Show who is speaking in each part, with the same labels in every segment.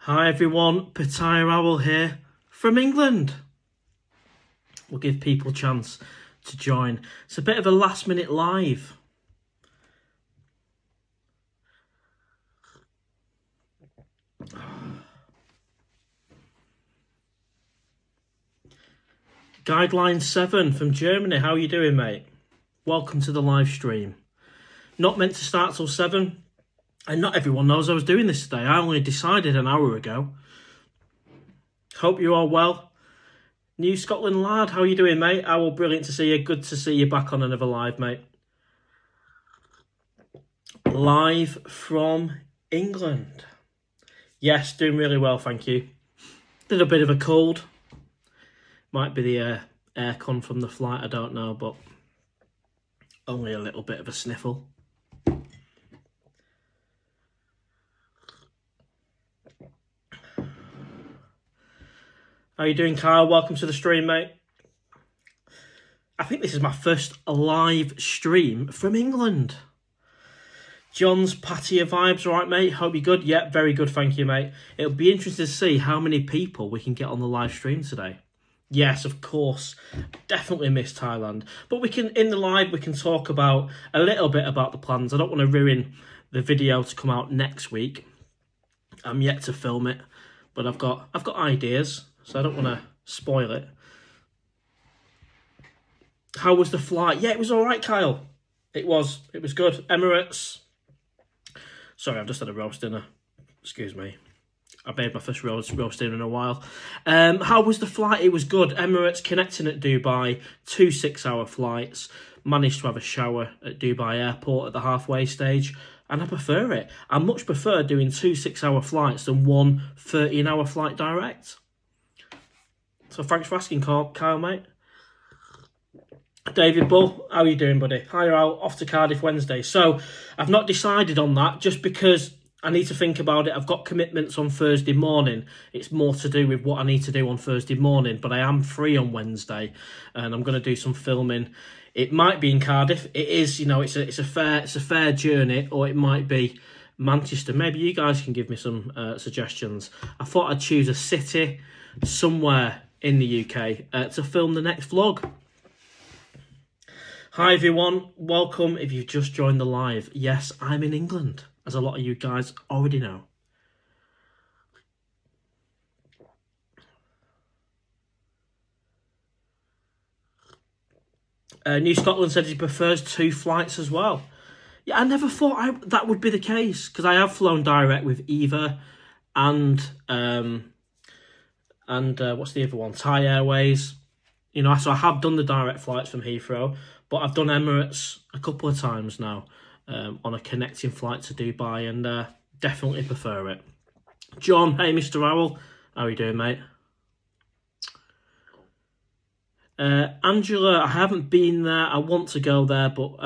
Speaker 1: Hi everyone, PattayaOwl here from England. We'll give people a chance to join. It's a bit of a last minute live. Guideline 7 from Germany, how are you doing, mate? Welcome to the live stream. Not meant to start till 7, and not everyone knows I was doing this today. I only decided an hour ago. Hope you're all well. New Scotland lad, how are you doing, mate? Owl, brilliant to see you. Good to see you back on another live, mate. Live from England. Yes, doing really well, thank you. Little bit of a cold. Might be the aircon from the flight, I don't know, but only a little bit of a sniffle. How you doing, Kyle? Welcome to the stream, mate. I think this is my first live stream from England. John's Pattaya vibes, all right, mate? Hope you're good. Yeah, very good, thank you, mate. It'll be interesting to see how many people we can get on the live stream today. Yes, of course. Definitely miss Thailand. But we can, in the live, we can talk about a little bit about the plans. I don't want to ruin the video to come out next week. I'm yet to film it, but I've got ideas, so I don't want to spoil it. How was the flight? Yeah, it was all right, Kyle. It was good. Emirates. Sorry, I've just had a roast dinner. Excuse me. I made my first roast dinner in a while. How was the flight? It was good. Emirates connecting at Dubai. 2 6-hour flights. Managed to have a shower at Dubai airport at the halfway stage. And I prefer it. I much prefer doing 2 6-hour flights than one 13-hour flight direct. So thanks for asking, Kyle, mate. David Bull, how are you doing, buddy? Hi, Al, off to Cardiff Wednesday. So I've not decided on that just because I need to think about it. I've got commitments on Thursday morning. It's more to do with what I need to do on Thursday morning, but I am free on Wednesday and I'm going to do some filming. It might be in Cardiff. It is, you know, it's a fair journey, or it might be Manchester. Maybe you guys can give me some suggestions. I thought I'd choose a city somewhere in the UK to film the next vlog. Hi everyone, welcome if you've just joined the live. Yes, I'm in England, as a lot of you guys already know. New Scotland said he prefers 2 flights as well. Yeah, I never thought that would be the case, because I have flown direct with Eva and what's the other one? Thai Airways. You know, so I have done the direct flights from Heathrow, but I've done Emirates a couple of times now on a connecting flight to Dubai, and definitely prefer it. John, hey, Mr. Owl. How are you doing, mate? Angela, I haven't been there. I want to go there, but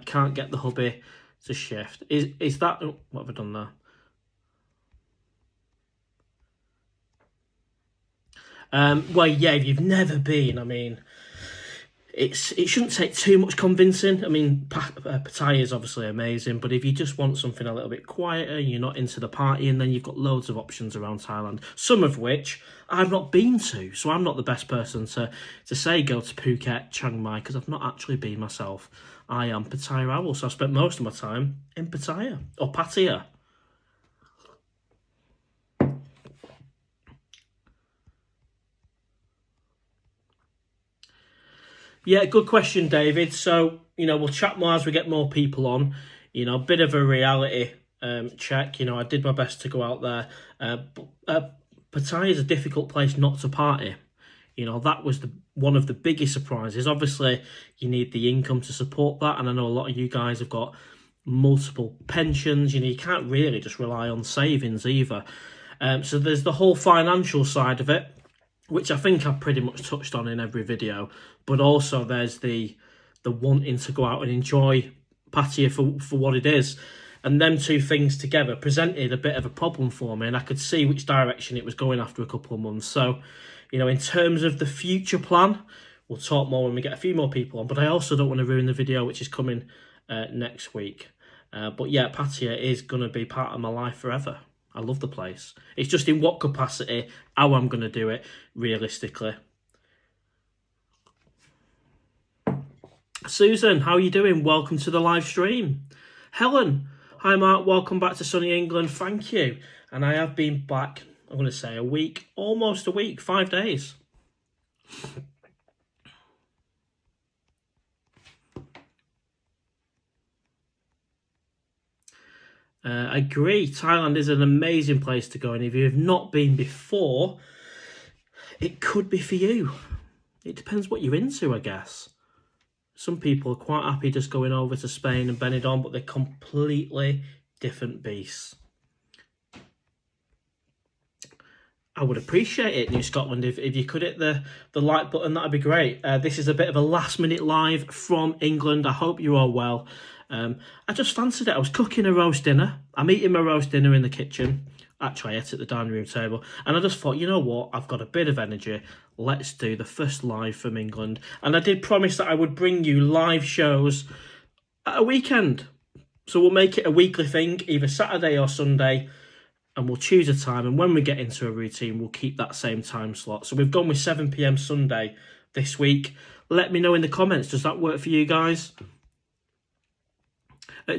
Speaker 1: can't get the hubby to shift. Is that... What have I done there? Well, yeah, if you've never been, I mean, it shouldn't take too much convincing. I mean, Pattaya is obviously amazing, but if you just want something a little bit quieter, you're not into the party, and then you've got loads of options around Thailand, some of which I've not been to, so I'm not the best person to say go to Phuket, Chiang Mai, because I've not actually been myself. I am PattayaOwl, so I've spent most of my time in Pattaya, or Pattaya. Yeah, good question, David. So, you know, we'll chat more as we get more people on. You know, a bit of a reality check. You know, I did my best to go out there. Pattaya is a difficult place not to party. You know, that was one of the biggest surprises. Obviously, you need the income to support that. And I know a lot of you guys have got multiple pensions. You know, you can't really just rely on savings either. So there's the whole financial side of it, which I think I've pretty much touched on in every video, but also there's the wanting to go out and enjoy Pattaya for what it is. And them two things together presented a bit of a problem for me, and I could see which direction it was going after a couple of months. So, you know, in terms of the future plan, we'll talk more when we get a few more people on, but I also don't want to ruin the video, which is coming next week. But yeah, Pattaya is going to be part of my life forever. I love the place. It's just in what capacity, how I'm going to do it realistically. Susan, how are you doing? Welcome to the live stream. Helen, hi Mark, welcome back to sunny England. Thank you. And I have been back, I'm going to say a week, almost a week, 5 days. I agree. Thailand is an amazing place to go, and if you have not been before, it could be for you. It depends what you're into, I guess. Some people are quite happy just going over to Spain and Benidorm, but they're completely different beasts. I would appreciate it, New Scotland, if you could hit the like button, that'd be great. This is a bit of a last-minute live from England. I hope you're all well. I just fancied it. I was cooking a roast dinner. I'm eating my roast dinner in the kitchen. Actually, I ate at the dining room table. And I just thought, you know what? I've got a bit of energy. Let's do the first live from England. And I did promise that I would bring you live shows at a weekend. So we'll make it a weekly thing, either Saturday or Sunday. And we'll choose a time. And when we get into a routine, we'll keep that same time slot. So we've gone with 7 p.m. Sunday this week. Let me know in the comments. Does that work for you guys?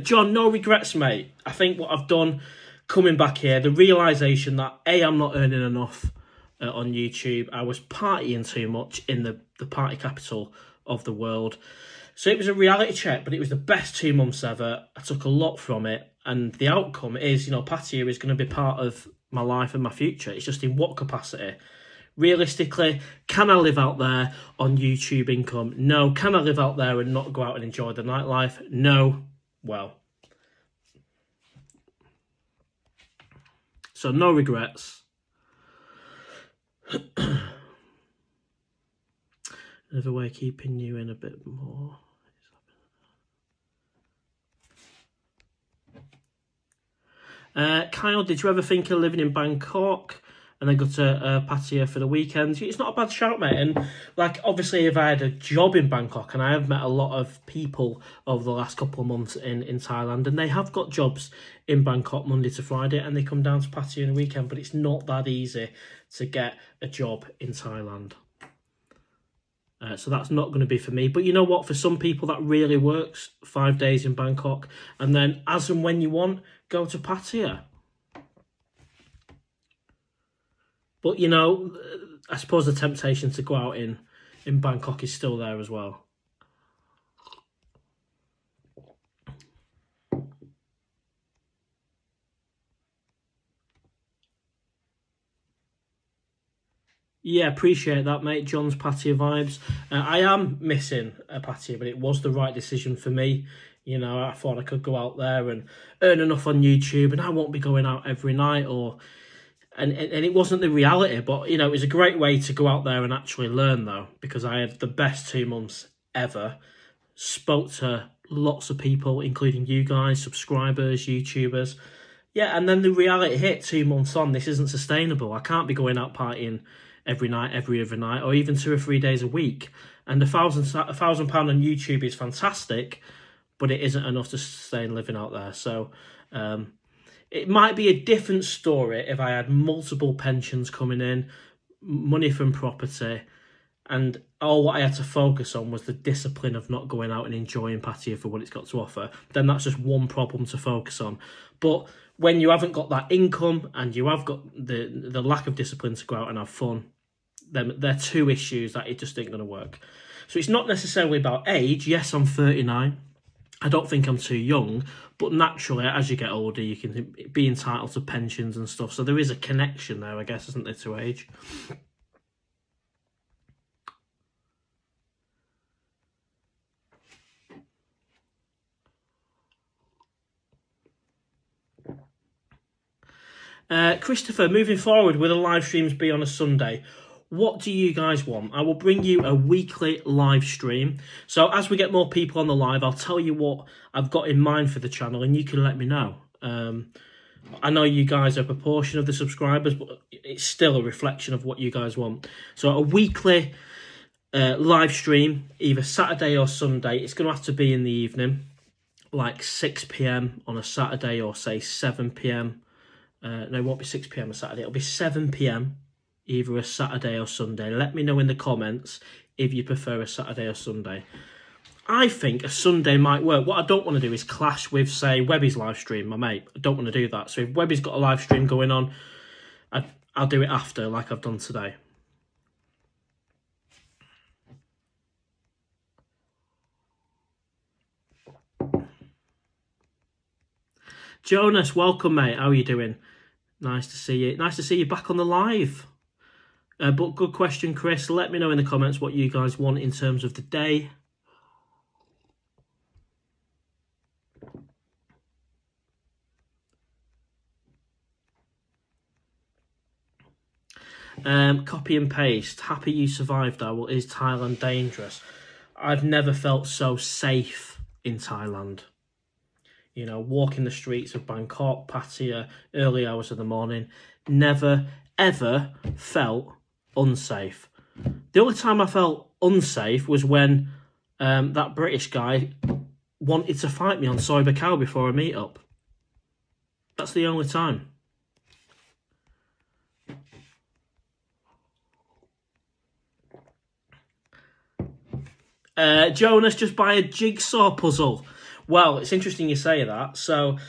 Speaker 1: John, no regrets, mate. I think what I've done coming back here, the realisation that, A, I'm not earning enough on YouTube. I was partying too much in the party capital of the world. So it was a reality check, but it was the best 2 months ever. I took a lot from it. And the outcome is, Pattaya is going to be part of my life and my future. It's just in what capacity. Realistically, can I live out there on YouTube income? No. Can I live out there and not go out and enjoy the nightlife? No. Well, so no regrets. Another way of keeping you in a bit more. Kyle, did you ever think of living in Bangkok and then go to Pattaya for the weekend? It's not a bad shout, mate. And obviously, if I had a job in Bangkok, and I have met a lot of people over the last couple of months in Thailand, and they have got jobs in Bangkok Monday to Friday, and they come down to Pattaya in the weekend, but it's not that easy to get a job in Thailand. So that's not going to be for me. But you know what? For some people, that really works. 5 days in Bangkok. And then, as and when you want, go to Pattaya. But, I suppose the temptation to go out in Bangkok is still there as well. Yeah, appreciate that, mate. John's Pattaya vibes. I am missing a Pattaya, but it was the right decision for me. I thought I could go out there and earn enough on YouTube, and I won't be going out every night and it wasn't the reality, but it was a great way to go out there and actually learn, though, because I had the best 2 months ever. Spoke to lots of people, including you guys, subscribers, YouTubers. Yeah, and then the reality hit 2 months on. This isn't sustainable. I can't be going out partying every night, every other night, or even 2 or 3 days a week. And £1,000 on YouTube is fantastic, but it isn't enough to sustain living out there. So it might be a different story if I had multiple pensions coming in, money from property, and all what I had to focus on was the discipline of not going out and enjoying Pattaya for what it's got to offer. Then that's just one problem to focus on. But when you haven't got that income and you have got the lack of discipline to go out and have fun, then they're 2 issues that it just ain't going to work. So it's not necessarily about age. Yes, I'm 39. I don't think I'm too young, but naturally, as you get older, you can be entitled to pensions and stuff. So there is a connection there, I guess, isn't there, to age? Christopher, moving forward, will the live streams be on a Sunday? What do you guys want? I will bring you a weekly live stream. So as we get more people on the live, I'll tell you what I've got in mind for the channel, and you can let me know. I know you guys are a proportion of the subscribers, but it's still a reflection of what you guys want. So a weekly live stream, either Saturday or Sunday. It's going to have to be in the evening, like 6 p.m. on a Saturday, or say 7 p.m. No, it won't be 6 p.m. on Saturday. It'll be 7 p.m. either a Saturday or Sunday. Let me know in the comments if you prefer a Saturday or Sunday. I think a Sunday might work. What I don't want to do is clash with, say, Webby's live stream, my mate. I don't want to do that. So if Webby's got a live stream going on, I'll do it after, like I've done today. Jonas, welcome, mate. How are you doing? Nice to see you. Nice to see you back on the live. But good question, Chris. Let me know in the comments what you guys want in terms of the day. Copy and paste. Happy you survived, Owl. Is Thailand dangerous? I've never felt so safe in Thailand. You know, walking the streets of Bangkok, Pattaya, early hours of the morning, never, ever felt unsafe. The only time I felt unsafe was when that British guy wanted to fight me on Soy Bacau before a meet-up. That's the only time. Jonas, just buy a jigsaw puzzle. Well, it's interesting you say that. So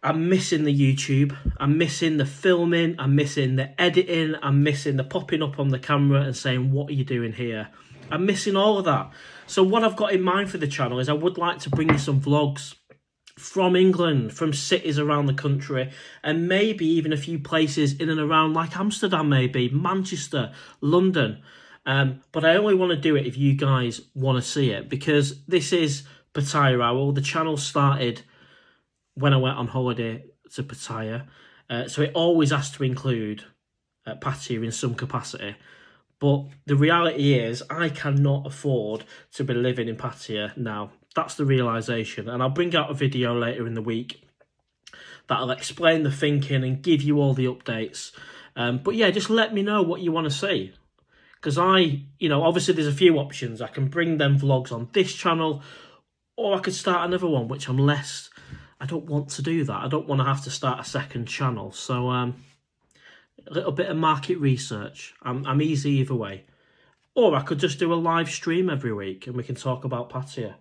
Speaker 1: I'm missing the YouTube. I'm missing the filming. I'm missing the editing. I'm missing the popping up on the camera and saying, what are you doing here? I'm missing all of that. So what I've got in mind for the channel is I would like to bring you some vlogs from England, from cities around the country, and maybe even a few places in and around, like Amsterdam, maybe, Manchester, London. But I only want to do it if you guys want to see it, because this is PattayaOwl. The channel started when I went on holiday to Pattaya. So it always has to include Pattaya in some capacity. But the reality is I cannot afford to be living in Pattaya now. That's the realisation. And I'll bring out a video later in the week that'll explain the thinking and give you all the updates. But yeah, just let me know what you want to see. Because obviously there's a few options. I can bring them vlogs on this channel, or I could start another one, which I don't want to do that. I don't want to have to start a second channel. So a little bit of market research. I'm easy either way. Or I could just do a live stream every week and we can talk about Pattaya.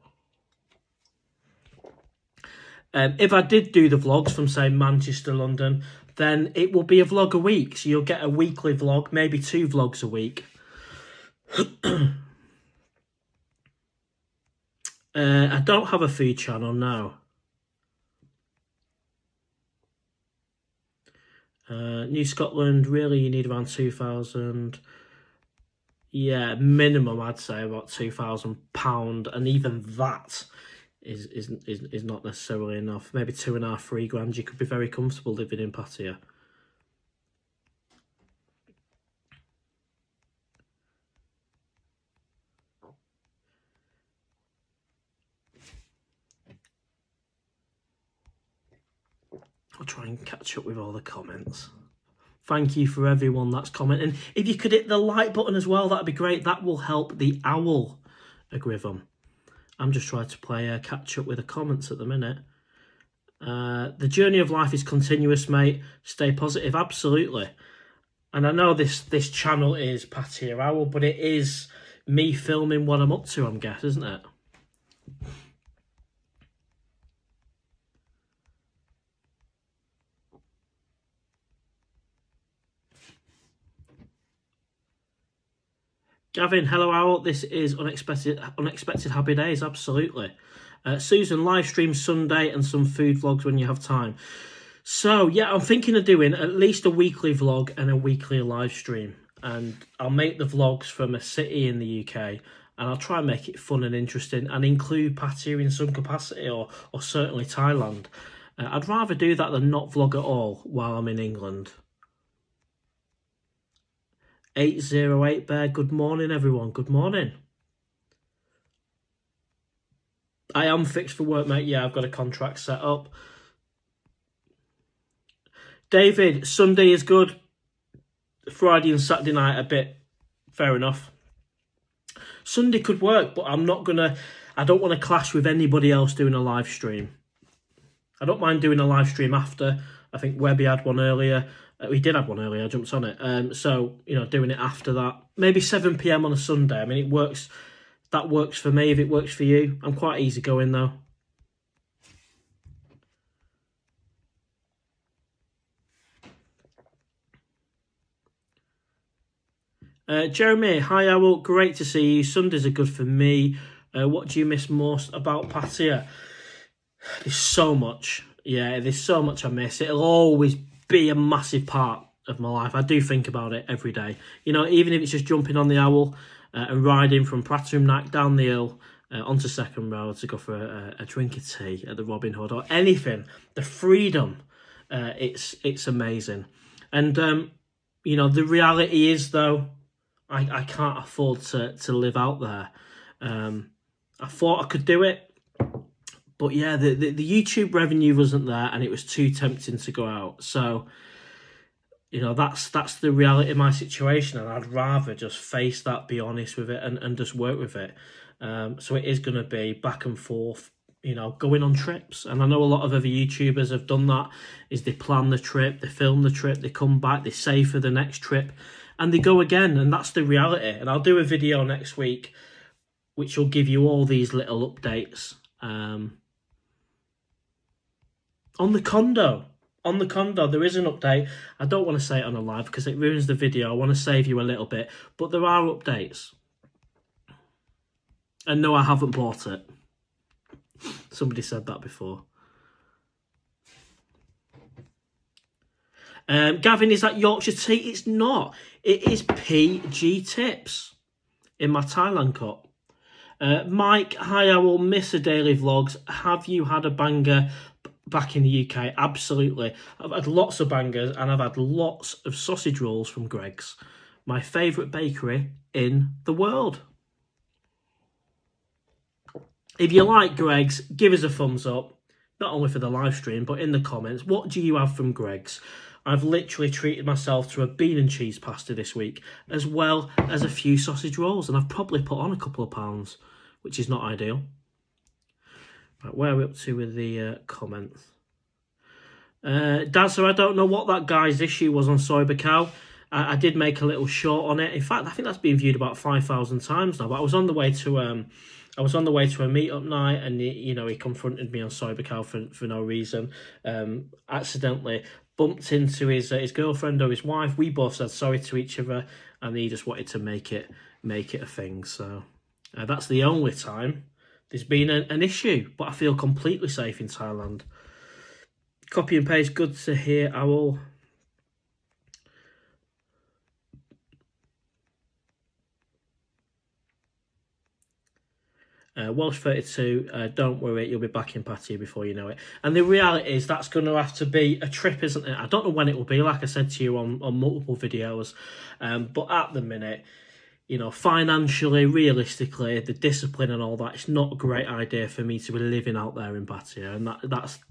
Speaker 1: If I did do the vlogs from, say, Manchester, London, then it will be a vlog a week. So you'll get a weekly vlog, maybe 2 vlogs a week. I don't have a food channel now. New Scotland, really, you need around 2,000. Yeah, minimum, I'd say about £2,000, and even that is not necessarily enough. Maybe 2.5, 3 grand. You could be very comfortable living in Pattaya. I'll try and catch up with all the comments. Thank you for everyone that's commenting. If you could hit the like button as well, that'd be great. That will help the owl algorithm. I'm just trying to play catch up with the comments at the minute. The journey of life is continuous, mate. Stay positive, absolutely. And I know this channel is PattayaOwl, but it is me filming what I'm up to, I'm guessing, isn't it? Gavin, hello Owl. This is unexpected happy days, absolutely. Susan, live stream Sunday and some food vlogs when you have time. So yeah, I'm thinking of doing at least a weekly vlog and a weekly live stream. And I'll make the vlogs from a city in the UK, and I'll try and make it fun and interesting and include Pattaya in some capacity, or certainly Thailand. I'd rather do that than not vlog at all while I'm in England. 808 Bear, good morning everyone, good morning. I am fixed for work, mate. Yeah, I've got a contract set up. David, Sunday is good. Friday and Saturday night a bit, fair enough. Sunday could work, but I don't want to clash with anybody else doing a live stream. I don't mind doing a live stream after. I think Webby had one earlier. We did have one earlier, I jumped on it. So, you know, doing it after that. Maybe 7 p.m. on a Sunday. I mean, it works. That works for me if it works for you. I'm quite easygoing though. Jeremy, hi Owl, great to see you. Sundays are good for me. What do you miss most about Pattaya? There's so much. Yeah, there's so much I miss. It'll always be a massive part of my life. I do think about it every day. You know, even if it's just jumping on the Owl and riding from Pratumnak down the hill onto Second Road to go for a drink of tea at the Robin Hood or anything. The freedom, it's amazing. And, you know, the reality is, though, I can't afford to live out there. I thought I could do it, but yeah, the YouTube revenue wasn't there, and it was too tempting to go out. So, you know, that's the reality of my situation, and I'd rather just face that, be honest with it, and just work with it. So it is going to be back and forth, you know, going on trips. And I know a lot of other YouTubers have done that, is they plan the trip, they film the trip, they come back, they save for the next trip, and they go again, and that's the reality. And I'll do a video next week which will give you all these little updates on the condo. On the condo, there is an update. I don't want to say it on a live because it ruins the video. I want to save you a little bit, but there are updates. And no, I haven't bought it. Somebody said that before. Gavin, is that Yorkshire tea? It's not. It is PG tips in my Thailand cup. Mike, hi, I will miss the daily vlogs. Have you had a banger back in the UK? Absolutely. I've had lots of bangers, and I've had lots of sausage rolls from Greggs, my favourite bakery in the world. If you like Greggs, give us a thumbs up, not only for the live stream, but in the comments. What do you have from Greggs? I've literally treated myself to a bean and cheese pasta this week, as well as a few sausage rolls, and I've probably put on a couple of pounds, which is not ideal. Right, where are we up to with the comments? Dazza, I don't know what that guy's issue was on Soy Bacao. I did make a little short on it. In fact, I think that's been viewed about 5,000 times now. But I was on the way to a meetup night, and he confronted me on Soy Bacao for no reason. Accidentally bumped into his girlfriend or his wife. We both said sorry to each other, and he just wanted to make it a thing. So that's the only time there's been an issue, but I feel completely safe in Thailand. Copy and paste, good to hear, Owl. Welsh 32, don't worry, you'll be back in Pattaya before you know it. And the reality is that's going to have to be a trip, isn't it? I don't know when it will be, like I said to you on multiple videos. But at the minute, you know, financially, realistically, the discipline and all that, it's not a great idea for me to be living out there in Pattaya. And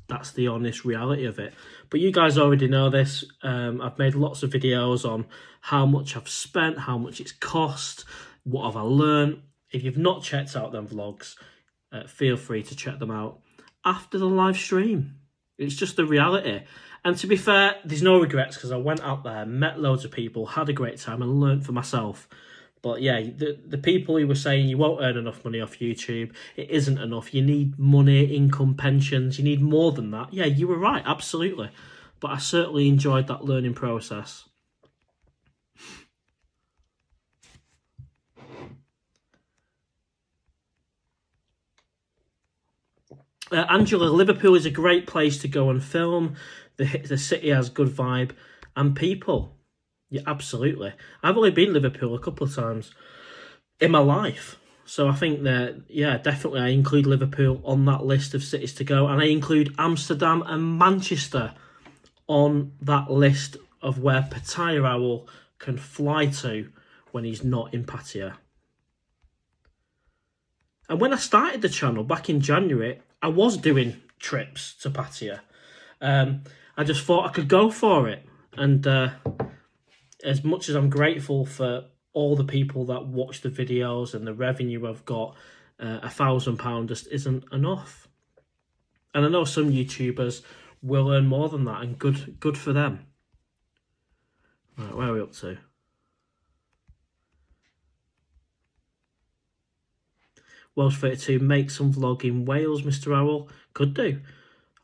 Speaker 1: that's the honest reality of it. But you guys already know this. I've made lots of videos on how much I've spent, how much it's cost, what have I learned. If you've not checked out them vlogs, feel free to check them out after the live stream. It's just the reality. And to be fair, there's no regrets because I went out there, met loads of people, had a great time and learned for myself. But yeah, the people who were saying you won't earn enough money off YouTube, it isn't enough. You need money, income, pensions. You need more than that. Yeah, you were right, absolutely. But I certainly enjoyed that learning process. Angela, Liverpool is a great place to go and film. The city has good vibe and people. Yeah, absolutely. I've only been to Liverpool a couple of times in my life. So I think that, yeah, definitely I include Liverpool on that list of cities to go. And I include Amsterdam and Manchester on that list of where PattayaOwl can fly to when he's not in Pattaya. And when I started the channel back in January, I was doing trips to Pattaya. I just thought I could go for it. And as much as I'm grateful for all the people that watch the videos and the revenue I've got, £1,000 just isn't enough. And I know some YouTubers will earn more than that, and good for them. Right, where are we up to? Welsh 32, make some vlog in Wales, Mr. Owl. Could do.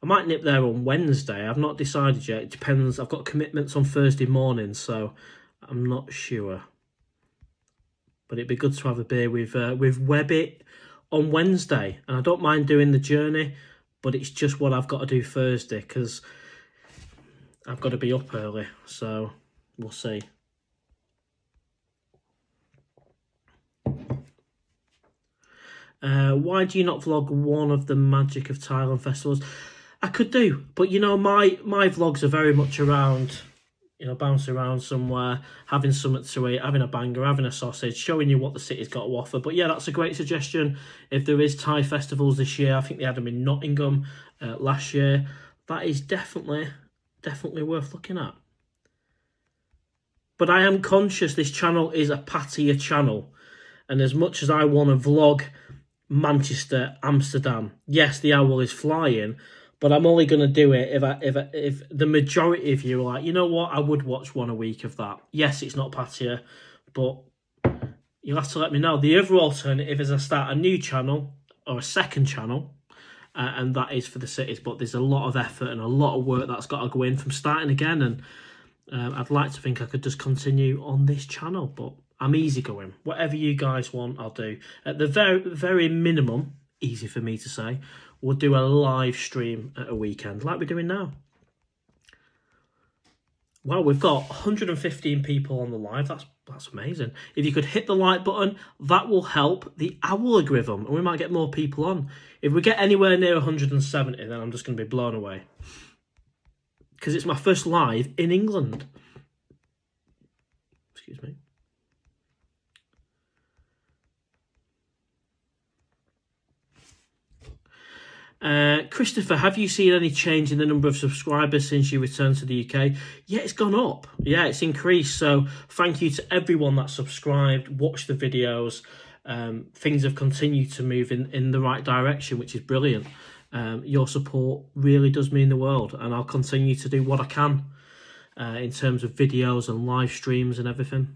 Speaker 1: I might nip there on Wednesday. I've not decided yet. It depends. I've got commitments on Thursday morning, so I'm not sure. But it'd be good to have a beer with Webbit on Wednesday. And I don't mind doing the journey, but it's just what I've got to do Thursday because I've got to be up early. So we'll see. Why do you not vlog one of the Magic of Thailand festivals? I could do, but you know, my vlogs are very much around, you know, bouncing around somewhere, having something to eat, having a banger, having a sausage, showing you what the city's got to offer. But yeah, that's a great suggestion. If there is Thai festivals this year, I think they had them in Nottingham last year. That is definitely worth looking at. But I am conscious this channel is a Pattaya channel, and as much as I want to vlog Manchester, Amsterdam, yes, the owl is flying. But I'm only going to do it if the majority of you are like, you know what, I would watch one a week of that. Yes, it's not Pattaya, but you'll have to let me know. The other alternative is I start a new channel or a second channel, and that is for the cities. But there's a lot of effort and a lot of work that's got to go in from starting again. And I'd like to think I could just continue on this channel, but I'm easygoing. Whatever you guys want, I'll do. At the very minimum, easy for me to say, we'll do a live stream at a weekend like we're doing now. Wow, we've got 115 people on the live. That's amazing. If you could hit the like button, that will help the owl algorithm, and we might get more people on. If we get anywhere near 170, then I'm just going to be blown away. Because it's my first live in England. Excuse me. Christopher, have you seen any change in the number of subscribers since you returned to the UK? Yeah, it's gone up. Yeah, it's increased. So thank you to everyone that subscribed, watched the videos. Things have continued to move in the right direction, which is brilliant. Your support really does mean the world, and I'll continue to do what I can in terms of videos and live streams and everything.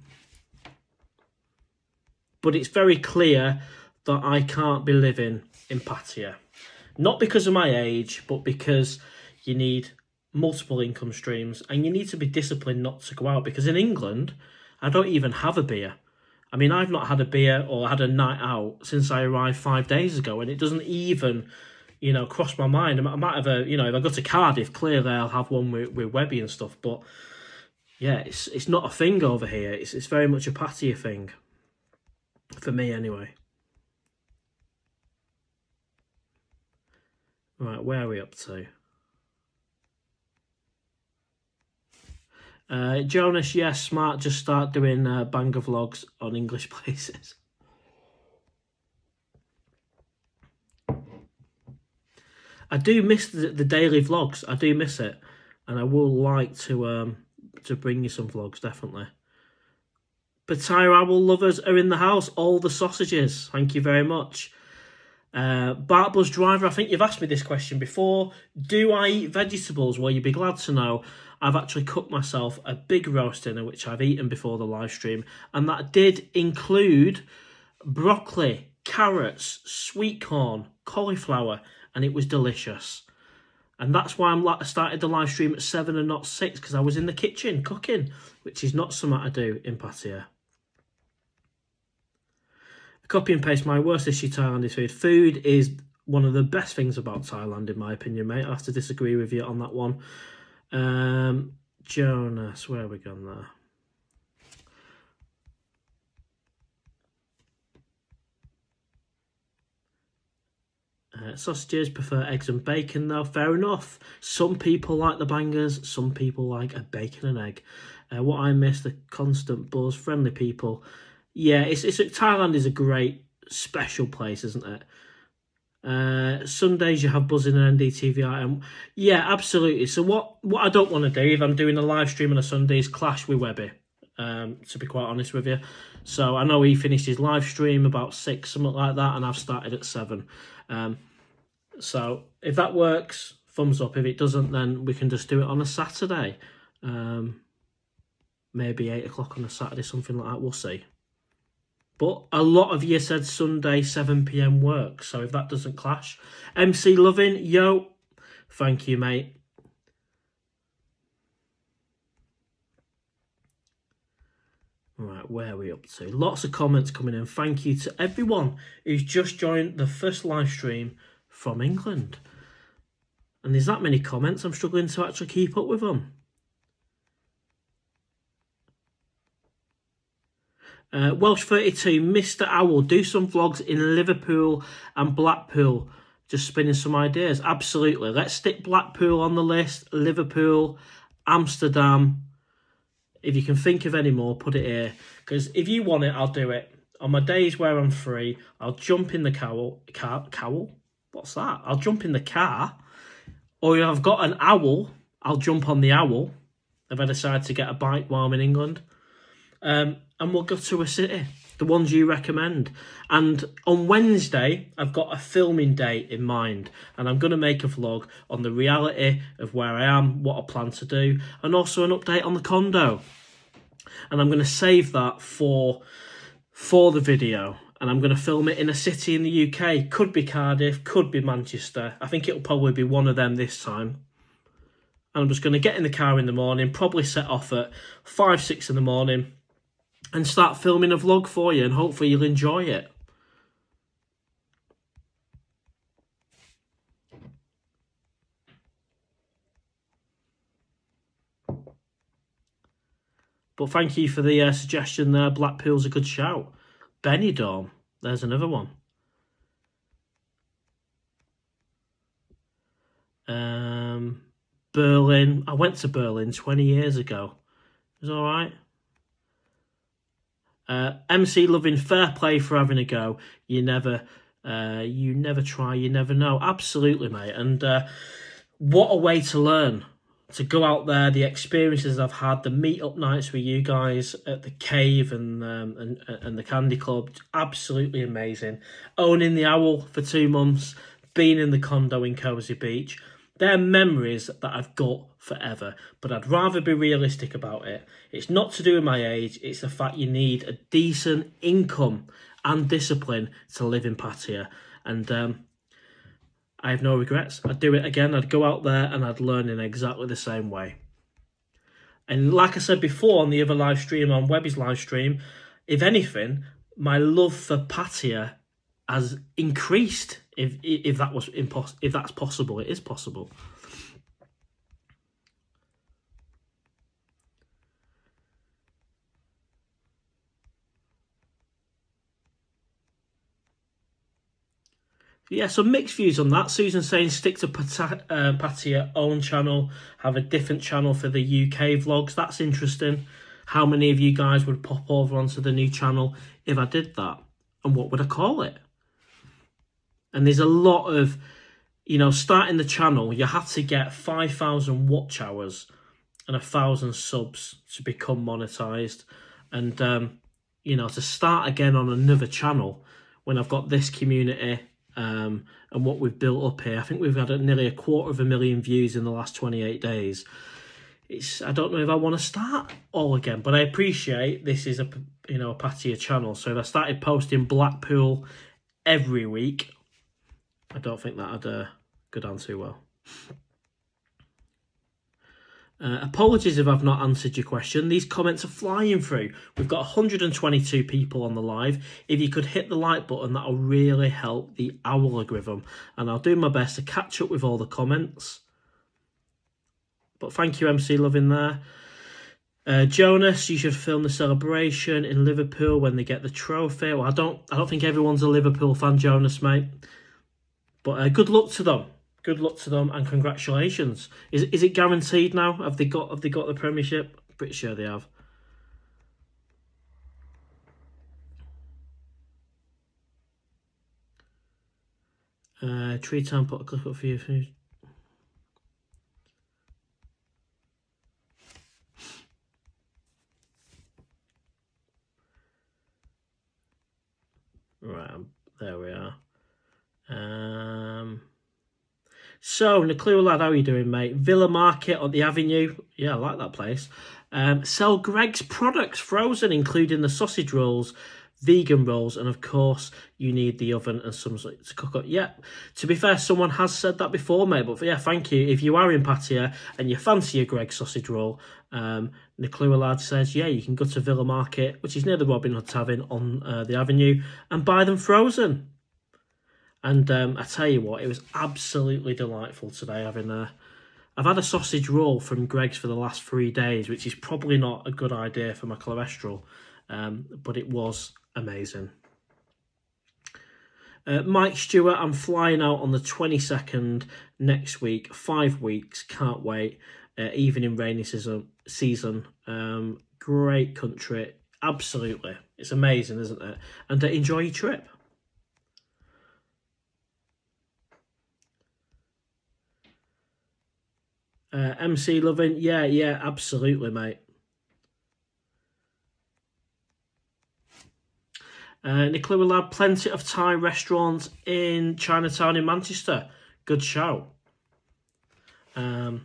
Speaker 1: But it's very clear that I can't be living in Pattaya. Not because of my age, but because you need multiple income streams and you need to be disciplined not to go out. Because in England, I don't even have a beer. I mean, I've not had a beer or had a night out since I arrived 5 days ago, and it doesn't even, you know, cross my mind. I might have a, you know, if I go to Cardiff, clearly I'll have one with Webby and stuff. But yeah, it's not a thing over here. It's very much a Pattaya thing. For me, anyway. Right, where are we up to? Jonas, yes, smart. Just start doing banger vlogs on English places. I do miss the daily vlogs. I do miss it, and I will like to bring you some vlogs, definitely. PattayaOwl lovers are in the house. All the sausages. Thank you very much. Bartbuzz Driver, I think you've asked me this question before. Do I eat vegetables? Well, you'd be glad to know I've actually cooked myself a big roast dinner, which I've eaten before the live stream, and that did include broccoli, carrots, sweet corn, cauliflower, and it was delicious. And that's why I started the live stream at 7 and not 6, because I was in the kitchen cooking, which is not something I do in Pattaya. Copy and paste my worst issue, Thailand is food. Food is one of the best things about Thailand, in my opinion, mate. I have to disagree with you on that one. Jonas, where are we going there? Sausages, prefer eggs and bacon though. Fair enough. Some people like the bangers, some people like a bacon and egg. What I miss, the constant buzz, friendly people. Yeah, Thailand is a great special place, isn't it? Sundays you have buzzing and NDTV item. Yeah, absolutely. So what I don't want to do if I'm doing a live stream on a Sunday is clash with Webby, to be quite honest with you. So I know he finished his live stream about 6, something like that, and I've started at 7. So if that works, thumbs up. If it doesn't, then we can just do it on a Saturday. Maybe 8 o'clock on a Saturday, something like that. We'll see. But a lot of you said Sunday 7 p.m. work, so if that doesn't clash. MC Loving, yo, thank you, mate. Right, where are we up to? Lots of comments coming in. Thank you to everyone who's just joined the first live stream from England. And there's that many comments, I'm struggling to actually keep up with them. Welsh 32, Mr. Owl, do some vlogs in Liverpool and Blackpool. Just spinning some ideas. Absolutely. Let's stick Blackpool on the list. Liverpool, Amsterdam. If you can think of any more, put it here. Because if you want it, I'll do it. On my days where I'm free, I'll jump in the cowl. What's that? I'll jump in the car. Or if I've got an owl, I'll jump on the owl if I decide to get a bike while I'm in England. And we'll go to a city, the ones you recommend. And on Wednesday, I've got a filming day in mind. And I'm going to make a vlog on the reality of where I am, what I plan to do, and also an update on the condo. And I'm going to save that for the video. And I'm going to film it in a city in the UK. Could be Cardiff, could be Manchester. I think it'll probably be one of them this time. And I'm just going to get in the car in the morning, probably set off at 5, 6 in the morning, and start filming a vlog for you, and hopefully you'll enjoy it. But thank you for the suggestion there. Blackpool's a good shout. Benidorm, there's another one. Berlin, I went to Berlin 20 years ago. It was all right. MC Loving, fair play for having a go. You never try, you never know. Absolutely, mate. And what a way to learn. To go out there, the experiences I've had, the meet-up nights with you guys at the cave and the Candy Club, absolutely amazing. Owning the Owl for 2 months, being in the condo in Cozy Beach. They're memories that I've got forever, but I'd rather be realistic about it. It's not to do with my age, it's the fact you need a decent income and discipline to live in Pattaya. And I have no regrets. I'd do it again. I'd go out there and I'd learn in exactly the same way. And like I said before on the other live stream, on Webby's live stream, if anything, my love for Pattaya has increased. If that's possible, it is possible. Yeah, some mixed views on that. Susan saying stick to Pattaya own channel, have a different channel for the UK vlogs. That's interesting. How many of you guys would pop over onto the new channel if I did that? And what would I call it? And there's a lot of, starting the channel, you have to get 5,000 watch hours and 1,000 subs to become monetized. And, to start again on another channel when I've got this community and what we've built up here. I think we've had nearly 250,000 views in the last 28 days. I don't know if I want to start all again, but I appreciate this is a Pattaya channel. So if I started posting Blackpool every week, I don't think that'd go down too well. Apologies if I've not answered your question. These comments are flying through. We've got 122 people on the live. If you could hit the like button, that'll really help the owl algorithm. And I'll do my best to catch up with all the comments. But thank you, MC Loving there. Jonas, you should film the celebration in Liverpool when they get the trophy. Well, I don't think everyone's a Liverpool fan, Jonas, mate. But good luck to them. Good luck to them and congratulations. Is it guaranteed now? Have they got the Premiership? Pretty sure they have. Tree Town put a clip up for you. Right, there we are. So, Nuclear Lad, how are you doing, mate? Villa Market on the Avenue. Yeah, I like that place. Sell Greg's products frozen, including the sausage rolls, vegan rolls, and of course, you need the oven and some to cook up. Yeah, to be fair, someone has said that before, mate, but yeah, thank you. If you are in Pattaya and you fancy a Greg's sausage roll, Nuclear Lad says, yeah, you can go to Villa Market, which is near the Robin Hood Tavern on the Avenue, and buy them frozen. And I tell you what, it was absolutely delightful today having I've had a sausage roll from Greg's for the last 3 days, which is probably not a good idea for my cholesterol, but it was amazing. Mike Stewart, I'm flying out on the 22nd next week, 5 weeks, can't wait, even in rainy season. Great country, absolutely. It's amazing, isn't it? And enjoy your trip. MC Loving, yeah, absolutely, mate. Nicola Lab, plenty of Thai restaurants in Chinatown in Manchester. Good shout. You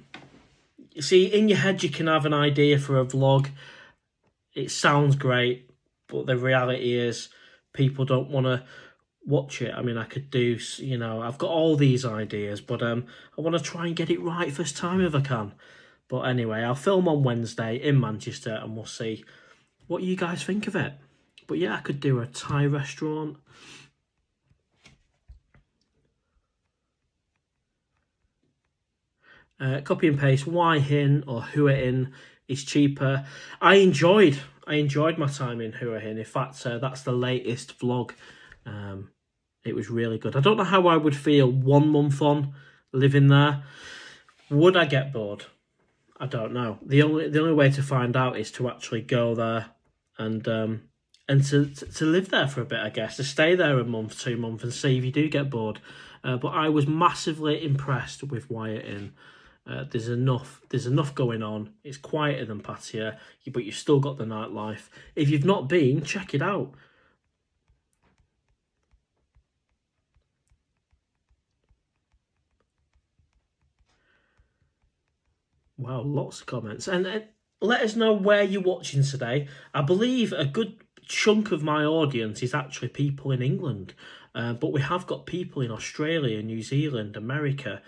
Speaker 1: see, in your head you can have an idea for a vlog. It sounds great, but the reality is people don't want to watch it. I mean, I could do, I've got all these ideas, but I want to try and get it right first time if I can. But anyway, I'll film on Wednesday in Manchester and we'll see what you guys think of it. But yeah, I could do a Thai restaurant. Copy and paste, Why Hin or Hua In is cheaper. I enjoyed my time in Hua Hin. In fact, that's the latest vlog. It was really good. I don't know how I would feel 1 month on living there. Would I get bored? I don't know. The only way to find out is to actually go there and to live there for a bit, I guess. To stay there a month, 2 months, and see if you do get bored. But I was massively impressed with Wyatt Inn. There's enough going on. It's quieter than Pattaya, but you've still got the nightlife. If you've not been, check it out. Wow, lots of comments. And let us know where you're watching today. I believe a good chunk of my audience is actually people in England. But we have got people in Australia, New Zealand, America,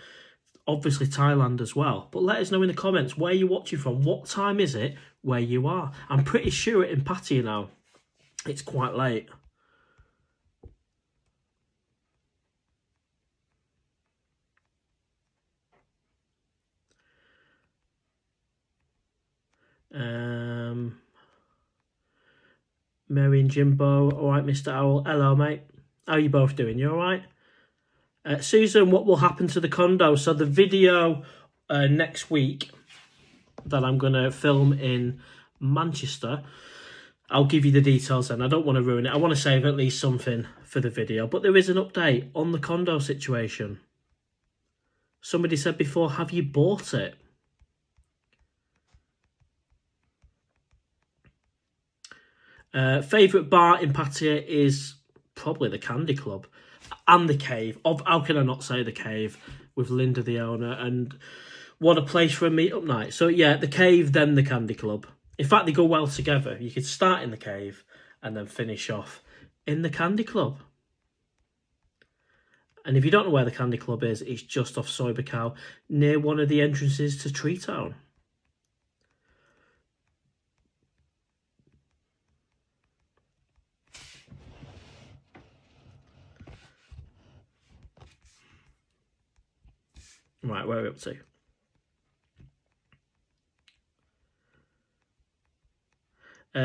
Speaker 1: obviously Thailand as well. But let us know in the comments where you're watching from. What time is it where you are? I'm pretty sure in Pattaya now, it's quite late. Mary and Jimbo, all right, Mr. Owl. Hello, mate. How are you both doing? You all right? Susan, what will happen to the condo? So the video next week that I'm going to film in Manchester, I'll give you the details then. I don't want to ruin it. I want to save at least something for the video. But there is an update on the condo situation. Somebody said before, have you bought it? Favourite bar in Pattaya is probably the Candy Club and the Cave. How can I not say the Cave with Linda, the owner, and what a place for a meet-up night. So yeah, the Cave, then the Candy Club. In fact, they go well together. You could start in the Cave and then finish off in the Candy Club. And if you don't know where the Candy Club is, it's just off Soybecow, near one of the entrances to Tree Town. Right, where are we up to?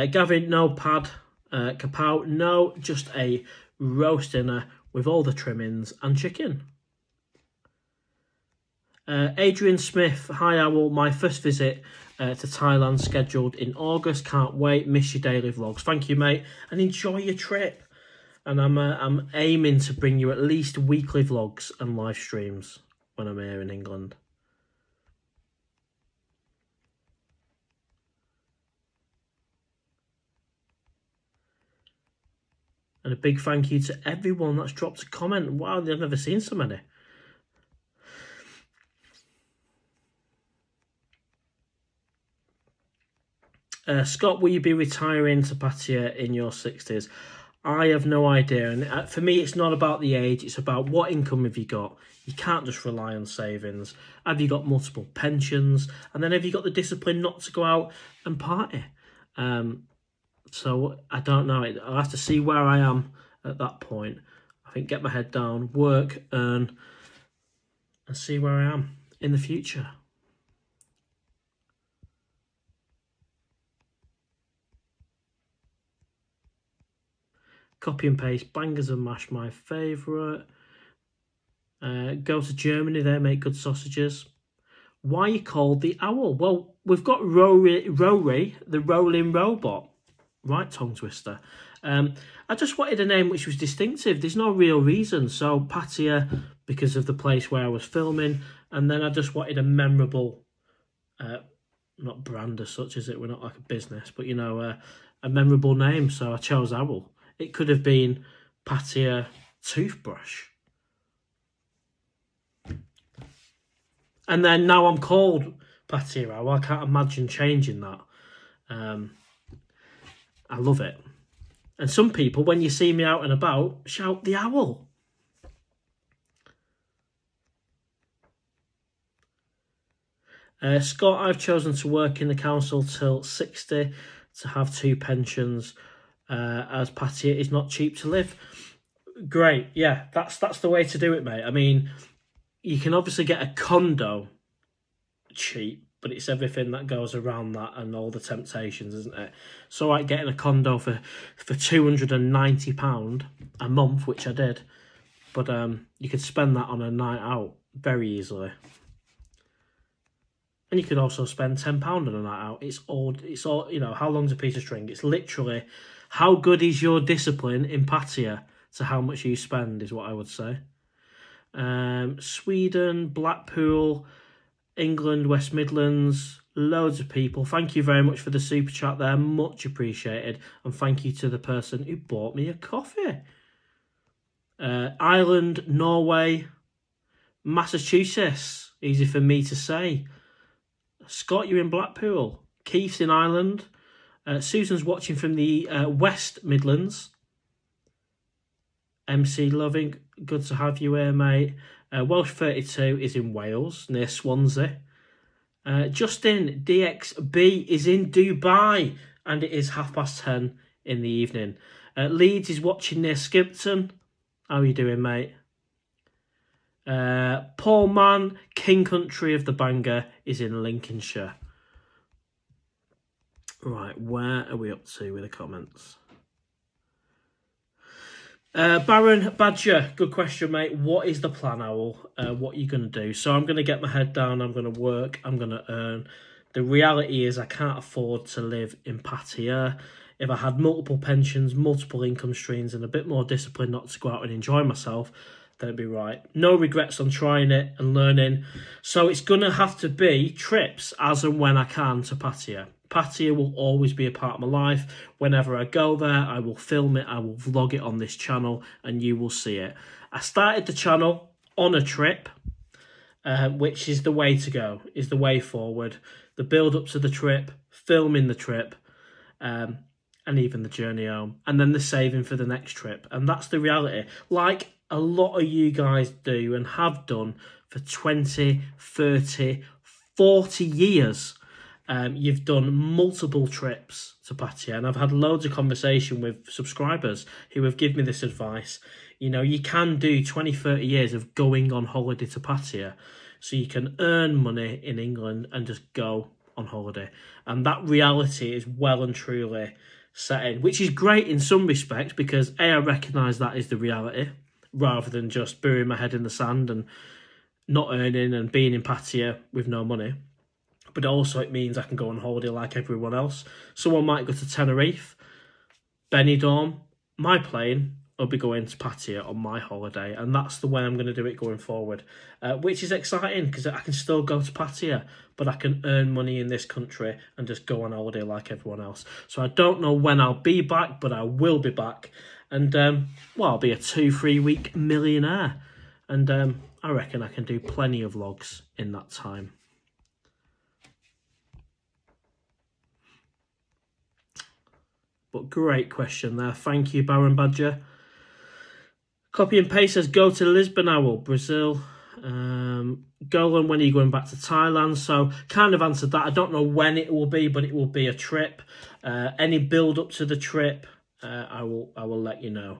Speaker 1: Gavin, no pad. Kapow, no, just a roast dinner with all the trimmings and chicken. Adrian Smith, hi Owl, my first visit to Thailand scheduled in August. Can't wait, miss your daily vlogs. Thank you, mate, and enjoy your trip. And I'm aiming to bring you at least weekly vlogs and live streams when I'm here in England. And a big thank you to everyone that's dropped a comment. Wow, I've never seen so many. Scott, will you be retiring to Pattaya in your 60s? I have no idea. And for me, it's not about the age. It's about what income have you got. You can't just rely on savings. Have you got multiple pensions? And then have you got the discipline not to go out and party? So I don't know. I'll have to see where I am at that point. I think get my head down, work, earn, and see where I am in the future. Copy and paste, bangers and mash, my favourite. Go to Germany, they make good sausages. Why are you called the Owl? Well, we've got Rory, the rolling robot. Right, tongue twister. I just wanted a name which was distinctive. There's no real reason. So Pattaya, because of the place where I was filming, and then I just wanted a memorable, not brand as such as it, we're not like a business, but a memorable name. So I chose Owl. It could have been Pattaya toothbrush. And then now I'm called PattayaOwl. I can't imagine changing that. I love it. And some people, when you see me out and about, shout the owl. Scott, I've chosen to work in the council till 60 to have 2 pensions, as Pattaya is not cheap to live. Great, yeah, that's the way to do it, mate. I mean, you can obviously get a condo cheap, but it's everything that goes around that and all the temptations, isn't it? So like getting a condo for £290 a month, which I did, but you could spend that on a night out very easily. And you could also spend £10 on a night out. It's all, how long's a piece of string? It's literally how good is your discipline in Pattaya to how much you spend is what I would say. Sweden, Blackpool, England, West Midlands, loads of people. Thank you very much for the super chat there. Much appreciated. And thank you to the person who bought me a coffee. Ireland, Norway, Massachusetts. Easy for me to say. Scott, you're in Blackpool. Keith's in Ireland. Susan's watching from the West Midlands. MC Loving, good to have you here, mate. Welsh 32 is in Wales, near Swansea. Justin DXB is in Dubai, and it is 10:30 in the evening. Leeds is watching near Skipton. How are you doing, mate? Paul Mann, King Country of the Banger, is in Lincolnshire. Right, where are we up to with the comments? Baron Badger, good question, mate. What is the plan, Owl? What are you going to do? So I'm going to get my head down. I'm going to work. I'm going to earn. The reality is I can't afford to live in Pattaya. If I had multiple pensions, multiple income streams, and a bit more discipline not to go out and enjoy myself, then it'd be right. No regrets on trying it and learning. So it's going to have to be trips as and when I can to Pattaya. Pattaya will always be a part of my life. Whenever I go there, I will film it, I will vlog it on this channel, and you will see it. I started the channel on a trip, which is the way to go, is the way forward. The build up to the trip, filming the trip, and even the journey home, and then the saving for the next trip. And that's the reality. Like a lot of you guys do and have done for 20, 30, 40 years. You've done multiple trips to Pattaya, and I've had loads of conversation with subscribers who have given me this advice. You can do 20, 30 years of going on holiday to Pattaya, so you can earn money in England and just go on holiday. And that reality is well and truly set in, which is great in some respects because I recognise that is the reality, rather than just burying my head in the sand and not earning and being in Pattaya with no money. But also it means I can go on holiday like everyone else. Someone might go to Tenerife, Benidorm. My plane will be going to Pattaya on my holiday, and that's the way I'm going to do it going forward, which is exciting because I can still go to Pattaya, but I can earn money in this country and just go on holiday like everyone else. So I don't know when I'll be back, but I will be back. And, I'll be a 2-3 week millionaire. And I reckon I can do plenty of vlogs in that time. But great question there. Thank you, Baron Badger. Copy and paste says, go to Lisbon, Owl, Brazil. Golan, when are you going back to Thailand? So kind of answered that. I don't know when it will be, but it will be a trip. Any build up to the trip, I will let you know.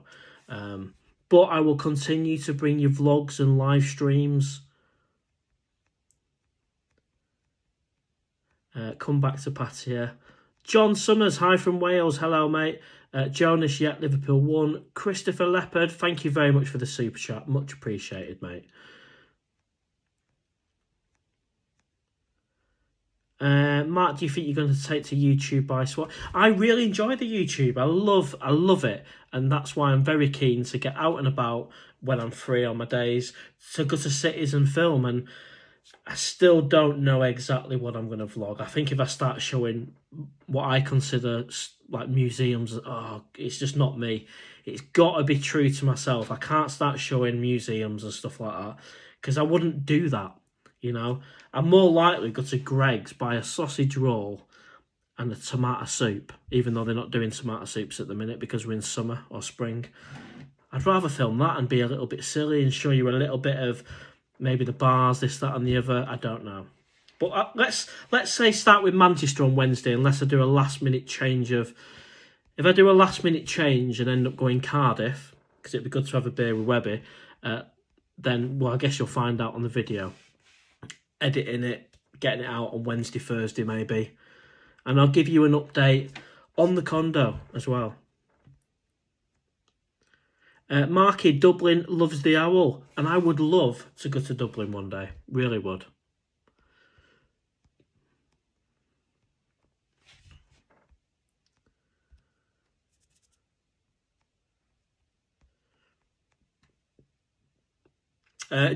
Speaker 1: But I will continue to bring you vlogs and live streams. Come back to Pattaya. John Summers, hi from Wales. Hello, mate. Jonas, yet Liverpool won. Christopher Leopard, thank you very much for the super chat. Much appreciated, mate. Mark, do you think you're going to take to YouTube by SWAT? I really enjoy the YouTube. I love it, and that's why I'm very keen to get out and about when I'm free on my days to go to cities and film. And I still don't know exactly what I'm going to vlog. I think if I start showing what I consider like museums, it's just not me. It's got to be true to myself. I can't start showing museums and stuff like that because I wouldn't do that. You know, I'm more likely go to Greg's, buy a sausage roll and a tomato soup, even though they're not doing tomato soups at the minute because we're in summer or spring. I'd rather film that and be a little bit silly and show you a little bit of maybe the bars, this, that and the other. I don't know. But let's say start with Manchester on Wednesday, unless I do a last minute change of... If I do a last minute change and end up going Cardiff, because it'd be good to have a beer with Webby, then, well, I guess you'll find out on the video. Editing it, getting it out on Wednesday, Thursday maybe. And I'll give you an update on the condo as well. Marky, Dublin loves the owl. And I would love to go to Dublin one day. Really would.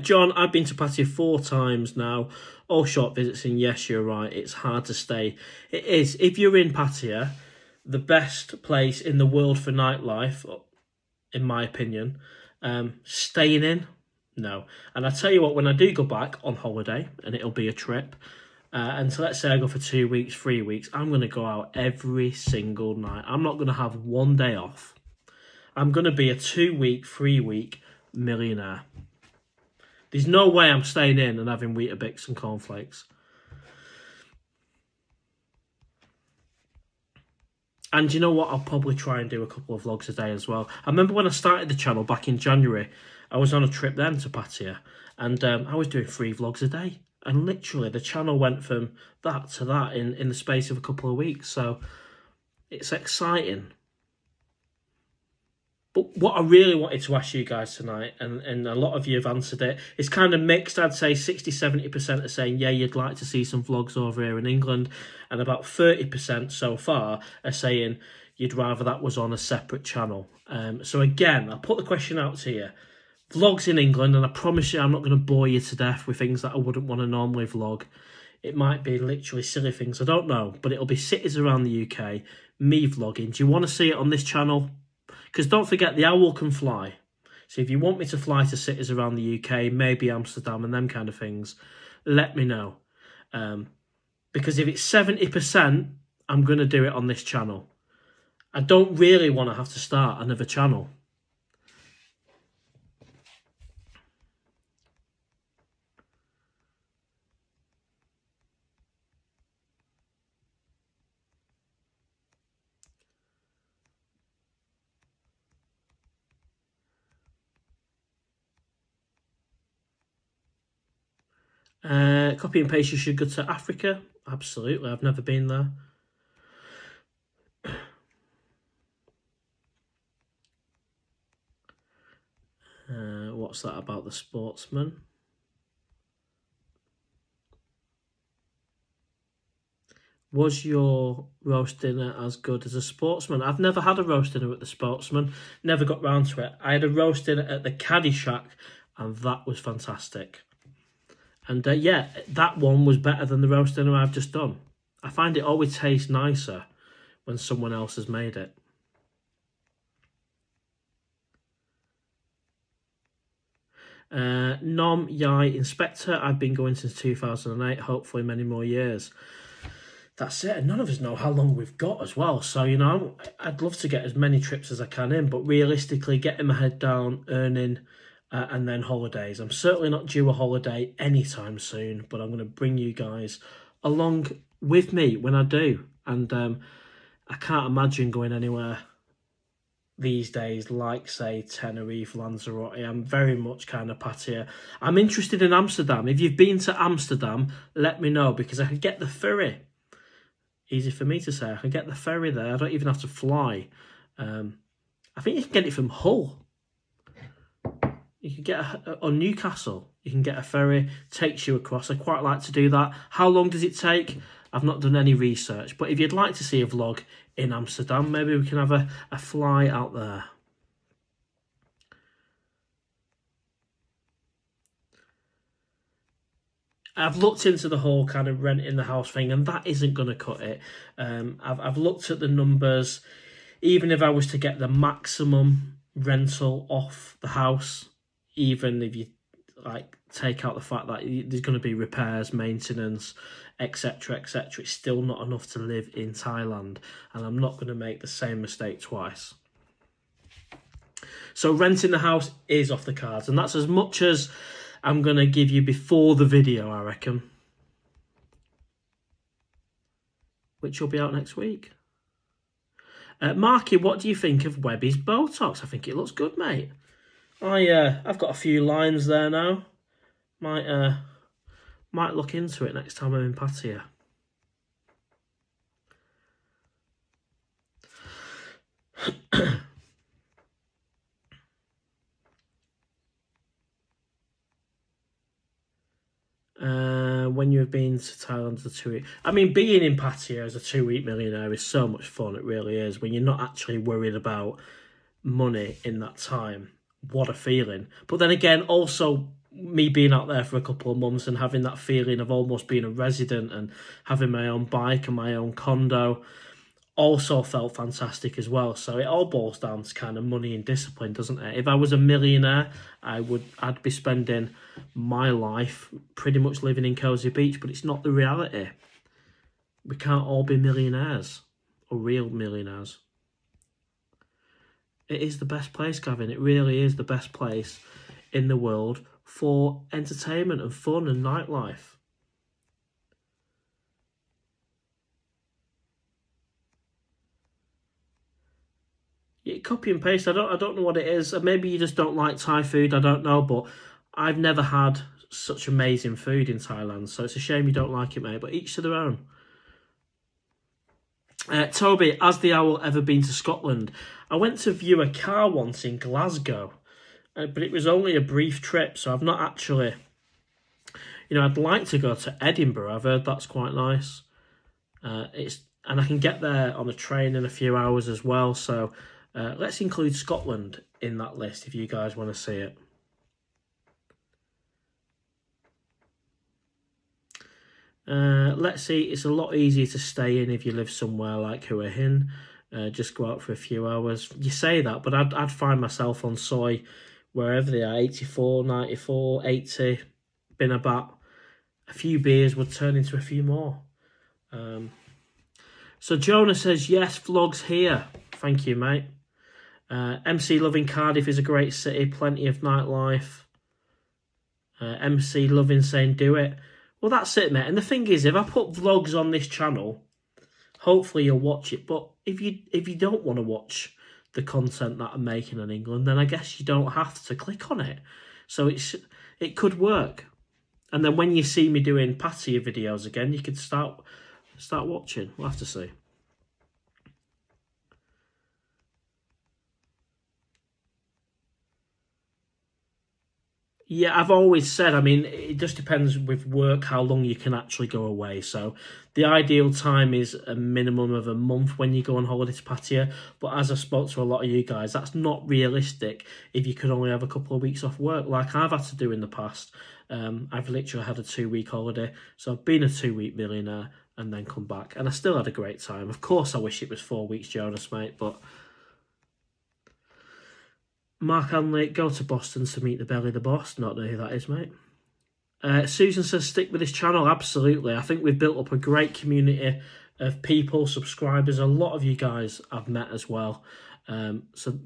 Speaker 1: John, I've been to Pattaya 4 times now. All short visits, and yes, you're right. It's hard to stay. It is. If you're in Pattaya, the best place in the world for nightlife, in my opinion, staying in, no. And I tell you what, when I do go back on holiday, and it'll be a trip, and so let's say I go for 2 weeks, 3 weeks, I'm going to go out every single night. I'm not going to have one day off. I'm going to be a 2 week, 3 week millionaire. There's no way I'm staying in and having Weetabix and cornflakes. And you know what? I'll probably try and do a couple of vlogs a day as well. I remember when I started the channel back in January, I was on a trip then to Pattaya, and I was doing 3 vlogs a day. And literally the channel went from that to that in the space of a couple of weeks. So it's exciting. But what I really wanted to ask you guys tonight, and a lot of you have answered it, it's kind of mixed. I'd say 60-70% are saying, yeah, you'd like to see some vlogs over here in England. And about 30% so far are saying you'd rather that was on a separate channel. So again, I'll put the question out to you. Vlogs in England, and I promise you I'm not going to bore you to death with things that I wouldn't want to normally vlog. It might be literally silly things, I don't know. But it'll be cities around the UK, me vlogging. Do you want to see it on this channel? Because don't forget, the owl can fly. So if you want me to fly to cities around the UK, maybe Amsterdam and them kind of things, let me know. Because if it's 70%, I'm going to do it on this channel. I don't really want to have to start another channel. Copy and paste, you should go to Africa. Absolutely, I've never been there. What's that about the sportsman? Was your roast dinner as good as a sportsman? I've never had a roast dinner at the Sportsman. Never got round to it. I had a roast dinner at the Caddy Shack, and that was fantastic. And yeah, that one was better than the roast dinner I've just done. I find it always tastes nicer when someone else has made it. Nom Yai Inspector, I've been going since 2008, hopefully many more years. that's it. And none of us know how long we've got as well. So, you know, I'd love to get as many trips as I can in, but realistically, getting my head down, earning, and then holidays. I'm certainly not due a holiday anytime soon, but I'm going to bring you guys along with me when I do. And I can't imagine going anywhere these days like, say, Tenerife, Lanzarote. I'm very much kind of Pattaya. I'm interested in Amsterdam. If you've been to Amsterdam, let me know, because I could get the ferry. Easy for me to say. I can get the ferry there. I don't even have to fly. I think you can get it from Hull. You can get on Newcastle. You can get a ferry, takes you across. I quite like to do that. How long does it take? I've not done any research. But if you'd like to see a vlog in Amsterdam, maybe we can have a fly out there. I've looked into the whole kind of renting the house thing, and that isn't going to cut it. I've looked at the numbers. Even if I was to get the maximum rental off the house, even if you like take out the fact that there's going to be repairs, maintenance, etc., etc., it's still not enough to live in Thailand, and I'm not going to make the same mistake twice. So renting the house is off the cards, and that's as much as I'm going to give you before the video, I reckon, which will be out next week. Marky, what do you think of Webby's Botox? I think it looks good, mate. I've got a few lines there now. Might look into it next time I'm in Pattaya. When you've been to Thailand for 2 weeks. I mean, being in Pattaya as a 2-week millionaire is so much fun. It really is. When you're not actually worried about money in that time. What a feeling. But then again, also me being out there for a couple of months and having that feeling of almost being a resident and having my own bike and my own condo also felt fantastic as well. So it all boils down to kind of money and discipline, doesn't it? If I was a millionaire, I'd be spending my life pretty much living in Cozy Beach, but it's not the reality. We can't all be millionaires or real millionaires. It is the best place, Gavin. It really is the best place in the world for entertainment and fun and nightlife. Yeah, copy and paste. I don't know what it is. Maybe you just don't like Thai food. I don't know, but I've never had such amazing food in Thailand, so it's a shame you don't like it, mate. But each to their own. Toby, has the owl ever been to Scotland? I went to view a car once in Glasgow, but it was only a brief trip, so I've not actually. You know, I'd like to go to Edinburgh. I've heard that's quite nice. And I can get there on a train in a few hours as well. So let's include Scotland in that list if you guys want to see it. Let's see, it's a lot easier to stay in if you live somewhere like Hua Hin. Just go out for a few hours. You say that, but I'd find myself on soy wherever they are, 84, 94, 80. Been about a few beers would turn into a few more. So Jonah says, yes, vlogs here. Thank you, mate. MC loving Cardiff is a great city, plenty of nightlife. MC loving saying do it. Well, that's it, mate. And the thing is, if I put vlogs on this channel, hopefully you'll watch it. But if you don't want to watch the content that I'm making in England, then I guess you don't have to click on it. So it could work. And then when you see me doing Pattaya videos again, you could start watching. We'll have to see. Yeah, I've always said, I mean, it just depends with work how long you can actually go away. So the ideal time is a minimum of a month when you go on holiday to Pattaya. But as I spoke to a lot of you guys, that's not realistic if you could only have a couple of weeks off work like I've had to do in the past. I've literally had a 2-week holiday. So I've been a 2-week millionaire and then come back. And I still had a great time. Of course, I wish it was 4 weeks, Jonas, mate, but... Mark Hanley, go to Boston to meet the Belly the Boss. Not know who that is, mate. Susan says, stick with this channel. Absolutely. I think we've built up a great community of people, subscribers. A lot of you guys I've met as well. So,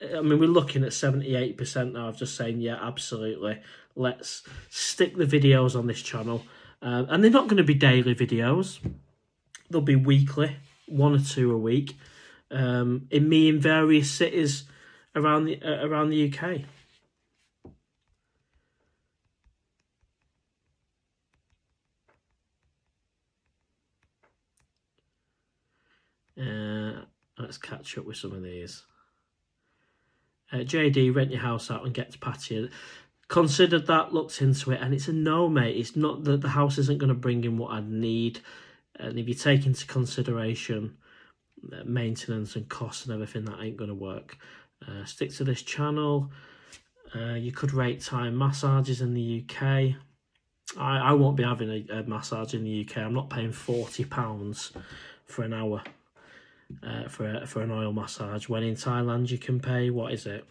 Speaker 1: I mean, we're looking at 78% now of just saying, yeah, absolutely. Let's stick the videos on this channel. And they're not going to be daily videos. They'll be weekly, 1 or 2 a week. In various cities around the UK. Let's catch up with some of these. JD, rent your house out and get to Pattaya. Considered that, looked into it, and it's a no, mate. It's not that the house isn't going to bring in what I need. And if you take into consideration maintenance and costs and everything, that ain't going to work. Stick to this channel. You could rate Thai massages in the UK. I won't be having a massage in the UK. I'm not paying £40 for an hour for an oil massage. When in Thailand you can pay, what is it,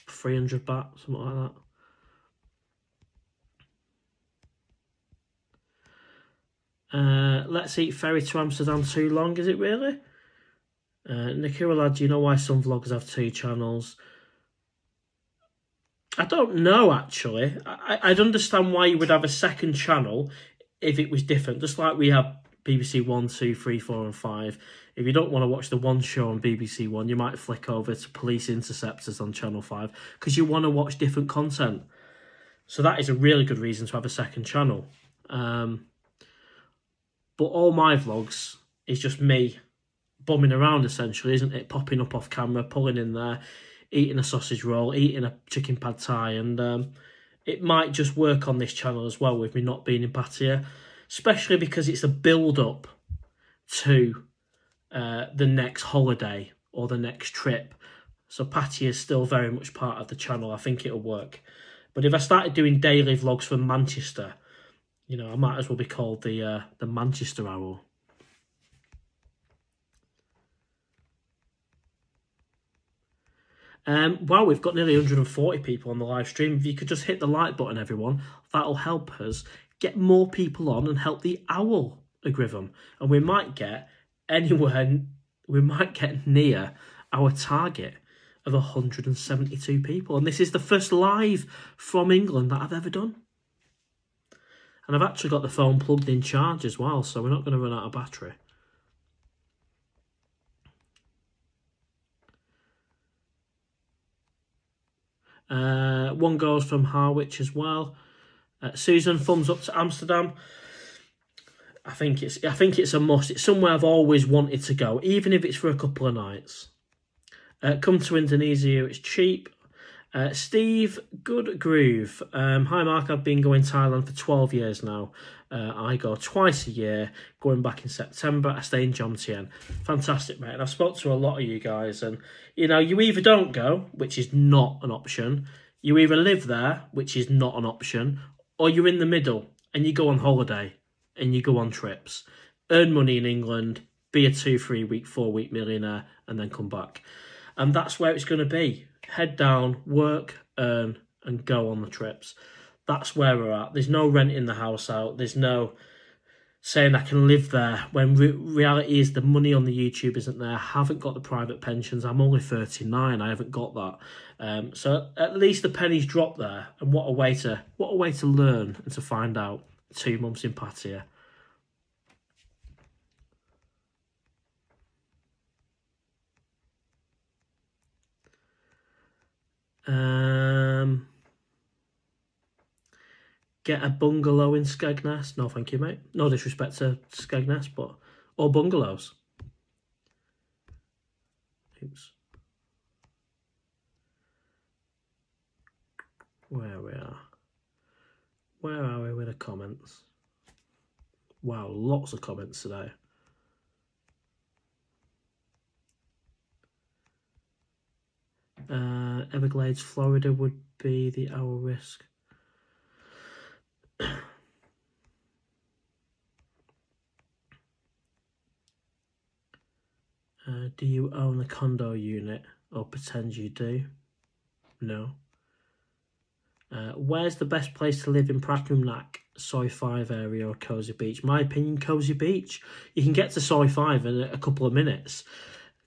Speaker 1: 300 baht, something like that. Let's eat ferry to Amsterdam too long, is it really? Nikira lad, do you know why some vloggers have 2 channels? I don't know, actually. I'd understand why you would have a second channel if it was different. Just like we have BBC 1, 2, 3, 4 and 5. If you don't want to watch the one show on BBC 1, you might flick over to Police Interceptors on Channel 5 because you want to watch different content. So that is a really good reason to have a second channel. But all my vlogs is just me bumming around, essentially, isn't it? Popping up off camera, pulling in there, eating a sausage roll, eating a chicken pad thai, and it might just work on this channel as well with me not being in Pattaya, especially because it's a build-up to the next holiday or the next trip. So Pattaya is still very much part of the channel. I think it'll work. But if I started doing daily vlogs from Manchester, you know, I might as well be called the Manchester Owl. Wow, we've got nearly 140 people on the live stream. If you could just hit the like button, everyone, that'll help us get more people on and help the owl algorithm. And we might get near our target of 172 people. And this is the first live from England that I've ever done. And I've actually got the phone plugged in charge as well, so we're not going to run out of battery. One goes from Harwich as well. Susan, thumbs up to Amsterdam. I think it's a must. It's somewhere I've always wanted to go, even if it's for a couple of nights. Come to Indonesia, it's cheap. Steve, good groove. Hi Mark, I've been going to Thailand for 12 years now. I go twice a year, going back in September. I stay in Jomtien. Fantastic, mate. And I've spoke to a lot of you guys, and you know, you either don't go, which is not an option, you either live there, which is not an option, or you're in the middle and you go on holiday and you go on trips, earn money in England, be a 2, 3 week, 4 week millionaire, and then come back. And that's where it's going to be. Head down, work, earn, and go on the trips. That's where we're at. There's no renting the house out. There's no saying I can live there, when reality is the money on the YouTube isn't there. I haven't got the private pensions. I'm only 39. I haven't got that. So at least the pennies drop there. And what a way to learn and to find out. 2 months in Pattaya. Get a bungalow in Skegness. No, thank you, mate. No disrespect to Skegness, but or bungalows. Oops. Where we are. Where are we with the comments? Wow, lots of comments today. Everglades, Florida would be the owl risk. Do you own a condo unit or pretend you do? No. Where's the best place to live in Pratumnak? Soi 5 area or Cozy Beach? My opinion, Cozy Beach. You can get to Soi 5 in a couple of minutes.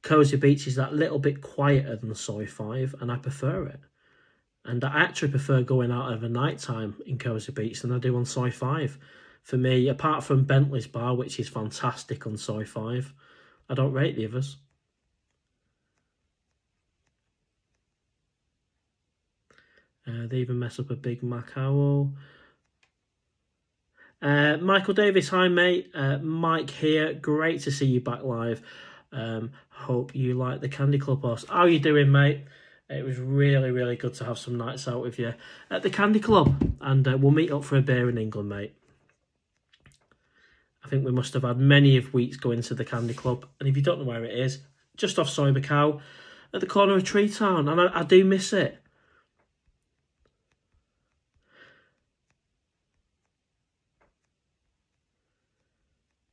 Speaker 1: Cozy Beach is that little bit quieter than Soi 5, and I prefer it. And I actually prefer going out over night time in Cozy Beach than I do on Soi 5. For me, apart from Bentley's Bar, which is fantastic on Soi 5, I don't rate the others. They even mess up a Big Mac Owl. Michael Davis, hi mate. Mike here. Great to see you back live. Hope you like the Candy Club host. How are you doing, mate? It was really, really good to have some nights out with you at the Candy Club. And we'll meet up for a beer in England, mate. I think we must have had many of weeks going to the Candy Club. And if you don't know where it is, just off Soy Macau, at the corner of Tree Town. And I do miss it.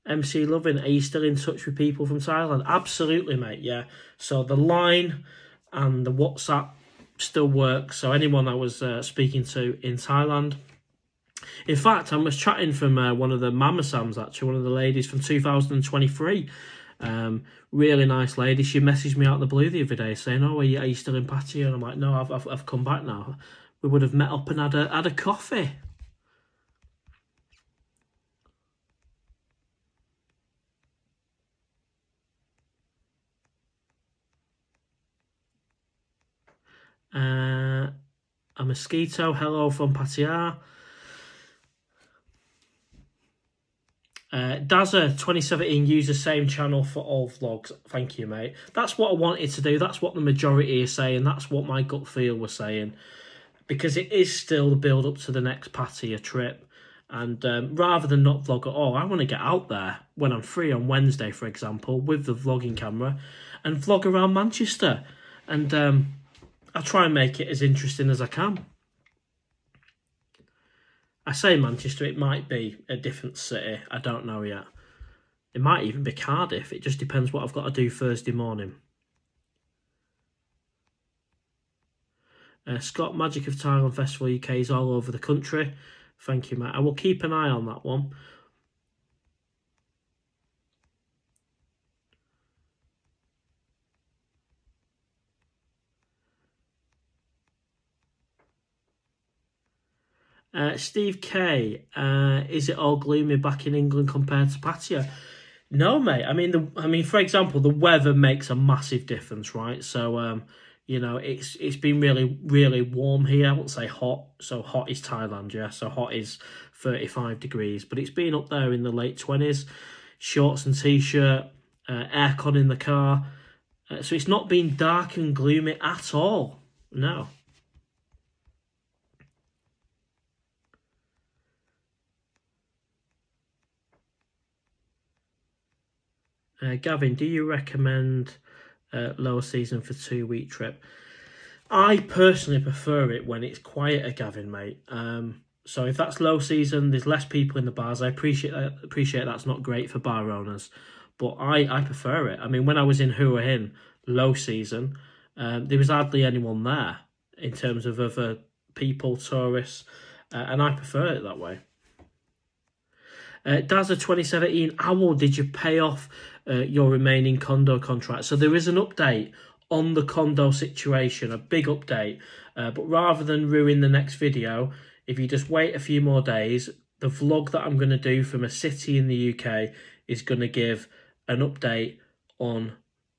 Speaker 1: MC Loving, are you still in touch with people from Thailand? Absolutely, mate, yeah. So the line and the WhatsApp still work. So anyone I was speaking to in Thailand. In fact, I was chatting from one of the Mama Sams, actually, one of the ladies from 2023. Really nice lady. She messaged me out of the blue the other day saying, "Oh, are you still in Pattaya?" And I'm like, "No, I've come back now." We would have met up and had a coffee. A mosquito, hello from Pattaya. Dazza 2017, use the same channel for all vlogs. Thank you, mate. That's what I wanted to do. That's what the majority is saying. That's what my gut feel was saying. Because it is still the build up to the next Pattaya trip. And rather than not vlog at all, I want to get out there when I'm free on Wednesday, for example, with the vlogging camera and vlog around Manchester. And I'll try and make it as interesting as I can. I say Manchester, it might be a different city. I don't know yet. It might even be Cardiff. It just depends what I've got to do Thursday morning. Scott, Magic of Thailand Festival UK is all over the country. Thank you, mate. I will keep an eye on that one. Steve K, is it all gloomy back in England compared to Pattaya? No, mate. I mean, for example, the weather makes a massive difference, right? So, you know, it's been really, really warm here. I wouldn't say hot. So hot is Thailand, yeah. So hot is 35 degrees, but it's been up there in the late 20s. Shorts and t-shirt, aircon in the car. So it's not been dark and gloomy at all. No. Gavin, do you recommend lower season for 2-week trip? I personally prefer it when it's quieter, Gavin, mate. So if that's low season, there's less people in the bars. I appreciate that. Appreciate that's not great for bar owners, but I prefer it. I mean, when I was in Hua Hin, low season, there was hardly anyone there in terms of other people, tourists, and I prefer it that way. Dazza 2017, Owl, did you pay off your remaining condo contract? So there is an update on the condo situation, a big update. But rather than ruin the next video, if you just wait a few more days, the vlog that I'm going to do from a city in the UK is going to give an update on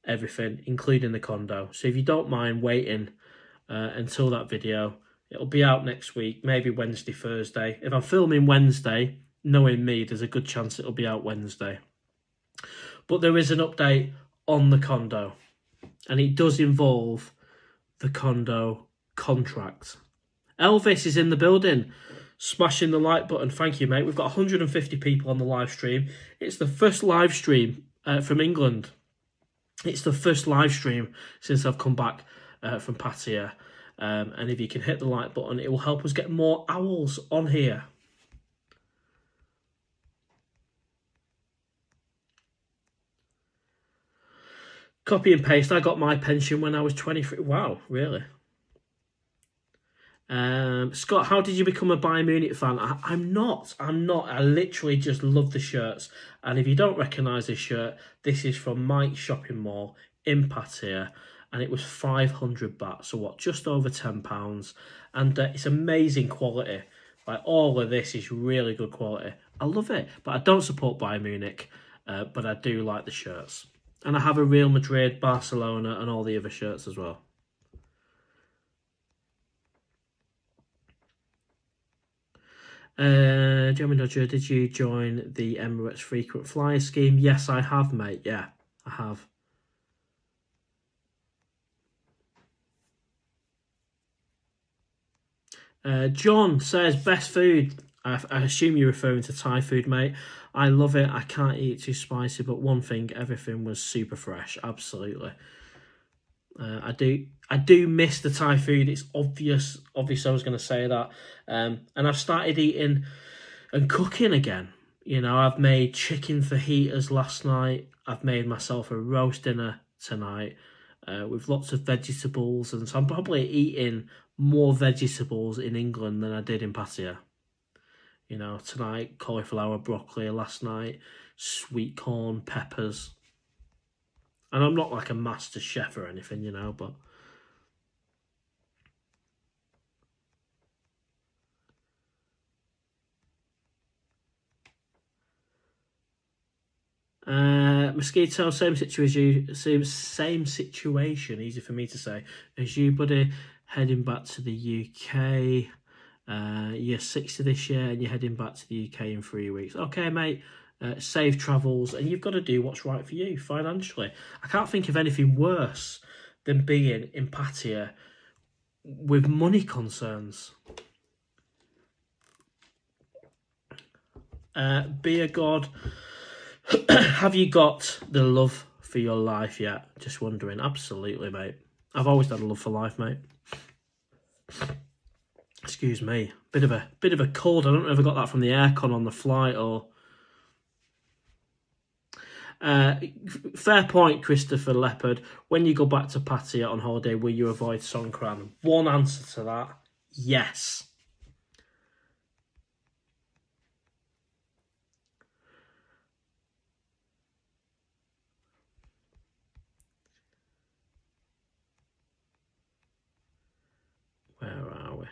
Speaker 1: everything, including the condo. So if you don't mind waiting until that video, it'll be out next week, maybe Wednesday, Thursday. If I'm filming Wednesday, knowing me, there's a good chance it'll be out Wednesday. But there is an update on the condo, and it does involve the condo contract. Elvis is in the building, smashing the like button. Thank you, mate. We've got 150 people on the live stream. It's the first live stream from England. It's the first live stream since I've come back from Pattaya. And if you can hit the like button, it will help us get more owls on here. Copy and paste. I got my pension when I was 23. Wow, really? Scott, how did you become a Bayern Munich fan? I'm not. I literally just love the shirts. And if you don't recognise this shirt, this is from Mike's Shopping Mall in Pattaya. And it was 500 baht, so what, just over £10. And it's amazing quality. Like, all of this is really good quality. I love it. But I don't support Bayern Munich, but I do like the shirts. And I have a Real Madrid, Barcelona, and all the other shirts as well. Jeremy Dodger, did you join the Emirates frequent flyer scheme? Yes, I have, mate. Yeah, I have. John says, best food. I assume you're referring to Thai food, mate. I love it. I can't eat too spicy, but one thing, everything was super fresh. Absolutely. I do miss the Thai food. It's obvious I was going to say that. And I've started eating and cooking again. You know, I've made chicken fajitas last night. I've made myself a roast dinner tonight with lots of vegetables. And so I'm probably eating more vegetables in England than I did in Pattaya. You know, tonight, cauliflower, broccoli. Last night, sweet corn, peppers. And I'm not like a master chef or anything, you know, but... Mosquito, same situation, easy for me to say, as you, buddy, heading back to the UK. You're 60 this year and you're heading back to the UK in 3 weeks. Okay, mate. Safe travels, and you've got to do what's right for you financially. I can't think of anything worse than being in Pattaya with money concerns. Be a god. Have you got the love for your life yet? Just wondering. Absolutely, mate. I've always had a love for life, mate. Excuse me. Bit of a cold. I don't know if I got that from the aircon on the flight or... fair point, Christopher Leopard. When you go back to Pattaya on holiday, will you avoid Songkran? One answer to that, yes. Where are we?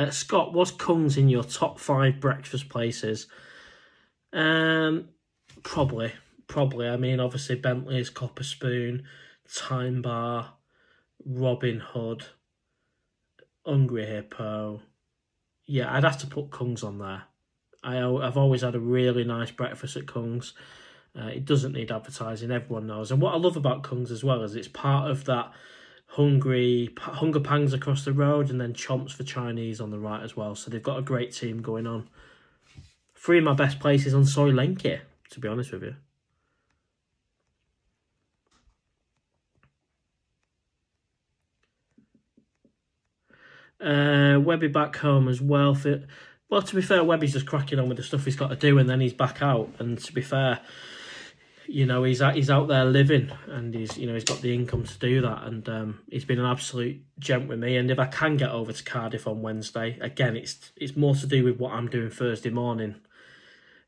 Speaker 1: Scott, was Kung's in your top 5 breakfast places? Probably. I mean, obviously Bentley's, Copper Spoon, Time Bar, Robin Hood, Hungry Hippo. Yeah, I'd have to put Kung's on there. I've always had a really nice breakfast at Kung's. It doesn't need advertising, everyone knows. And what I love about Kung's as well is it's part of that Hunger Pangs across the road, and then Chomps for Chinese on the right as well. So they've got a great team going on. 3 of my best places on Soy Lenki, to be honest with you. Webby back home as well. Well, to be fair, Webby's just cracking on with the stuff he's got to do, and then he's back out. And to be fair, you know, he's out there living, and he's got the income to do that, and he's been an absolute gent with me. And if I can get over to Cardiff on Wednesday, again, it's more to do with what I'm doing Thursday morning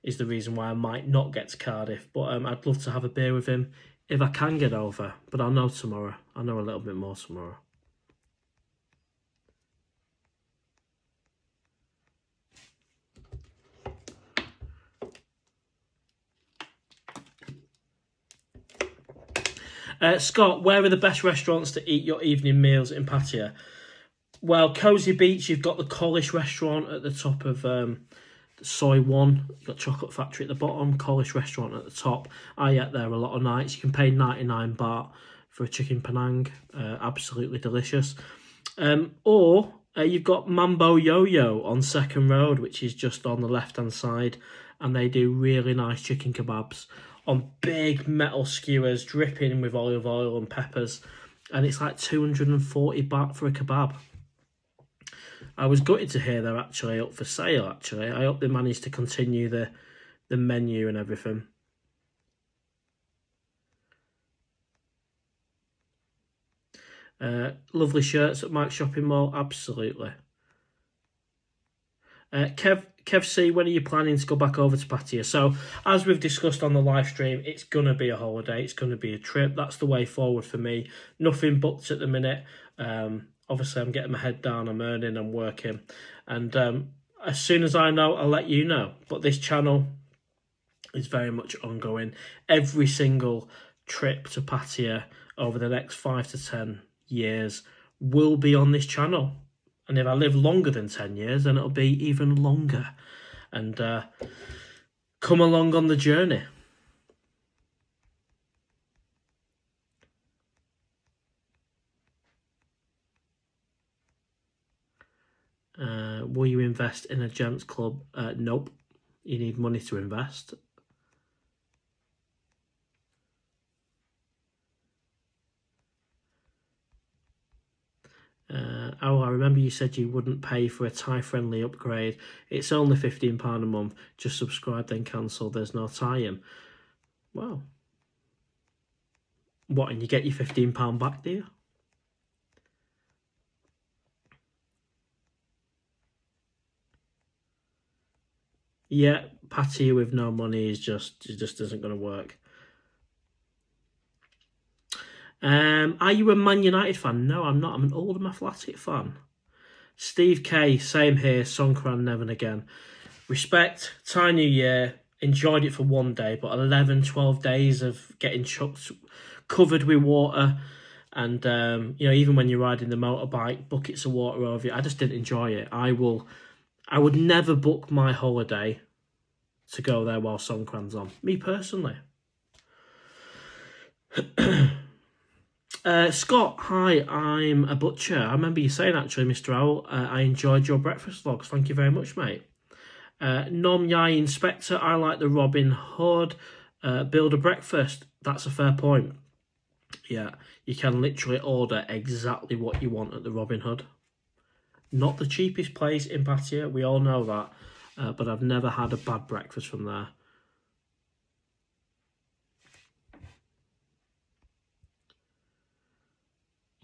Speaker 1: is the reason why I might not get to Cardiff. But I'd love to have a beer with him if I can get over. But I'll know tomorrow. I'll know a little bit more tomorrow. Scott, where are the best restaurants to eat your evening meals in Pattaya? Well, Cozy Beach, you've got the Collish restaurant at the top of Soy One. You've got Chocolate Factory at the bottom, Collish restaurant at the top. I ate there a lot of nights. You can pay 99 baht for a chicken Penang. Absolutely delicious. Or you've got Mambo Yo-Yo on Second Road, which is just on the left-hand side. And they do really nice chicken kebabs on big metal skewers dripping with olive oil and peppers, and it's like 240 baht for a kebab. I was gutted to hear they're actually up for sale, actually. I hope they managed to continue the menu and everything. Lovely shirts at Mike's Shopping Mall, absolutely. Kev C, when are you planning to go back over to Pattaya? So, as we've discussed on the live stream, it's going to be a holiday. It's going to be a trip. That's the way forward for me. Nothing booked at the minute. Obviously, I'm getting my head down. I'm earning. I'm working. And as soon as I know, I'll let you know. But this channel is very much ongoing. Every single trip to Pattaya over the next 5 to 10 years will be on this channel. And if I live longer than 10 years, then it'll be even longer. And come along on the journey. Will you invest in a gents club? Nope. You need money to invest. Oh, I remember you said you wouldn't pay for a Thai-friendly upgrade. It's only £15 a month. Just subscribe, then cancel. There's no tie-in. Wow. What, and you get your £15 back, do you? Yeah, Pattaya with no money it just isn't going to work. Are you a Man United fan? No, I'm not. I'm an Oldham Athletic fan. Steve K, same here. Songkran, never again. Respect, Thai New Year. Enjoyed it for one day, but 11, 12 days of getting chucked, covered with water. And, you know, even when you're riding the motorbike, buckets of water over you. I just didn't enjoy it. I would never book my holiday to go there while Songkran's on. Me personally. Scott, hi, I'm a butcher. I remember you saying, actually, Mr. Owl, I enjoyed your breakfast vlogs. Thank you very much, mate. Nom Yai Inspector, I like the Robin Hood. Build a breakfast. That's a fair point. Yeah, you can literally order exactly what you want at the Robin Hood. Not the cheapest place in Pattaya, we all know that. But I've never had a bad breakfast from there.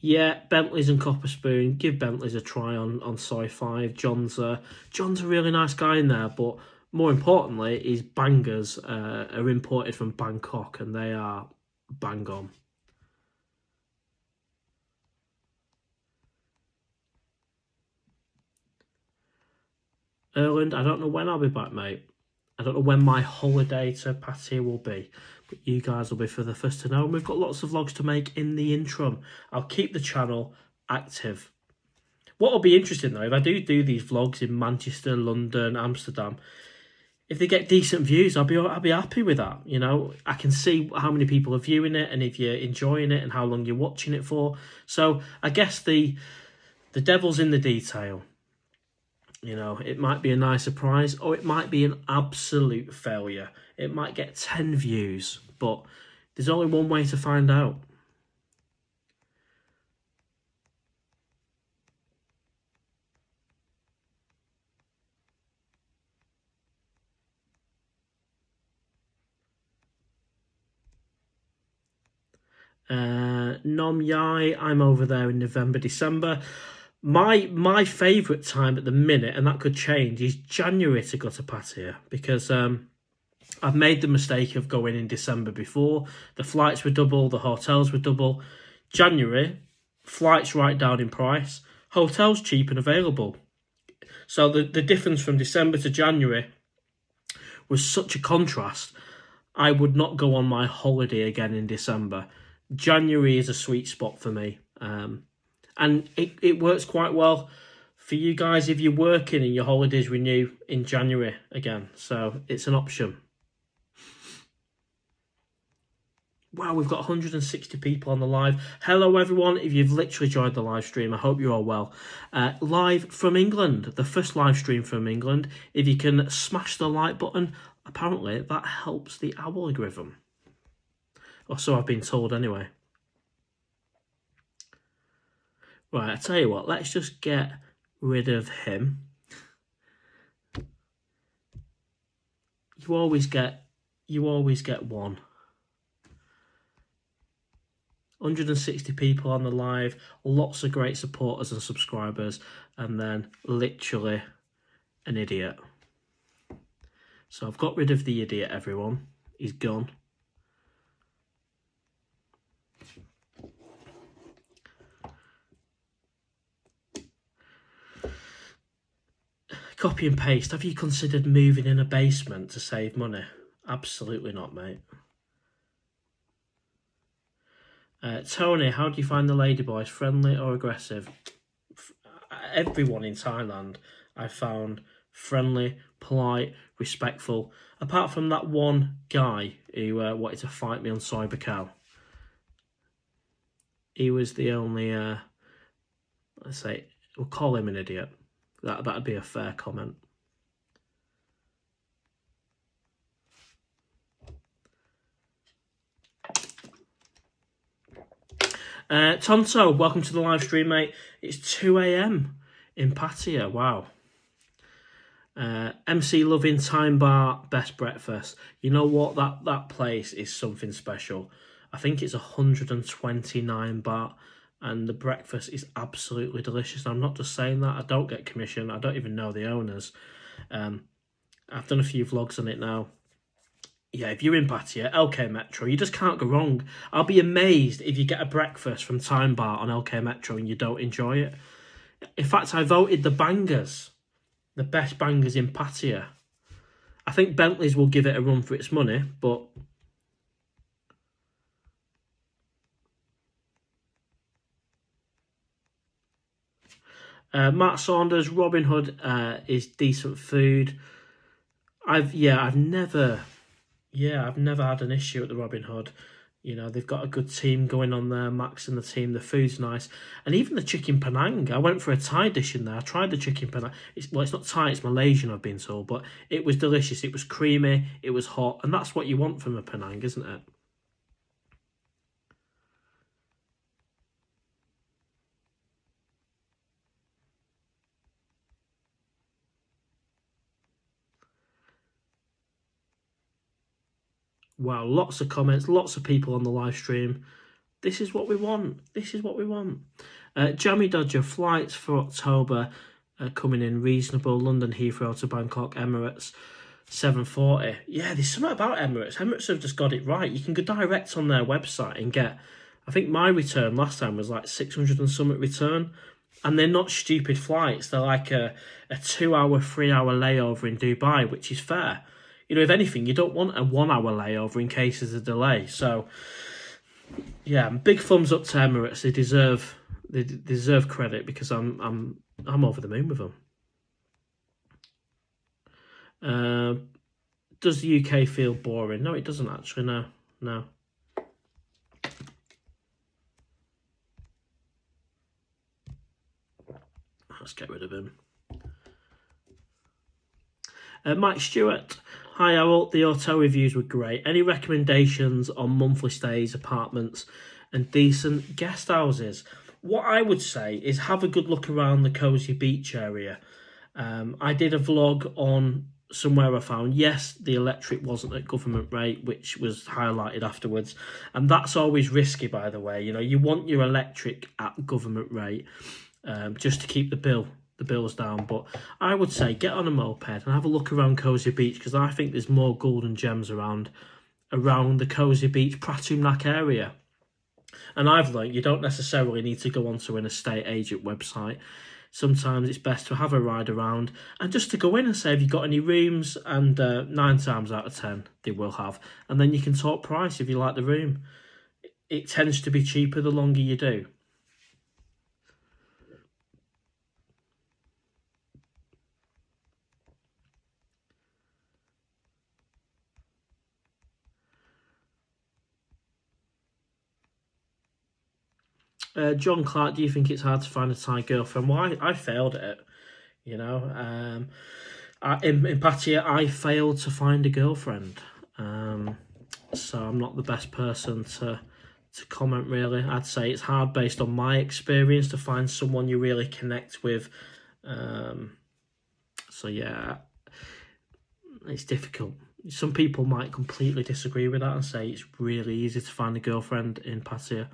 Speaker 1: Yeah, Bentley's and Copper Spoon. Give Bentley's a try on Soy 5. John's a really nice guy in there, but more importantly, his bangers are imported from Bangkok, and they are bang on. Erland, I don't know when I'll be back, mate. I don't know when my holiday to Pattaya will be, but you guys will be for the first to know. And we've got lots of vlogs to make in the interim. I'll keep the channel active. What will be interesting though, if I do these vlogs in Manchester, London, Amsterdam, if they get decent views, I'll be happy with that. You know, I can see how many people are viewing it and if you're enjoying it and how long you're watching it for. So I guess the devil's in the detail. You know, it might be a nice surprise or it might be an absolute failure. It might get 10 views, but there's only one way to find out. Nom Yai, I'm over there in November, December. My favourite time at the minute, and that could change, is January to go to Pattaya because I've made the mistake of going in December before. The flights were double, the hotels were double. January, flights right down in price, hotels cheap and available. So the difference from December to January was such a contrast. I would not go on my holiday again in December. January is a sweet spot for me. And it works quite well for you guys if you're working and your holidays renew in January again. So it's an option. Wow, we've got 160 people on the live. Hello, everyone. If you've literally joined the live stream, I hope you're all well. Live from England, the first live stream from England. If you can smash the like button, apparently that helps the algorithm. Or so I've been told anyway. Right, I tell you what, let's just get rid of him, you always get one. 160 people on the live, lots of great supporters and subscribers, and then literally an idiot. So I've got rid of the idiot, everyone. He's gone. Copy and paste. Have you considered moving in a basement to save money? Absolutely not, mate. Tony, how do you find the ladyboys? Friendly or aggressive? Everyone in Thailand I found friendly, polite, respectful. Apart from that one guy who wanted to fight me on Cybercow. He was the only, let's say, we'll call him an idiot. That'd be a fair comment. Tonto, welcome to the live stream, mate. It's 2 a.m. in Pattaya. Wow. MC Loving Time Bar, best breakfast. You know what? That place is something special. I think it's 129 baht, and the breakfast is absolutely delicious. And I'm not just saying that. I don't get commission. I don't even know the owners. I've done a few vlogs on it now. Yeah, if you're in Pattaya, LK Metro, you just can't go wrong. I'll be amazed if you get a breakfast from Time Bar on LK Metro and you don't enjoy it. In fact, I voted the bangers, the best bangers in Pattaya. I think Bentley's will give it a run for its money, but Matt Saunders, Robin Hood is decent food. I've never had an issue at the Robin Hood. You know, they've got a good team going on there, Max and the team. The food's nice. And even the chicken Penang. I went for a Thai dish in there. I tried the chicken Penang. It's not Thai, it's Malaysian, I've been told. But it was delicious. It was creamy. It was hot. And that's what you want from a Penang, isn't it? Wow, lots of comments, lots of people on the live stream. This is what we want. This is what we want. Jammy Dodger, flights for October coming in reasonable. London Heathrow to Bangkok, Emirates, 740. Yeah, there's something about Emirates. Emirates have just got it right. You can go direct on their website and get, I think my return last time was like 600 and something return. And they're not stupid flights. They're like a 2-hour, 3-hour layover in Dubai, which is fair. You know, if anything, you don't want a 1-hour layover in case there's a delay. So, yeah, big thumbs up to Emirates. They deserve credit because I'm over the moon with them. Does the UK feel boring? No, it doesn't actually. No. Let's get rid of him. Mike Stewart, hi Owl, the hotel reviews were great. Any recommendations on monthly stays, apartments and decent guest houses? What I would say is have a good look around the Cosy Beach area. I did a vlog on somewhere I found, yes, the electric wasn't at government rate, which was highlighted afterwards. And that's always risky, by the way. You know, you want your electric at government rate just to keep the bills down. But I would say get on a moped and have a look around Cosy Beach, because I think there's more golden gems around the Cosy Beach, Pratumnak area. And I've learned you don't necessarily need to go onto an estate agent website. Sometimes it's best to have a ride around and just to go in and say, have you got any rooms? And 9 times out of 10, they will have. And then you can talk price if you like the room. It tends to be cheaper the longer you do. John Clark, do you think it's hard to find a Thai girlfriend? Well, I failed at it, you know. In Pattaya, I failed to find a girlfriend. So I'm not the best person to comment, really. I'd say it's hard based on my experience to find someone you really connect with So yeah, it's difficult. Some people might completely disagree with that and say it's really easy to find a girlfriend in Pattaya.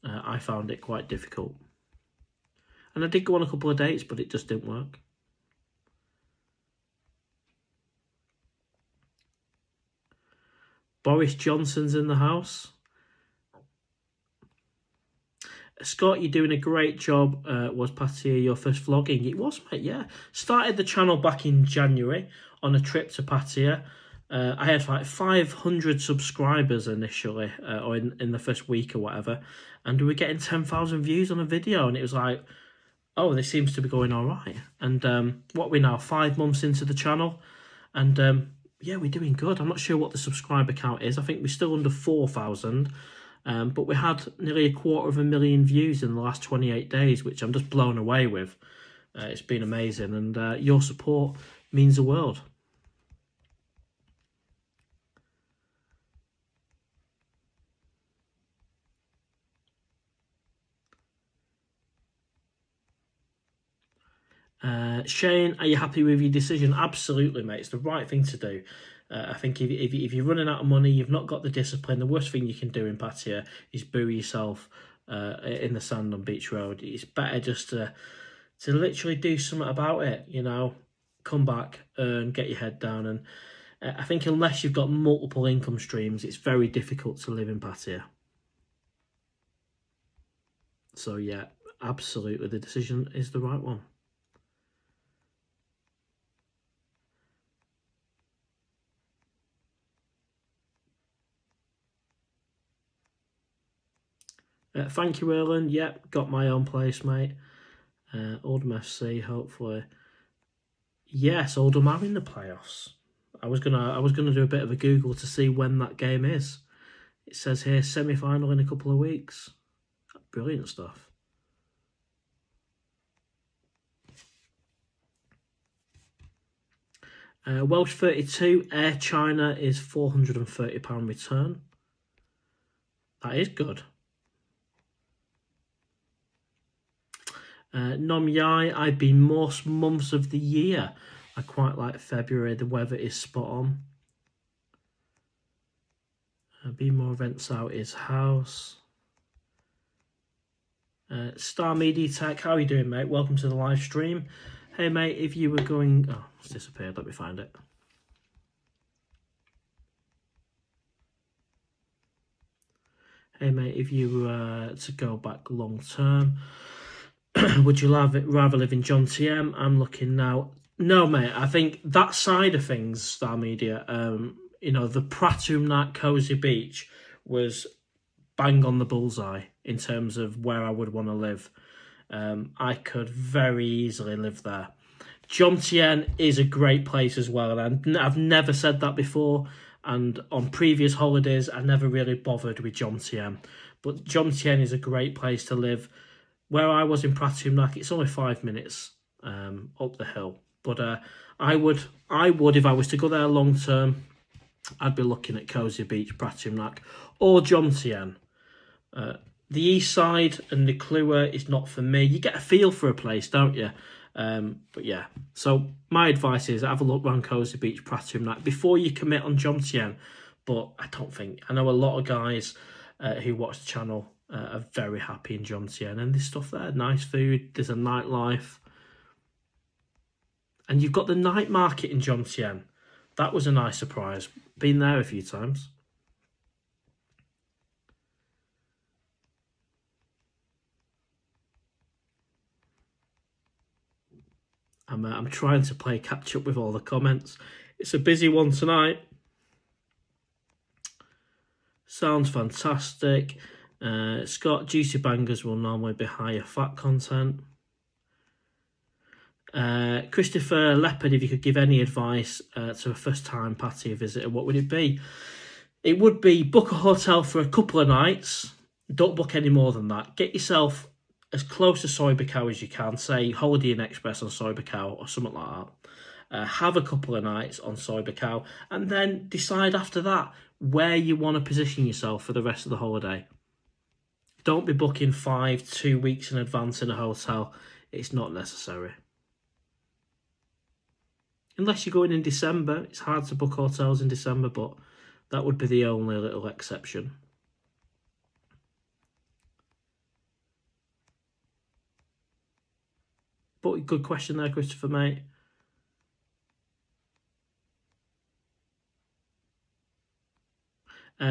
Speaker 1: I found it quite difficult. And I did go on a couple of dates, but it just didn't work. Boris Johnson's in the house. Scott, you're doing a great job. Was Pattaya your first vlogging? It was, mate, yeah. Started the channel back in January on a trip to Pattaya. I had like 500 subscribers initially, or in the first week or whatever. And we were getting 10,000 views on a video. And it was like, oh, this seems to be going all right. And what are we now, 5 months into the channel? And yeah, we're doing good. I'm not sure what the subscriber count is. I think we're still under 4,000. But we had nearly 250,000 views in the last 28 days, which I'm just blown away with. It's been amazing, and your support means the world. Shane, are you happy with your decision? Absolutely, mate. It's the right thing to do. I think if you're running out of money, you've not got the discipline, the worst thing you can do in Pattaya is bury yourself in the sand on Beach Road. It's better just to literally do something about it, you know. Come back and get your head down. And I think unless you've got multiple income streams, it's very difficult to live in Pattaya. So yeah, absolutely, the decision is the right one. Thank you, Erlen. Yep, got my own place, mate. Oldham FC, hopefully. Yes, Oldham are in the playoffs. I was gonna do a bit of a Google to see when that game is. It says here semi-final in a couple of weeks. Brilliant stuff. Welsh 32, Air China is £430 return. That is good. Nom Yai, I've been most months of the year. I quite like February, the weather is spot on. Be more events out his house. Star Media Tech, how are you doing, mate? Welcome to the live stream. Hey, mate, if you were going... Oh, it's disappeared. Let me find it. Hey, mate, if you were to go back long term, would you rather live in John TM? I'm looking now. No, mate, I think that side of things, Star Media, you know, the Pratumnak Cozy Beach was bang on the bullseye in terms of where I would want to live. I could very easily live there. Jomtien is a great place as well, and I've never said that before, and on previous holidays I never really bothered with Jomtien, but Jomtien is a great place to live. Where I was in Pratumnak, it's only 5 minutes up the hill, but I would, if I was to go there long term, I'd be looking at Cozy Beach, Pratumnak, or Jomtien. The east side and the Klua is not for me. You get a feel for a place, don't you? But yeah, so my advice is have a look around Cozy Beach, Pratumnak before you commit on Jomtien. But I know a lot of guys who watch the channel are very happy in Jomtien, and there's stuff there, nice food, there's a nightlife. And you've got the night market in Jomtien. That was a nice surprise. Been there a few times. I'm trying to play catch up with all the comments. It's a busy one tonight. Sounds fantastic. Scott, juicy bangers will normally be higher fat content. Christopher Leopard, if you could give any advice to a first-time Pattaya visitor, what would it be? It would be book a hotel for a couple of nights. Don't book any more than that. Get yourself as close to Soi Buakhao as you can. Say Holiday Inn Express on Soi Buakhao or something like that. Have a couple of nights on Soi Buakhao, and then decide after that where you want to position yourself for the rest of the holiday. Don't be booking 2 weeks in advance in a hotel. It's not necessary. Unless you're going in December. It's hard to book hotels in December, but that would be the only little exception. But good question there, Christopher, mate.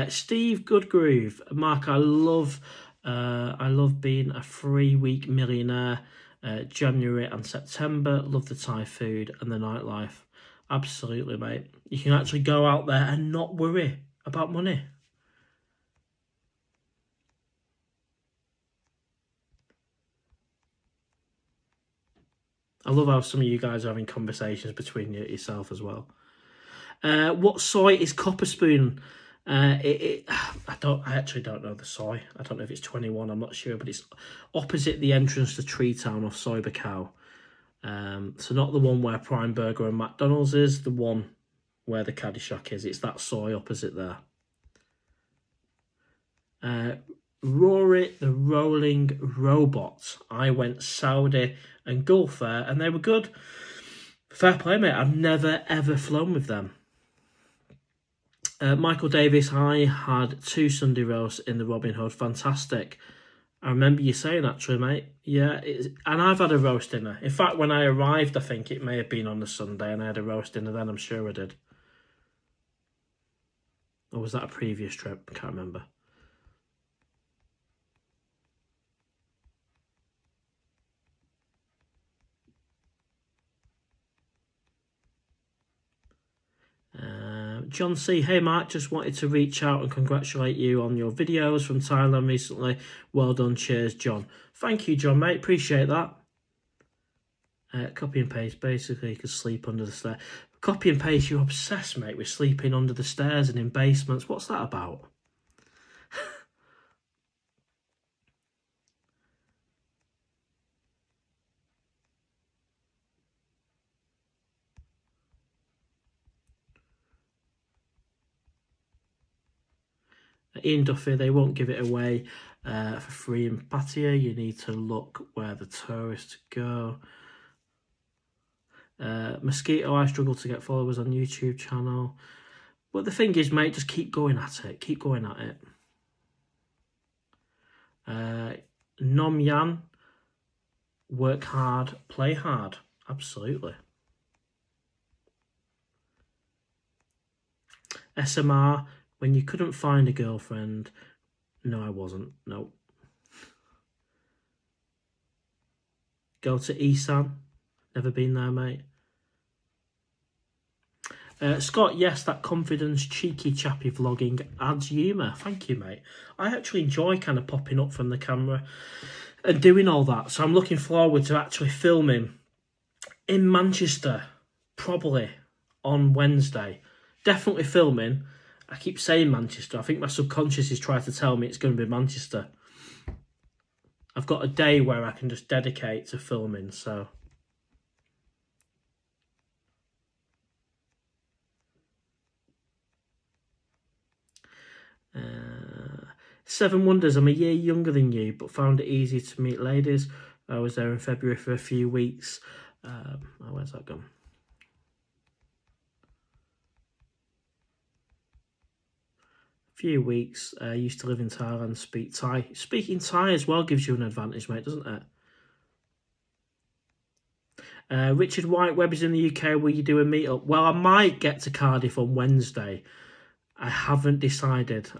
Speaker 1: Steve Goodgroove, Mark, I love being a 3-week millionaire. January and September, love the Thai food and the nightlife. Absolutely, mate. You can actually go out there and not worry about money. I love how some of you guys are having conversations between yourself as well. What soy is Copper Spoon? I actually don't know the soy. I don't know if it's 21. I'm not sure, but it's opposite the entrance to Tree Town off Soy Bacau. So not the one where Prime Burger and McDonald's is, the one where the Caddy Shack is. It's that soy opposite there. Rory the Rolling Robot. I went Saudi and Gulf Air, and they were good. Fair play, mate. I've never, ever flown with them. Michael Davis, I had 2 Sunday roasts in the Robin Hood. Fantastic. I remember you saying, actually, mate. Yeah, and I've had a roast dinner. In fact, when I arrived, I think it may have been on the Sunday, and I had a roast dinner then. I'm sure I did. Or was that a previous trip? I can't remember. John C. Hey, Mark, just wanted to reach out and congratulate you on your videos from Thailand recently. Well done. Cheers, John. Thank you, John, mate. Appreciate that. Copy and paste. Basically, you could sleep under the stairs. Copy and paste, you're obsessed, mate, with sleeping under the stairs and in basements. What's that about? Ian Duffy, they won't give it away for free in Pattaya. You need to look where the tourists go. Mosquito, I struggle to get followers on YouTube channel. But the thing is, mate, just keep going at it. Keep going at it. Nom Yan, work hard, play hard. Absolutely. SMR, when you couldn't find a girlfriend. No, I wasn't. No. Go to Isan. Never been there, mate. Scott, yes, that confidence, cheeky chappy vlogging adds humour. Thank you, mate. I actually enjoy kind of popping up from the camera and doing all that. So I'm looking forward to actually filming in Manchester, probably on Wednesday. Definitely filming. I keep saying Manchester. I think my subconscious is trying to tell me it's going to be Manchester. I've got a day where I can just dedicate to filming, so... Seven Wonders, I'm a year younger than you, but found it easy to meet ladies. I was there in February for a few weeks. Where's that gone? Few weeks. I used to live in Thailand, speak Thai. Speaking Thai as well gives you an advantage, mate, doesn't it? Richard White, Webber's in the UK. Will you do a meetup? Well, I might get to Cardiff on Wednesday. I haven't decided.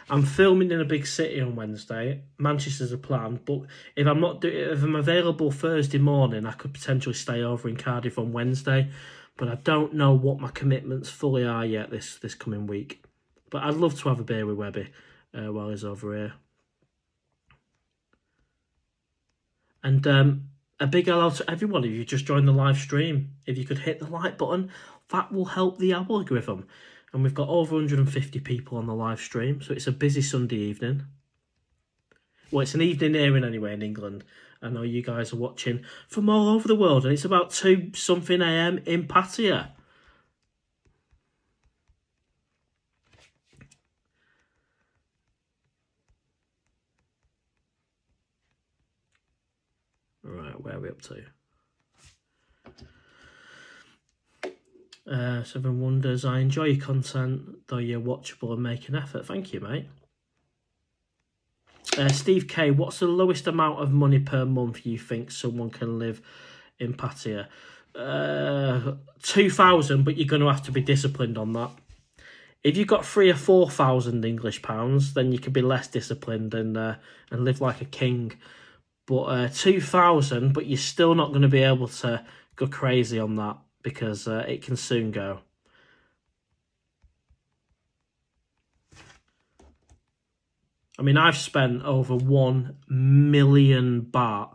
Speaker 1: I'm filming in a big city on Wednesday. Manchester's a plan, but if I'm available Thursday morning, I could potentially stay over in Cardiff on Wednesday. But I don't know what my commitments fully are yet this coming week. But I'd love to have a beer with Webby while he's over here. And a big hello to everyone if you just joined the live stream. If you could hit the like button, that will help the algorithm. And we've got over 150 people on the live stream, so it's a busy Sunday evening. Well, it's an evening here anyway in England. I know you guys are watching from all over the world, and it's about 2-something a.m. in Pattaya. Right, where are we up to? Seven Wonders, I enjoy your content, though you're watchable and make an effort. Thank you, mate. Steve K, what's the lowest amount of money per month you think someone can live in Pattaya? 2,000, but you're going to have to be disciplined on that. If you've got 3,000 or 4,000 English pounds, then you can be less disciplined and live like a king. But 2,000, but you're still not going to be able to go crazy on that because it can soon go. I mean, I've spent over 1 million baht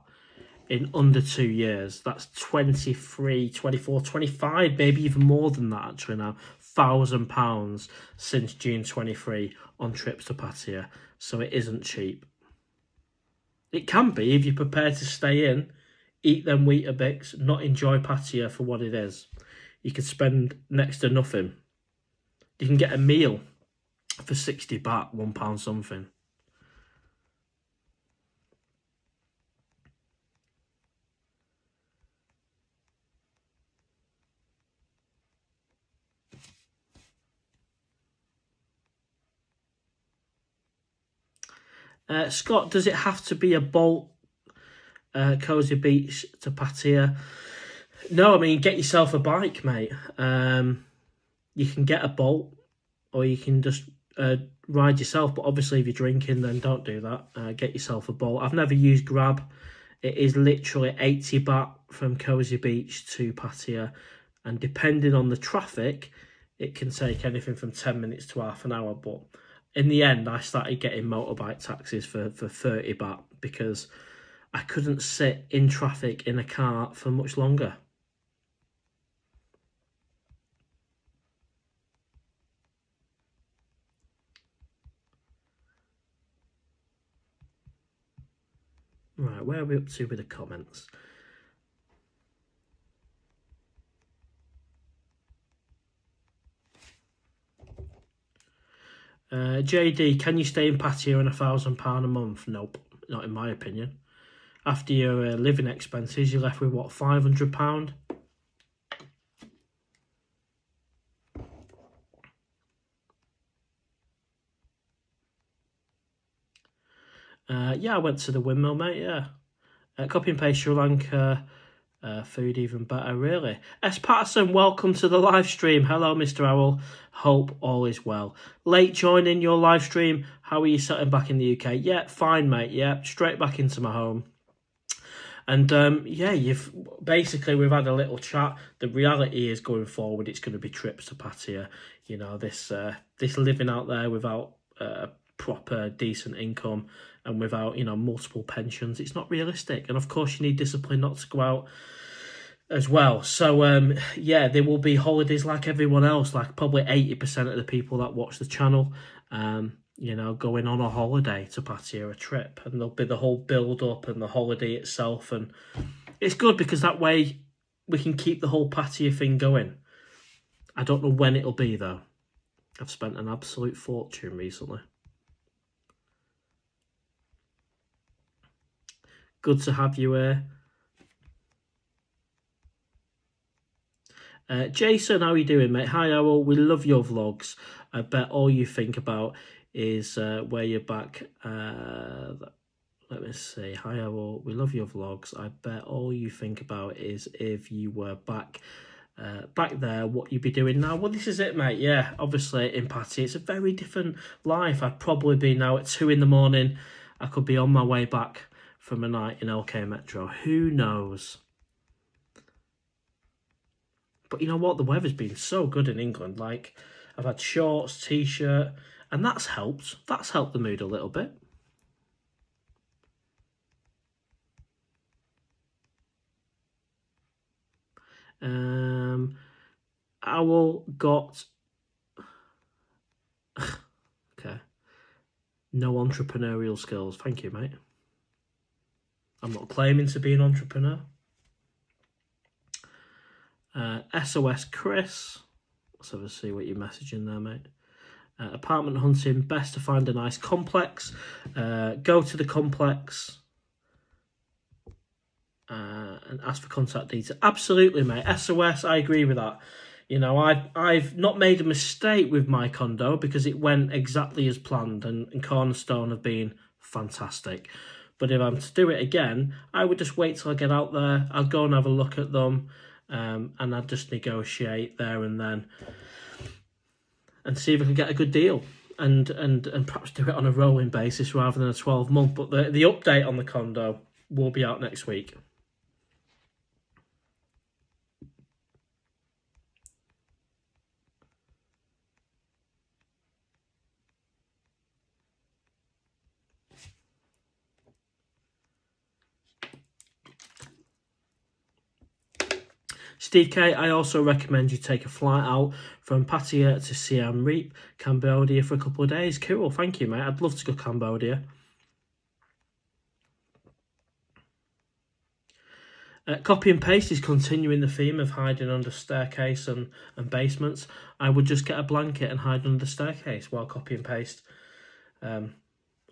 Speaker 1: in under 2 years. That's 23, 24, 25, maybe even more than that actually now. £1,000 since June 23 on trips to Pattaya. So it isn't cheap. It can be if you're prepared to stay in, eat them Weetabix, not enjoy Pattaya for what it is. You could spend next to nothing. You can get a meal for 60 baht, £1 something. Scott, does it have to be a bolt, Cozy Beach to Pattaya? No, I mean, get yourself a bike, mate. You can get a bolt, or you can just ride yourself. But obviously, if you're drinking, then don't do that. Get yourself a bolt. I've never used Grab. It is literally 80 baht from Cozy Beach to Pattaya. And depending on the traffic, it can take anything from 10 minutes to half an hour. But in the end, I started getting motorbike taxis for 30 baht because I couldn't sit in traffic in a car for much longer. Right, where are we up to with the comments? JD, can you stay in Pattaya on £1,000 a month? Nope, not in my opinion. After your living expenses, you're left with what, £500? Yeah, I went to the windmill, mate. Yeah, copy and paste Sri Lanka. Food even better, really. S. Patterson, welcome to the live stream. Hello, Mr. Owl. Hope all is well. Late joining your live stream. How are you settling back in the UK? Yeah, fine, mate. Yeah, straight back into my home. And yeah, we've had a little chat. The reality is going forward, it's going to be trips to Pattaya. You know, this living out there without proper decent income and without, multiple pensions, it's not realistic. And of course you need discipline not to go out as well. So yeah, there will be holidays like everyone else, like probably 80% of the people that watch the channel going on a holiday to Pattaya, a trip, and there'll be the whole build up and the holiday itself. And it's good because that way we can keep the whole Pattaya thing going. I don't know when it'll be though. I've spent an absolute fortune recently. Good to have you here. Jason, how are you doing, mate? Hi, Owl. We love your vlogs. I bet all you think about is where you're back. Let me see. Hi, Owl. We love your vlogs. I bet all you think about is if you were back there, what you'd be doing now. Well, this is it, mate. Yeah, obviously in Pattaya, it's a very different life. I'd probably be now at 2 in the morning. I could be on my way back from a night in LK Metro. Who knows? But you know what? The weather's been so good in England. Like, I've had shorts, t-shirt, and that's helped. That's helped the mood a little bit. Owl got... okay. No entrepreneurial skills. Thank you, mate. I'm not claiming to be an entrepreneur. SOS Chris. Let's have a see what you're messaging there, mate. Apartment hunting. Best to find a nice complex. Go to the complex. And ask for contact details. Absolutely, mate. SOS, I agree with that. You know, I've not made a mistake with my condo because it went exactly as planned, and Cornerstone have been fantastic. But if I'm to do it again, I would just wait till I get out there. I'd go and have a look at them, and I'd just negotiate there and then, and see if I can get a good deal, and perhaps do it on a rolling basis rather than a 12-month. But the update on the condo will be out next week. Steve K, I also recommend you take a flight out from Pattaya to Siem Reap, Cambodia for a couple of days. Cool, thank you, mate. I'd love to go Cambodia. Copy and paste is continuing the theme of hiding under staircase and basements. I would just get a blanket and hide under the staircase while copy and paste. I'm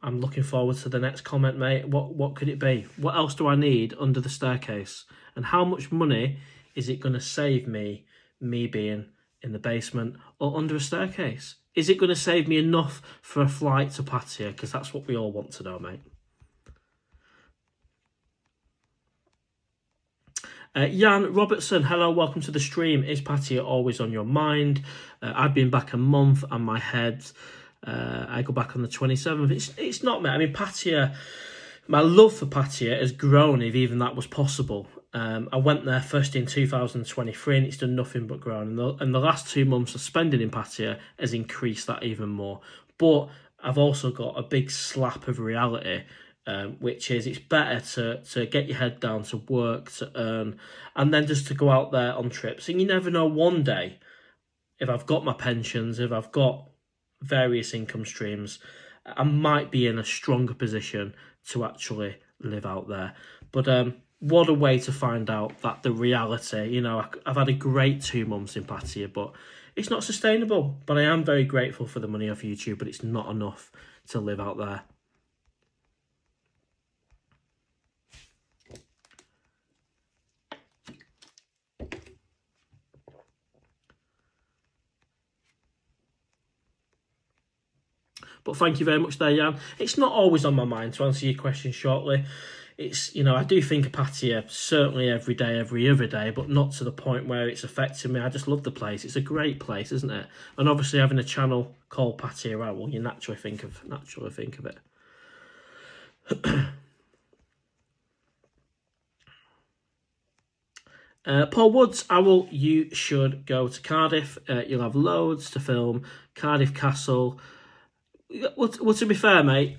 Speaker 1: looking forward to the next comment, mate. What could it be? What else do I need under the staircase? And how much money is it going to save me being in the basement or under a staircase? Is it going to save me enough for a flight to Pattaya? Because that's what we all want to know, mate. Jan Robertson, hello, welcome to the stream. Is Pattaya always on your mind? I've been back a month and my head, I go back on the 27th. It's not, mate. I mean, Pattaya, my love for Pattaya has grown if even that was possible. I went there first in 2023 and it's done nothing but grown. And the last 2 months of spending in Pattaya has increased that even more. But I've also got a big slap of reality, which is it's better to get your head down, to work, to earn, and then just to go out there on trips. And you never know, one day, if I've got my pensions, if I've got various income streams, I might be in a stronger position to actually live out there. But what a way to find out that the reality, you know, I've had a great 2 months in Pattaya, but it's not sustainable. But I am very grateful for the money off YouTube, but it's not enough to live out there. But thank you very much there, Jan. It's not always on my mind, to answer your question shortly. It's, you know, I do think of Pattaya certainly every day, every other day, but not to the point where it's affecting me. I just love the place. It's a great place, isn't it? And obviously having a channel called PattayaOwl, you naturally think of it. Paul Woods, Owl, you should go to Cardiff. You'll have loads to film. Cardiff Castle. Well, to be fair, mate,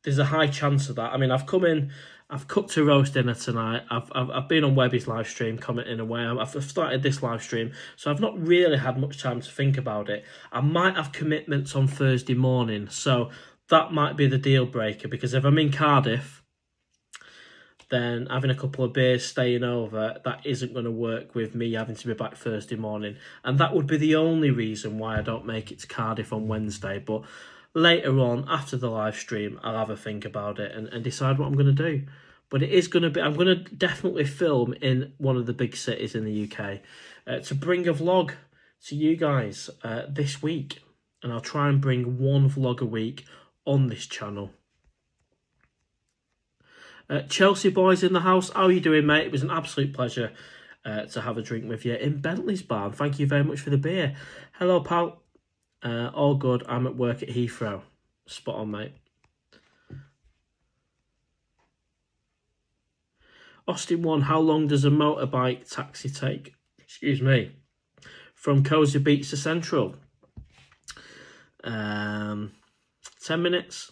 Speaker 1: there's a high chance of that. I mean, I've come in, I've cooked a roast dinner tonight. I've been on Webby's live stream commenting away. I've started this live stream, so I've not really had much time to think about it. I might have commitments on Thursday morning, so that might be the deal breaker, because if I'm in Cardiff, then having a couple of beers, staying over, that isn't going to work with me having to be back Thursday morning. And that would be the only reason why I don't make it to Cardiff on Wednesday. But later on, after the live stream, I'll have a think about it and decide what I'm going to do. But it is going to be, I'm going to definitely film in one of the big cities in the UK to bring a vlog to you guys this week. And I'll try and bring one vlog a week on this channel. Chelsea boys in the house, how are you doing, mate? It was an absolute pleasure to have a drink with you in Bentley's Barn. Thank you very much for the beer. Hello, pal. All good. I'm at work at Heathrow. Spot on, mate. Austin 1, how long does a motorbike taxi take? Excuse me. From Cozy Beach to Central? 10 minutes.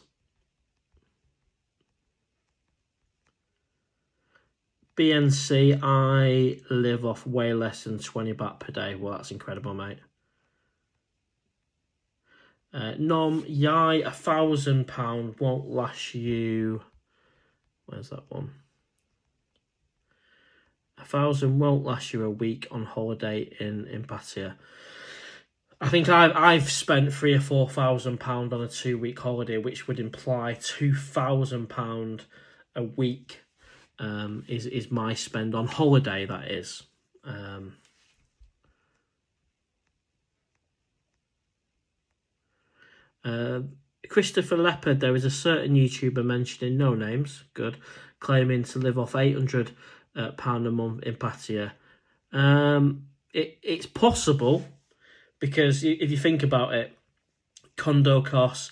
Speaker 1: BNC, I live off way less than 20 baht per day. Well, that's incredible, mate. Nom Yai, £1,000 won't last you. Where's that one? 1,000 won't last you a week on holiday in Pattaya. I think I've spent £3,000 or £4,000 on a 2-week holiday, which would imply £2,000 a week. Is my spend on holiday, that is. Christopher Leopard, there is a certain YouTuber mentioning, no names, good, claiming to live off £800 a month in Pattaya. It's possible, because if you think about it, condo costs,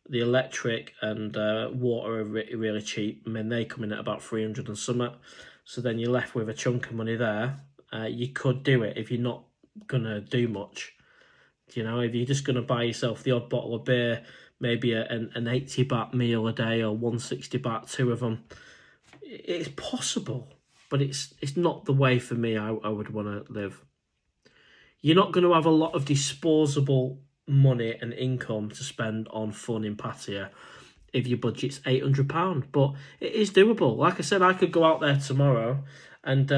Speaker 1: the electric and water are really cheap. I mean, they come in at about 300 and something. So then you're left with a chunk of money there. You could do it if you're not going to do much. You know, if you're just going to buy yourself the odd bottle of beer, maybe an 80 baht meal a day or 160 baht, two of them, it's possible. But it's not the way for me I would want to live. You're not going to have a lot of disposable money and income to spend on fun in Pattaya if your budget's £800, but it is doable. Like I said, I could go out there tomorrow and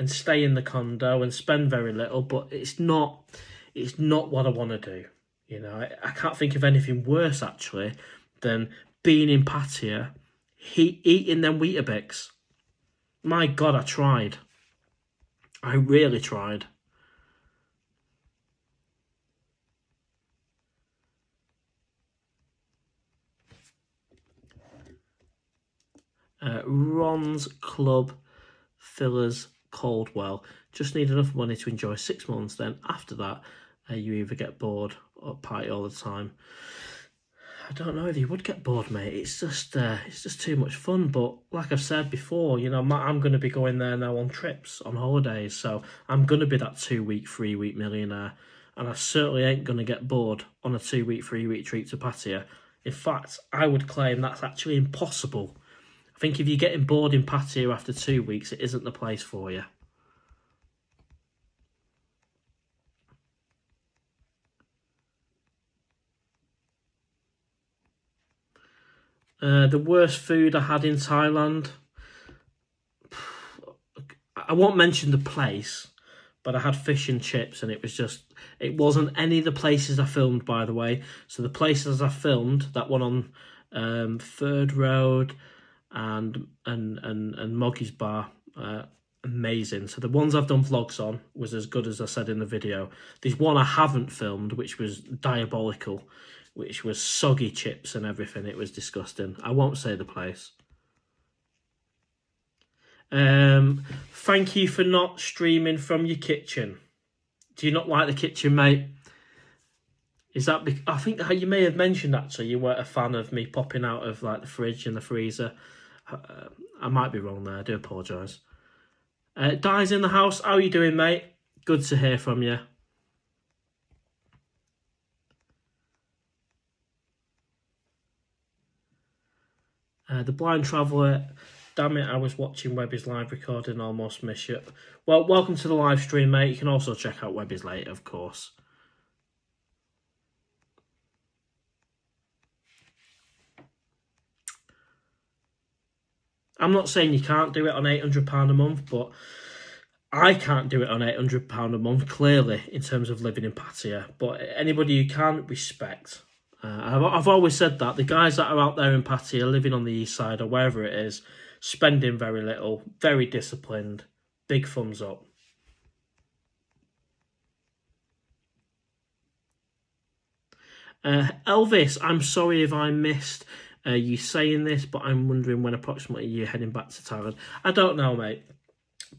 Speaker 1: stay in the condo and spend very little, but it's not what I want to do. You know, I can't think of anything worse actually than being in Pattaya, eating them Weetabix. My God, I tried. I really tried. Ron's Club Fillers Caldwell. Just need enough money to enjoy 6 months. Then after that, you either get bored or party all the time. I don't know if you would get bored, mate. It's just too much fun. But like I've said before, you know, I'm going to be going there now on trips, on holidays. So I'm going to be that 2-week, 3-week millionaire. And I certainly ain't going to get bored on a 2-week, 3-week trip to Pattaya. In fact, I would claim that's actually impossible. I think if you're getting bored in Pattaya after 2 weeks, it isn't the place for you. The worst food I had in Thailand, I won't mention the place, but I had fish and chips, and it wasn't any of the places I filmed, by the way. So the places I filmed, that one on Third Road and Moggy's Bar, amazing. So the ones I've done vlogs on was as good as I said in the video. There's one I haven't filmed, which was diabolical, which was soggy chips and everything. It was disgusting. I won't say the place. Thank you for not streaming from your kitchen. Do you not like the kitchen, mate? Is that I think you may have mentioned actually you weren't a fan of me popping out of like the fridge and the freezer. I might be wrong there. I do apologise. Di's in the house. How are you doing, mate? Good to hear from you. The Blind Traveller. Damn it, I was watching Webby's live recording, almost miss you. Well, welcome to the live stream, mate. You can also check out Webby's later, of course. I'm not saying you can't do it on £800 a month, but I can't do it on £800 a month, clearly, in terms of living in Pattaya. But anybody who can, respect. I've always said that. The guys that are out there in Pattaya, living on the east side or wherever it is, spending very little, very disciplined, big thumbs up. Elvis, I'm sorry if I missed you saying this, but I'm wondering when approximately you're heading back to Thailand. I don't know, mate.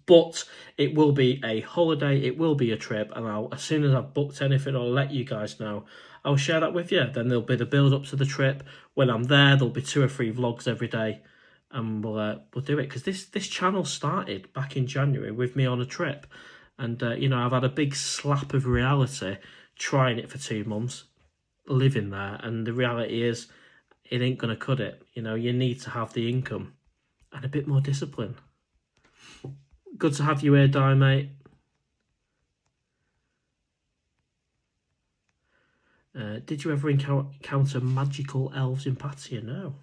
Speaker 1: But it will be a holiday, it will be a trip, and as soon as I've booked anything, I'll let you guys know. I'll share that with you. Then there'll be the build up to the trip. When I'm there, there'll be 2 or 3 vlogs every day, and we'll do it. Because this channel started back in January with me on a trip, and you know, I've had a big slap of reality trying it for 2 months, living there, and the reality is, it ain't gonna cut it. You know, you need to have the income and a bit more discipline. Good to have you here, Di, mate. Did you ever encounter magical elves in Pattaya? No.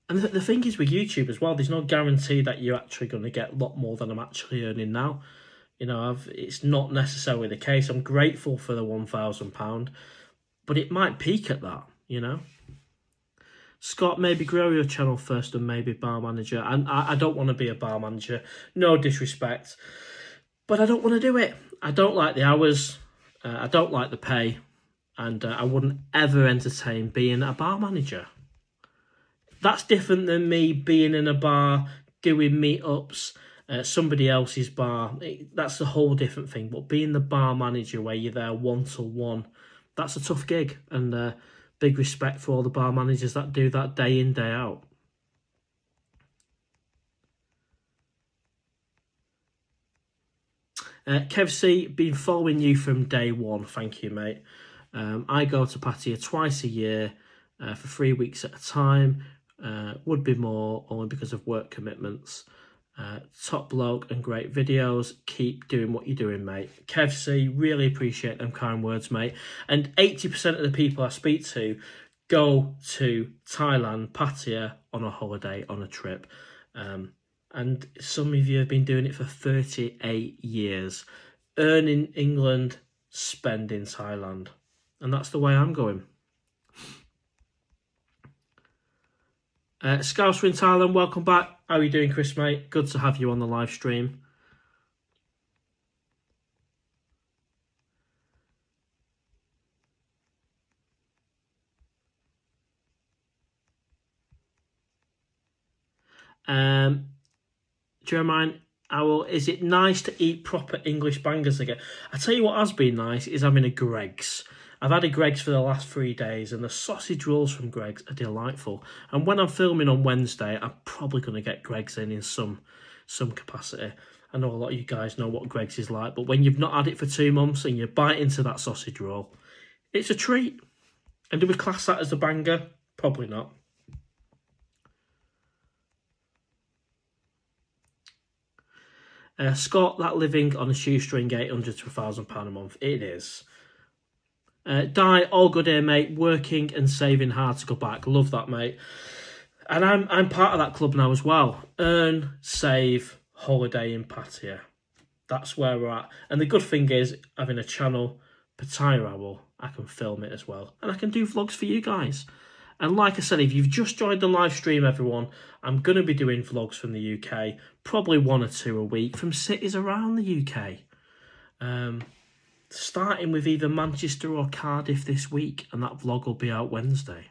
Speaker 1: And the thing is with YouTube as well, there's no guarantee that you're actually going to get a lot more than I'm actually earning now. You know, it's not necessarily the case. I'm grateful for the £1,000, but it might peak at that, you know. Scott, maybe grow your channel first and maybe bar manager. And I don't want to be a bar manager, no disrespect, but I don't want to do it. I don't like the hours, I don't like the pay, and I wouldn't ever entertain being a bar manager. That's different than me being in a bar, doing meetups, somebody else's bar. That's a whole different thing. But being the bar manager where you're there one-to-one, that's a tough gig. And big respect for all the bar managers that do that day in, day out. Kev C, been following you from day one. Thank you, mate. I go to Pattaya twice a year for 3 weeks at a time. Would be more, only because of work commitments. Top bloke and great videos. Keep doing what you're doing, mate. Kev C, really appreciate them kind words, mate. And 80% of the people I speak to go to Thailand, Pattaya, on a holiday, on a trip. And some of you have been doing it for 38 years. Earn in England, spend in Thailand. And that's the way I'm going. Scouser in Thailand, welcome back. How are you doing, Chris, mate? Good to have you on the live stream. Jeremiah Owl, is it nice to eat proper English bangers again? I tell you what has been nice is having a Greggs. I've had a Greggs for the last 3 days, and the sausage rolls from Greggs are delightful. And when I'm filming on Wednesday, I'm probably going to get Greggs in some capacity. I know a lot of you guys know what Greggs is like, but when you've not had it for 2 months and you bite into that sausage roll, it's a treat. And do we class that as a banger? Probably not. Scott, that living on a shoestring, £800 to £1,000 a month. It is. Di, all good here, mate. Working and saving hard to go back. Love that, mate. And I'm part of that club now as well. Earn, save, holiday in Pattaya. That's where we're at. And the good thing is, having a channel, PattayaOwl, I can film it as well. And I can do vlogs for you guys. And like I said, if you've just joined the live stream, everyone, I'm going to be doing vlogs from the UK. Probably 1 or 2 a week from cities around the UK. Starting with either Manchester or Cardiff this week. And that vlog will be out Wednesday.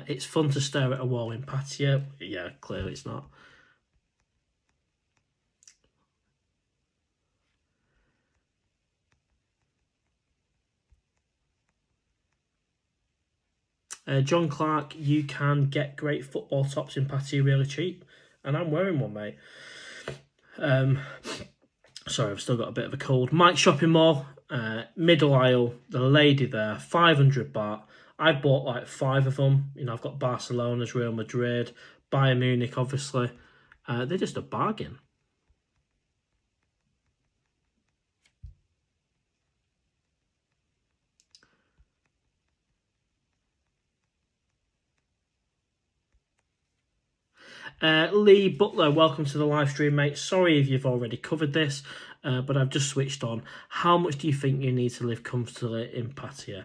Speaker 1: It's fun to stare at a wall in Pattaya. Yeah, clearly it's not. John Clark, you can get great football tops in Pattaya really cheap. And I'm wearing one, mate. Sorry, I've still got a bit of a cold. Mike Shopping Mall, middle aisle, the lady there, 500 baht. I bought like 5 of them. You know, I've got Barcelona's, Real Madrid, Bayern Munich, obviously. They're just a bargain. Lee Butler, welcome to the live stream, mate. Sorry if you've already covered this, but I've just switched on. How much do you think you need to live comfortably in Pattaya?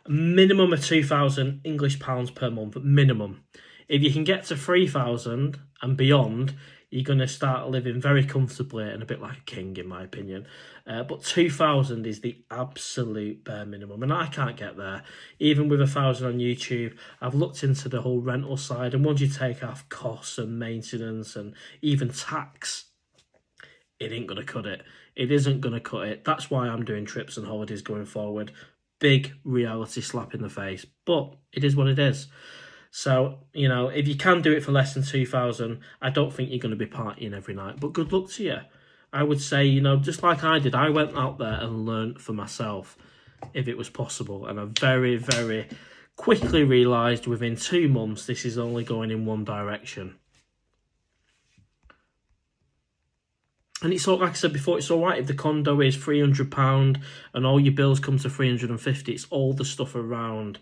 Speaker 1: Minimum of 2,000 English pounds per month, minimum. If you can get to 3,000 and beyond, you're going to start living very comfortably and a bit like a king, in my opinion. But 2,000 is the absolute bare minimum, and I can't get there. Even with 1,000 on YouTube, I've looked into the whole rental side, and once you take off costs and maintenance and even tax, it ain't going to cut it. It isn't going to cut it. That's why I'm doing trips and holidays going forward. Big reality slap in the face, but it is what it is. So, you know, if you can do it for less than 2,000, I don't think you're going to be partying every night, but good luck to you. I would say, you know, just like I did, I went out there and learned for myself if it was possible, and I very, very quickly realised within 2 months this is only going in one direction. And it's all, like I said before, it's all right if the condo is £300 and all your bills come to 350. It's all the stuff around.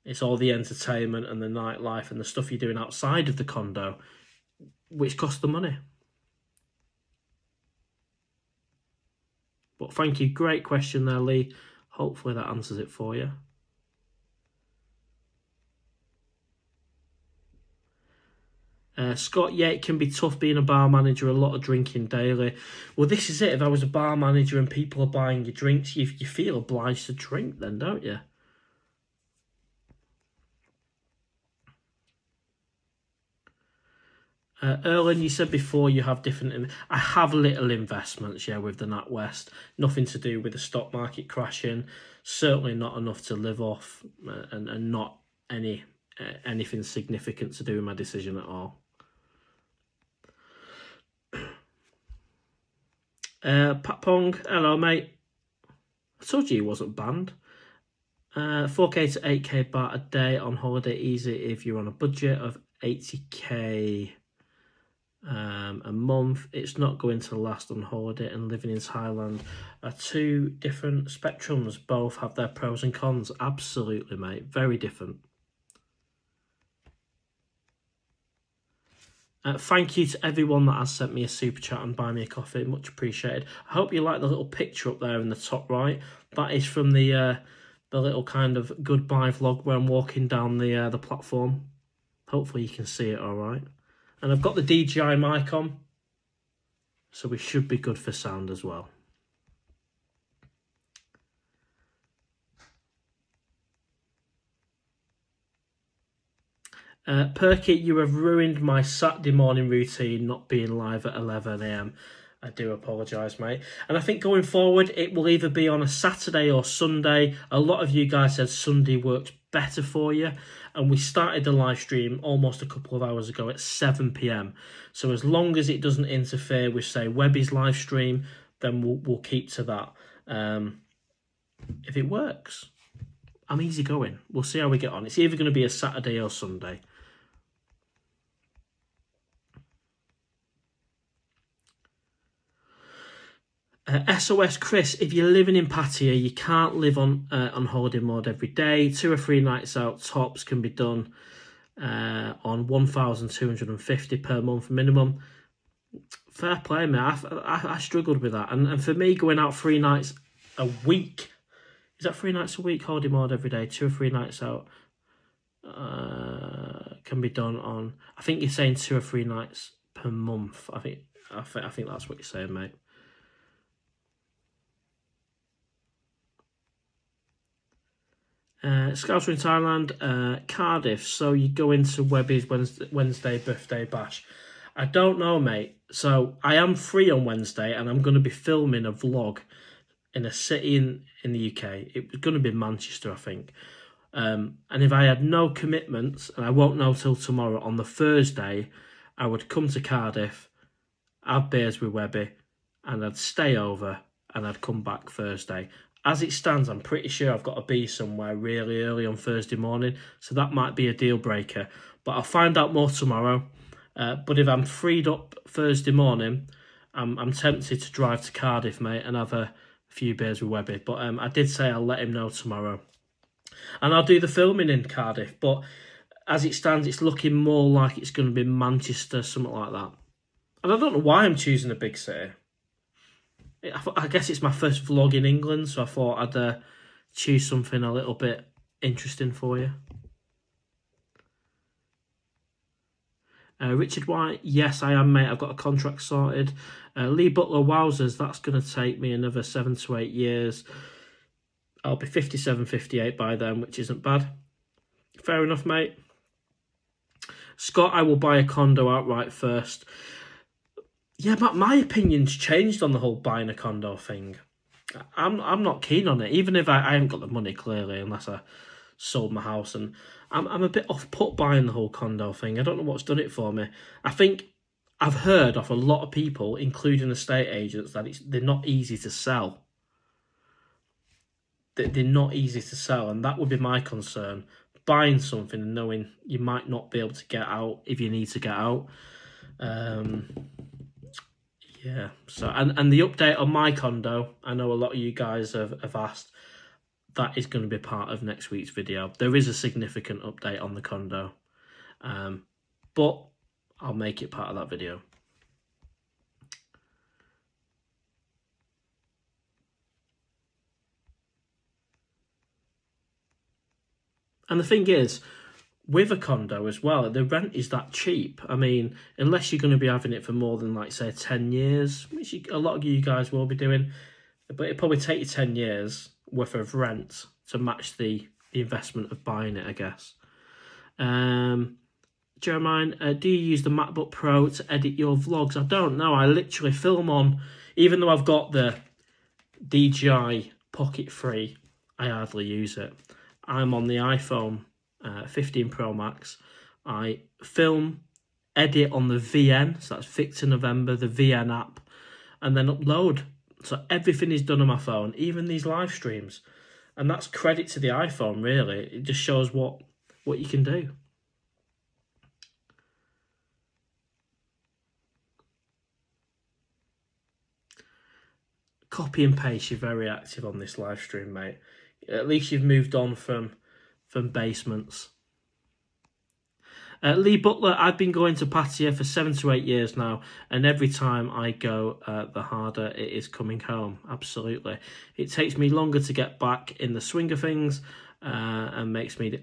Speaker 1: It's all the entertainment and the nightlife and the stuff you're doing outside of the condo, which costs the money. But thank you, great question there, Lee. Hopefully that answers it for you. Scott, yeah, it can be tough being a bar manager, a lot of drinking daily. Well, this is it. If I was a bar manager and people are buying your drinks, you feel obliged to drink then, don't you? Erlen, you said before you have different... I have little investments, yeah, with the NatWest. Nothing to do with the stock market crashing. Certainly not enough to live off, and not anything significant to do with my decision at all. Pat Pong, hello mate. I told you he wasn't banned. 4k to 8k baht a day on holiday, easy if you're on a budget of 80k a month. It's not going to last on holiday, and living in Thailand are two different spectrums. Both have their pros and cons. Absolutely, mate. Very different. Thank you to everyone that has sent me a super chat and buy me a coffee. Much appreciated. I hope you like the little picture up there in the top right. That is from the little kind of goodbye vlog where I'm walking down the platform. Hopefully you can see it all right. And I've got the DJI mic on, so we should be good for sound as well. Perky, you have ruined my Saturday morning routine not being live at 11 AM. I do apologise, mate. And I think going forward, it will either be on a Saturday or Sunday. A lot of you guys said Sunday works better for you. And we started the live stream almost a couple of hours ago at 7 PM. So as long as it doesn't interfere with, say, Webby's live stream, then we'll keep to that. If it works, I'm easy going. We'll see how we get on. It's either going to be a Saturday or Sunday. SOS Chris, if you're living in Pattaya, you can't live on holiday mode every day. 2 or 3 nights out tops can be done on 1,250 per month minimum. Fair play, mate. I struggled with that. And for me, going out 3 nights a week, is that 3 nights a week, holiday mode every day? 2 or 3 nights out can be done on, I think you're saying 2 or 3 nights per month. I think that's what you're saying, mate. Scouts in Thailand, Cardiff. So you go into Webby's Wednesday birthday bash. I don't know, mate. So I am free on Wednesday, and I'm going to be filming a vlog in a city in the UK. It was going to be Manchester, I think. And if I had no commitments, and I won't know till tomorrow, on the Thursday, I would come to Cardiff, have beers with Webby, and I'd stay over, and I'd come back Thursday. As it stands, I'm pretty sure I've got to be somewhere really early on Thursday morning, so that might be a deal breaker. But I'll find out more tomorrow. But if I'm freed up Thursday morning, I'm tempted to drive to Cardiff, mate, and have a few beers with Webby. But I did say I'll let him know tomorrow. And I'll do the filming in Cardiff. But as it stands, it's looking more like it's going to be Manchester, something like that. And I don't know why I'm choosing a big city. I guess it's my first vlog in England, so I thought I'd choose something a little bit interesting for you. Richard White, yes, I am, mate. I've got a contract sorted. Lee Butler, wowzers, that's going to take me another 7 to 8 years. I'll be 57, 58 by then, which isn't bad. Fair enough, mate. Scott, I will buy a condo outright first. Yeah, but my opinion's changed on the whole buying a condo thing. I'm not keen on it, even if I haven't got the money, clearly, unless I sold my house. And I'm a bit off-put buying the whole condo thing. I don't know what's done it for me. I think I've heard off a lot of people, including estate agents, that they're not easy to sell. They're not easy to sell, and that would be my concern. Buying something and knowing you might not be able to get out if you need to get out. Yeah, so and the update on my condo, I know a lot of you guys have asked, that is going to be part of next week's video. There is a significant update on the condo, but I'll make it part of that video. And the thing is, with a condo as well, the rent is that cheap. I mean, unless you're going to be having it for more than, like, say, 10 years, which a lot of you guys will be doing, but it'll probably take you 10 years worth of rent to match the investment of buying it, I guess. Jeremiah, do you use the MacBook Pro to edit your vlogs? I don't know. I literally film on, even though I've got the DJI Pocket 3, I hardly use it. I'm on the iPhone 15 Pro Max. I film, edit on the VN, so that's Victor November, the VN app, and then upload. So everything is done on my phone, even these live streams. And that's credit to the iPhone, really. It just shows what you can do. Copy and paste, you're very active on this live stream, mate. At least you've moved on from basements. Lee Butler, I've been going to Pattaya for 7 to 8 years now, and every time I go, the harder it is coming home. Absolutely. It takes me longer to get back in the swing of things, and makes me...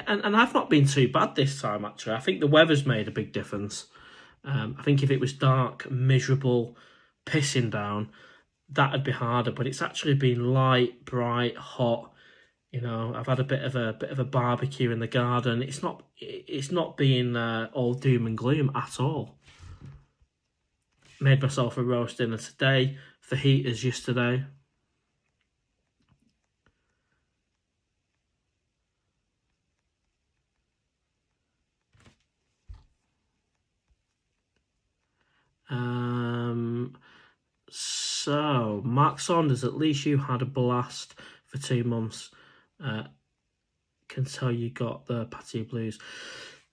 Speaker 1: And I've not been too bad this time, actually. I think the weather's made a big difference. I think if it was dark, miserable, pissing down, that'd be harder, but it's actually been light, bright, hot. You know, I've had a bit of a barbecue in the garden. It's not been all doom and gloom at all. Made myself a roast dinner today, fajitas yesterday. So Mark Saunders, at least you had a blast for 2 months. Can tell you got the Pattaya blues.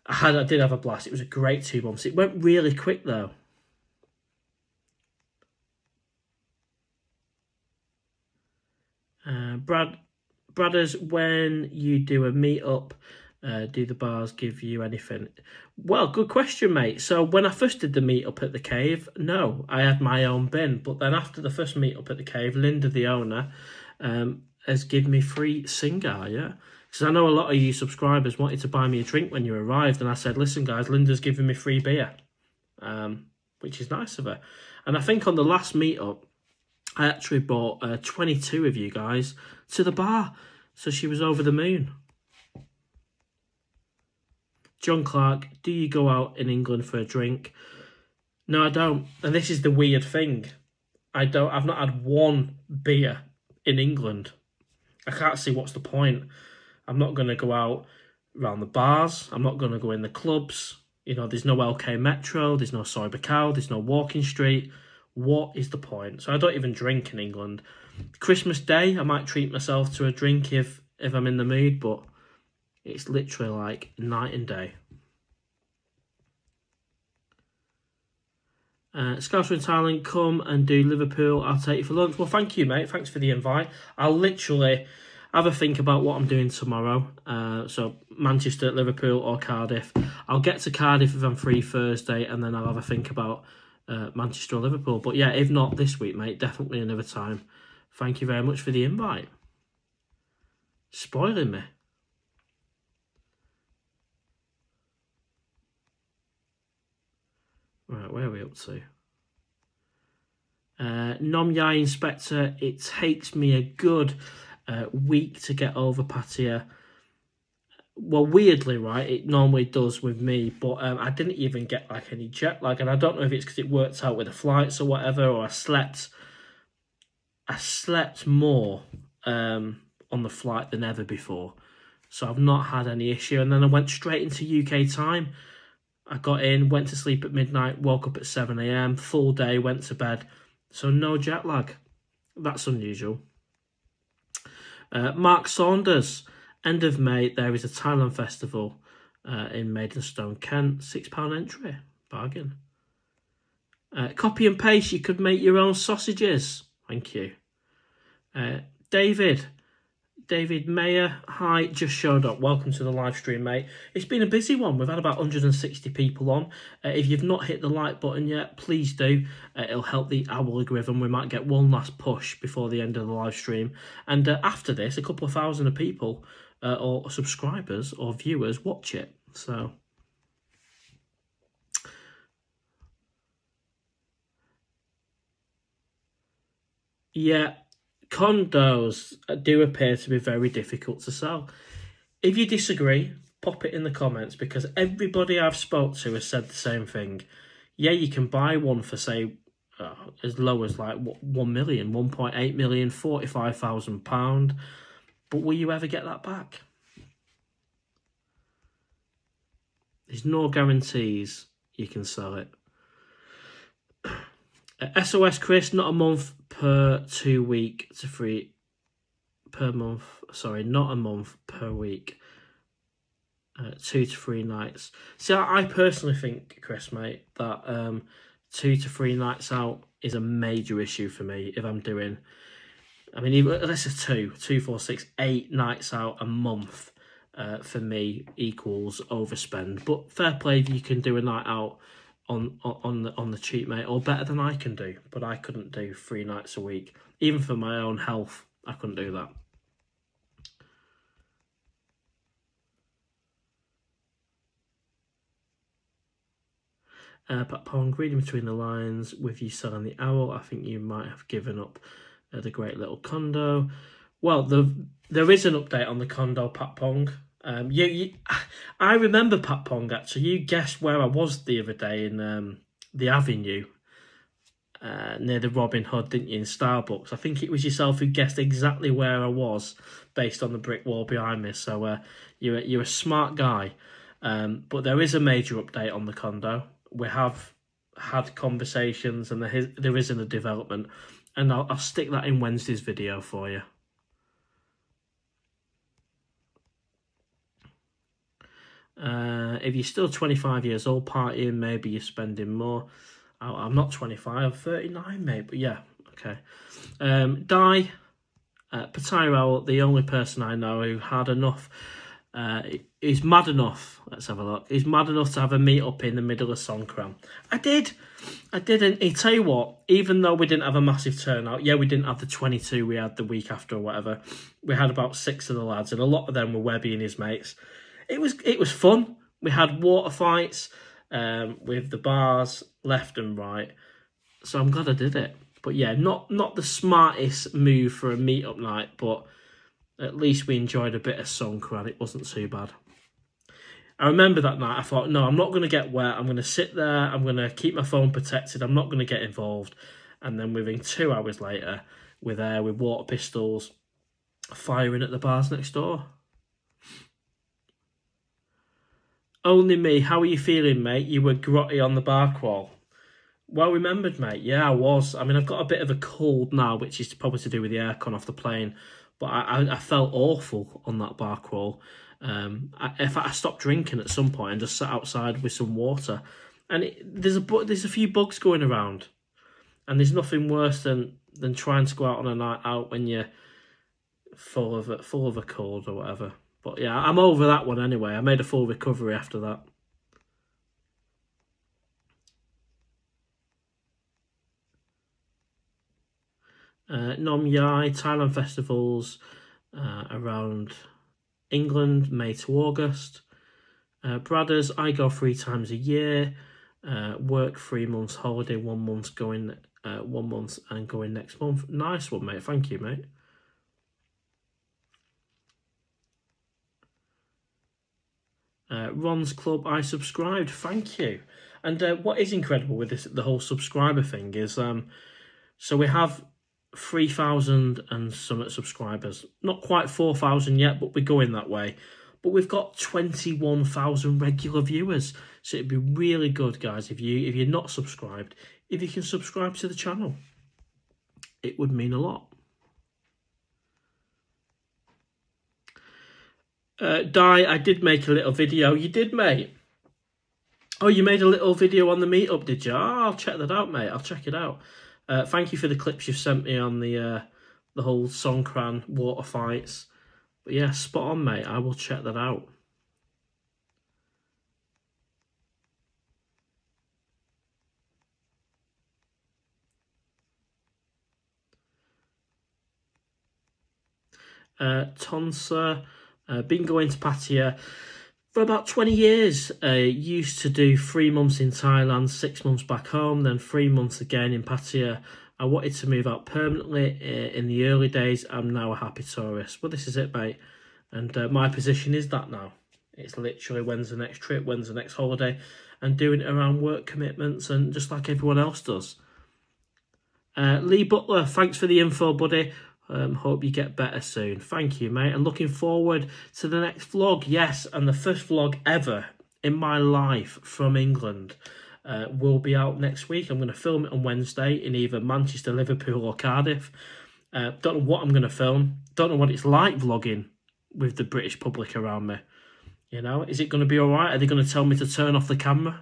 Speaker 1: I did have a blast. It was a great 2 months. It went really quick though. Bradders, when you do a meet-up, do the bars give you anything? Well, good question, mate. So when I first did the meet-up at the cave, no, I had my own bin. But then after the first meet-up at the cave, Linda, the owner, has given me free Singar, yeah? Because I know a lot of you subscribers wanted to buy me a drink when you arrived, and I said, listen, guys, Linda's giving me free beer, which is nice of her. And I think on the last meet-up, I actually brought 22 of you guys to the bar, so she was over the moon. John Clark, do you go out in England for a drink? No, I don't. And this is the weird thing. I've not had one beer in England. I can't see what's the point. I'm not going to go out around the bars. I'm not going to go in the clubs. You know, there's no LK Metro. There's no Soy Bacow. There's no Walking Street. What is the point? So I don't even drink in England. Christmas Day, I might treat myself to a drink if I'm in the mood, but it's literally like night and day. Scouser in Thailand, come and do Liverpool. I'll take you for lunch. Well, thank you, mate. Thanks for the invite. I'll literally have a think about what I'm doing tomorrow. So Manchester, Liverpool or Cardiff. I'll get to Cardiff if I'm free Thursday, and then I'll have a think about Manchester or Liverpool. But yeah, if not this week, mate, definitely another time. Thank you very much for the invite. Spoiling me. Right, where are we up to? Nom Yai Inspector, it takes me a good week to get over Pattaya. Well, weirdly, right, it normally does with me, but I didn't even get like any jet lag, and I don't know if it's because it worked out with the flights or whatever, or I slept more on the flight than ever before, so I've not had any issue. And then I went straight into UK time. I got in, went to sleep at midnight, woke up at 7 a.m, full day, went to bed, so no jet lag. That's unusual. Mark Saunders, end of May, there is a Thailand festival in Maidstone, Kent. £6 entry, bargain. Copy and paste, you could make your own sausages. Thank you. David Mayer, hi, just showed up. Welcome to the live stream, mate. It's been a busy one. We've had about 160 people on. If you've not hit the like button yet, please do. It'll help the algorithm. We might get one last push before the end of the live stream. And after this, a couple of thousand of people or subscribers or viewers watch it. So yeah, condos do appear to be very difficult to sell. If you disagree, pop it in the comments, because everybody I've spoke to has said the same thing. Yeah, you can buy one for, say, as low as like 1 million, 1.8 million, £45,000. But will you ever get that back? There's no guarantees you can sell it. SOS Chris, not a month per 2 week to 3 per month. Sorry, not a month per week. 2 to 3 nights. See, I personally think, Chris, mate, that 2 to 3 nights out is a major issue for me if I'm doing. I mean, even, let's say 2, 4, 6, 8 nights out a month for me equals overspend. But fair play if you can do a night out on the cheap, mate, or better than I can do. But I couldn't do 3 nights a week, even for my own health. I couldn't do that. Upon reading between the lines, with you selling the owl, I think you might have given up the great little condo. Well, there is an update on the condo, Pat Pong. I remember Pat Pong, actually. You guessed where I was the other day in the Avenue, near the Robin Hood, didn't you, in Starbucks? I think it was yourself who guessed exactly where I was based on the brick wall behind me. So you're a smart guy. But there is a major update on the condo. We have had conversations, and there isn't a development, and I'll stick that in Wednesday's video for you. If you're still 25 years old partying, maybe you're spending more. I'm not 25, I'm 39, mate, but yeah, okay. PattayaOwl, the only person I know who had enough. He's mad enough. Let's have a look. He's mad enough to have a meet up in the middle of Songkran. I did, and he tell you what. Even though we didn't have a massive turnout, yeah, we didn't have the 22 we had the week after or whatever. We had about 6 of the lads, and a lot of them were Webby and his mates. It was fun. We had water fights with the bars left and right. So I'm glad I did it. But yeah, not the smartest move for a meet-up night, but at least we enjoyed a bit of Songkran. It wasn't too bad. I remember that night, I thought, no, I'm not going to get wet. I'm going to sit there. I'm going to keep my phone protected. I'm not going to get involved. And then within 2 hours later, we're there with water pistols, firing at the bars next door. Only me. How are you feeling, mate? You were grotty on the bar crawl. Well remembered, mate. Yeah, I was. I mean, I've got a bit of a cold now, which is probably to do with the aircon off the plane. But I felt awful on that bar crawl. I stopped drinking at some point and just sat outside with some water. And there's a few bugs going around. And there's nothing worse than trying to go out on a night out when you're full of a cold or whatever. But yeah, I'm over that one anyway. I made a full recovery after that. Nom Yai, Thailand festivals around England, May to August. Bradders, I go 3 times a year. Work 3 months holiday, 1 month going 1 month and going next month. Nice one, mate. Thank you, mate. Ron's Club, I subscribed. Thank you. And what is incredible with the whole subscriber thing is, so we have 3,000 and some subscribers. Not quite 4,000 yet, but we're going that way. But we've got 21,000 regular viewers. So it'd be really good, guys, if you're not subscribed, if you can subscribe to the channel. It would mean a lot. I did make a little video. You did, mate? Oh, you made a little video on the meetup, did you? Oh, I'll check that out, mate. I'll check it out. Thank you for the clips you've sent me on the whole Songkran water fights. But yeah, spot on, mate. I will check that out. Tonsa, Been going to Pattaya for about 20 years. Used to do 3 months in Thailand, 6 months back home, then 3 months again in Pattaya. I wanted to move out permanently in the early days. I'm now a happy tourist. Well, this is it, mate. And my position is that now. It's literally when's the next trip, when's the next holiday, and doing it around work commitments and just like everyone else does. Lee Butler, thanks for the info, buddy. Hope you get better soon. Thank you, mate. And looking forward to the next vlog. Yes, and the first vlog ever in my life from England will be out next week. I'm going to film it on Wednesday in either Manchester, Liverpool or Cardiff. Don't know what I'm going to film. Don't know what it's like vlogging with the British public around me. You know, is it going to be all right? Are they going to tell me to turn off the camera?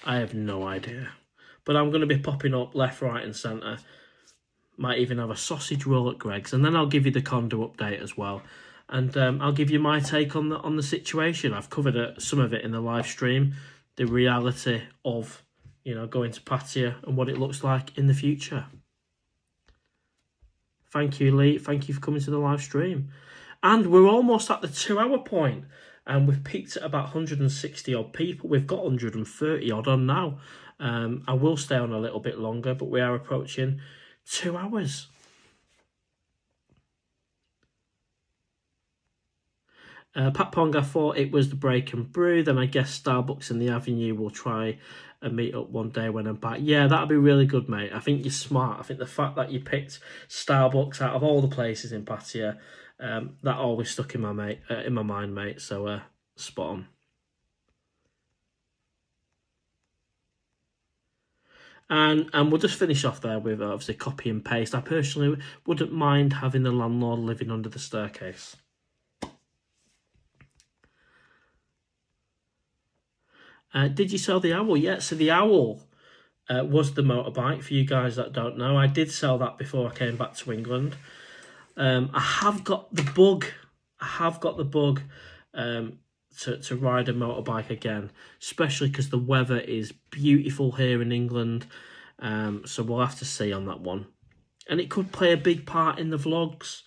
Speaker 1: I have no idea. But I'm going to be popping up left, right and centre. Might even have a sausage roll at Greg's. And then I'll give you the condo update as well. And I'll give you my take on the situation. I've covered some of it in the live stream. The reality of, you know, going to Pattaya and what it looks like in the future. Thank you, Lee. Thank you for coming to the live stream. And we're almost at the 2-hour point. And we've peaked at about 160 odd people. We've got 130 odd on now. I will stay on a little bit longer, but we are approaching 2 hours. Pat Pong, I thought it was the Break and Brew. Then I guess Starbucks in the Avenue will try and meet up one day when I'm back. Yeah, that'd be really good, mate. I think you're smart. I think the fact that you picked Starbucks out of all the places in Pattaya, that always stuck in my mind, mate. So spot on. And we'll just finish off there with obviously copy and paste. I personally wouldn't mind having the landlord living under the staircase. Did you sell the owl? Yeah, so the owl was the motorbike, for you guys that don't know. I did sell that before I came back to England. I have got the bug. To ride a motorbike again, especially because the weather is beautiful here in England. So we'll have to see on that one. And it could play a big part in the vlogs.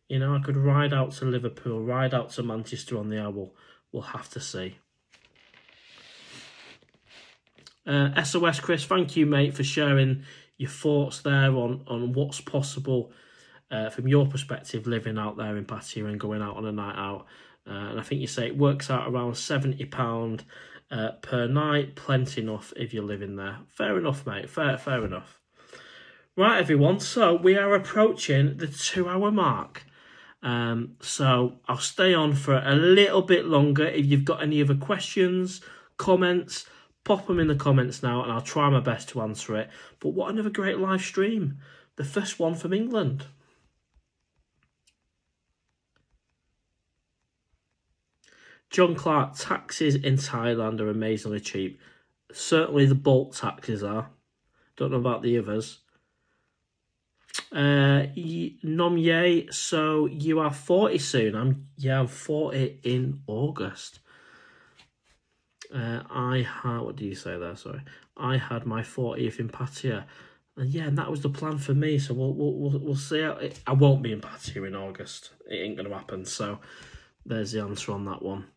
Speaker 1: You know, I could ride out to Liverpool, ride out to Manchester on the Owl. We'll have to see. SOS Chris, thank you, mate, for sharing your thoughts there on what's possible from your perspective living out there in Pattaya and going out on a night out. And I think you say it works out around £70 per night. Plenty enough if you're living there. Fair enough, mate. Fair enough. Right, everyone. So we are approaching the 2-hour mark. So I'll stay on for a little bit longer. If you've got any other questions, comments, pop them in the comments now and I'll try my best to answer it. But what another great live stream. The first one from England. John Clark, taxis in Thailand are amazingly cheap. Certainly the Bolt taxis are. Don't know about the others. Nomye, so you are 40 soon. I'm 40 in August. What do you say there? Sorry. I had my 40th in Pattaya. And that was the plan for me. So we'll see how I won't be in Pattaya in August. It ain't going to happen. So there's the answer on that one.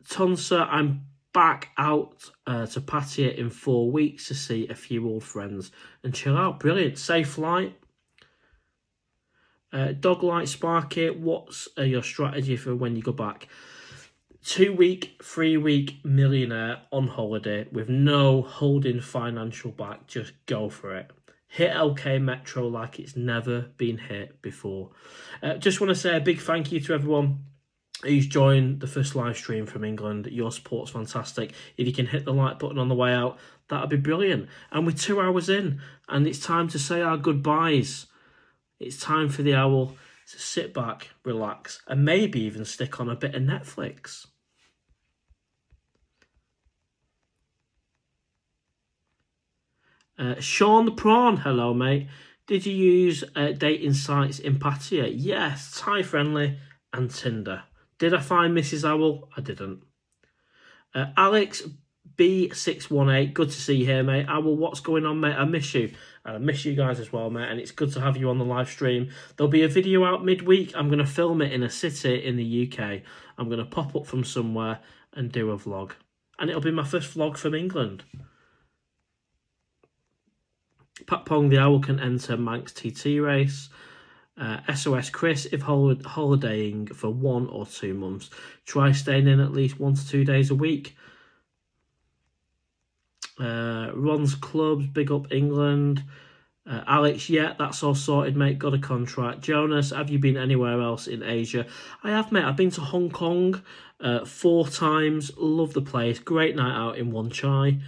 Speaker 1: Tonsa, I'm back out to Pattaya in 4 weeks to see a few old friends and chill out. Brilliant. Safe flight. Doglight Sparky, what's your strategy for when you go back? 2-week, 3-week millionaire on holiday with no holding financial back. Just go for it. Hit LK Metro like it's never been hit before. Just want to say a big thank you to everyone who's joined the first live stream from England. Your support's fantastic. If you can hit the like button on the way out, that'd be brilliant. And we're 2 hours in, and it's time to say our goodbyes. It's time for the Owl to sit back, relax, and maybe even stick on a bit of Netflix. Sean the Prawn, hello, mate. Did you use dating sites in Pattaya? Yes, Thai Friendly and Tinder. Did I find Mrs. Owl? I didn't. Alex B618, good to see you here, mate. Owl, what's going on, mate? I miss you. And I miss you guys as well, mate. And it's good to have you on the live stream. There'll be a video out midweek. I'm going to film it in a city in the UK. I'm going to pop up from somewhere and do a vlog. And it'll be my first vlog from England. Pat Pong, the Owl can enter Manx TT race. SOS Chris, if holidaying for 1 or 2 months, try staying in at least 1 to 2 days a week. Ron's Clubs, big up England. Alex, yeah, that's all sorted, mate. Got a contract. Jonas, have you been anywhere else in Asia? I have, mate. I've been to Hong Kong 4 times. Love the place. Great night out in Wan Chai.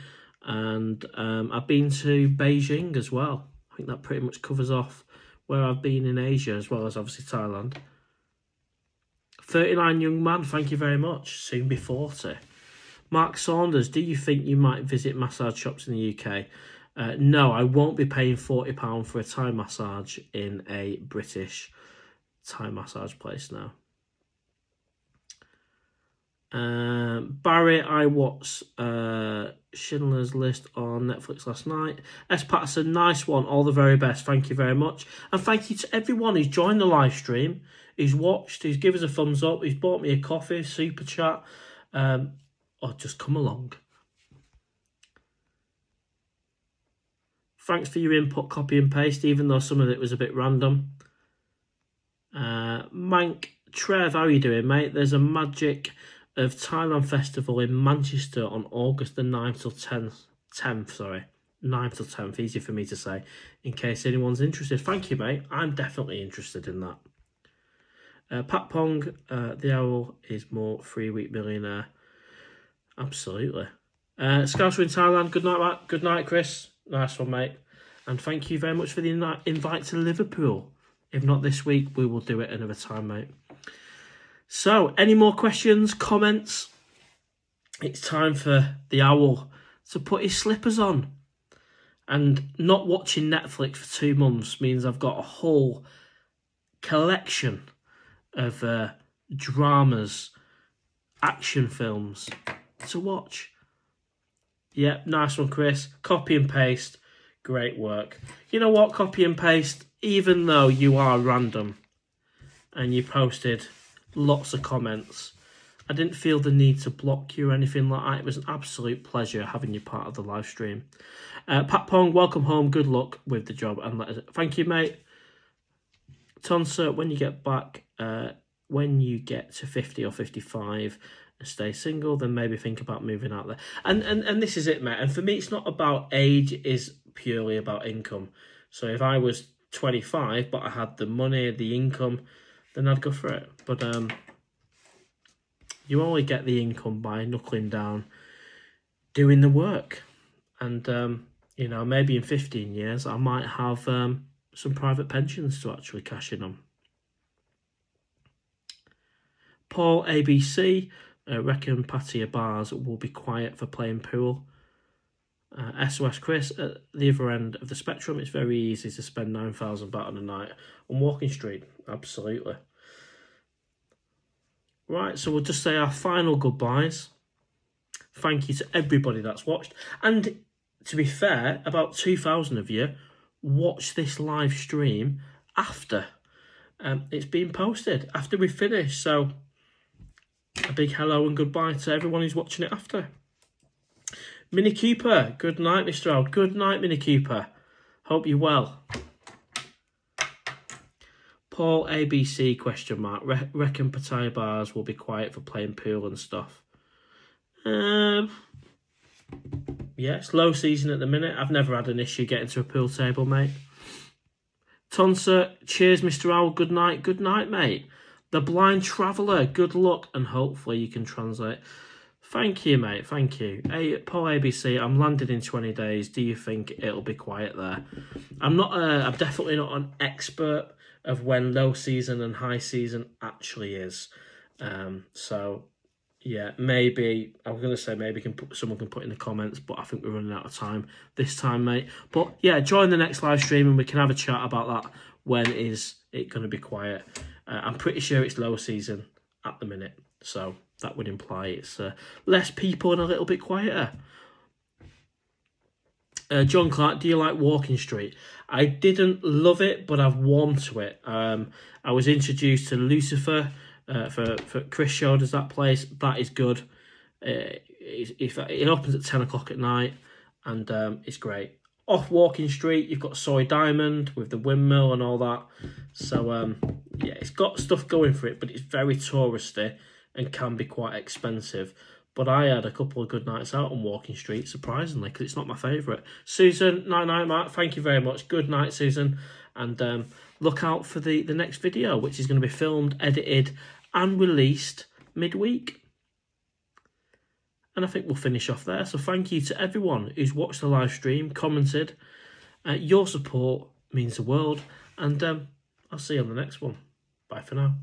Speaker 1: And I've been to Beijing as well. I think that pretty much covers off where I've been in Asia, as well as obviously Thailand. 39 young man, thank you very much. Soon be 40. Mark Saunders, do you think you might visit massage shops in the UK? No, I won't be paying £40 for a Thai massage in a British Thai massage place now. Barry, I watched Schindler's List on Netflix last night. S. Patterson, nice one. All the very best. Thank you very much. And thank you to everyone who's joined the live stream, who's watched, who's given us a thumbs up, who's bought me a coffee, super chat, or just come along. Thanks for your input, copy and paste, even though some of it was a bit random. Mank, Trev, how are you doing, mate? There's a Magic of Thailand Festival in Manchester on August the 9th till 10th, sorry. 9th till 10th, easy for me to say, in case anyone's interested. Thank you, mate. I'm definitely interested in that. Pat Pong, the Owl is more 3-week millionaire. Absolutely. Scouser in Thailand, good night, mate. Good night, Chris. Nice one, mate. And thank you very much for the invite to Liverpool. If not this week, we will do it another time, mate. So, any more questions, comments? It's time for the Owl to put his slippers on. And not watching Netflix for 2 months means I've got a whole collection of dramas, action films to watch. Yep, nice one, Chris. Copy and paste. Great work. You know what, copy and paste, even though you are random and you posted lots of comments, I didn't feel the need to block you or anything like that. It was an absolute pleasure having you part of the live stream. Pat Pong, welcome home. Good luck with the job. And thank you, mate. Tonsa, when you get back, when you get to 50 or 55 and stay single, then maybe think about moving out there. And this is it, mate. And for me, it's not about age, it's purely about income. So if I was 25, but I had the money, the income, then I'd go for it. But you only get the income by knuckling down, doing the work. And, you know, maybe in 15 years, I might have some private pensions to actually cash in on. Paul ABC, reckon Pattaya bars will be quiet for playing pool. SOS Chris, at the other end of the spectrum, it's very easy to spend 9,000 baht on a night on Walking Street. Absolutely. Right, so we'll just say our final goodbyes. Thank you to everybody that's watched. And to be fair, about 2,000 of you watch this live stream after it's been posted, after we finish. So a big hello and goodbye to everyone who's watching it after. Mini Cooper, good night, Mr. Owl. Good night, Mini Cooper. Hope you're well. Paul ABC, question mark. Reckon Pattaya bars will be quiet for playing pool and stuff. Yeah, it's low season at the minute. I've never had an issue getting to a pool table, mate. Tonsa, cheers, Mr. Owl. Good night. Good night, mate. The Blind Traveller, good luck, and hopefully you can translate. Thank you, mate. Thank you. Hey, Paul ABC, I'm landed in 20 days. Do you think it'll be quiet there? I'm definitely not an expert of when low season and high season actually is. So, yeah, maybe, I was going to say maybe someone can put in the comments, but I think we're running out of time this time, mate. But, yeah, join the next live stream and we can have a chat about that. When is it going to be quiet? I'm pretty sure it's low season at the minute. So, that would imply it's less people and a little bit quieter. John Clark, do you like Walking Street? I didn't love it, but I've warmed to it. I was introduced to Lucifer for Chris showed us that place. That is good. It opens at 10 o'clock at night, and it's great. Off Walking Street, you've got Soy Diamond with the windmill and all that. So, yeah, it's got stuff going for it, but it's very touristy and can be quite expensive. But I had a couple of good nights out on Walking Street, surprisingly, because it's not my favourite. Susan, night, Mark. Thank you very much. Good night, Susan. And look out for the next video, which is going to be filmed, edited, and released midweek. And I think we'll finish off there. So thank you to everyone who's watched the live stream, commented. Your support means the world. And I'll see you on the next one. Bye for now.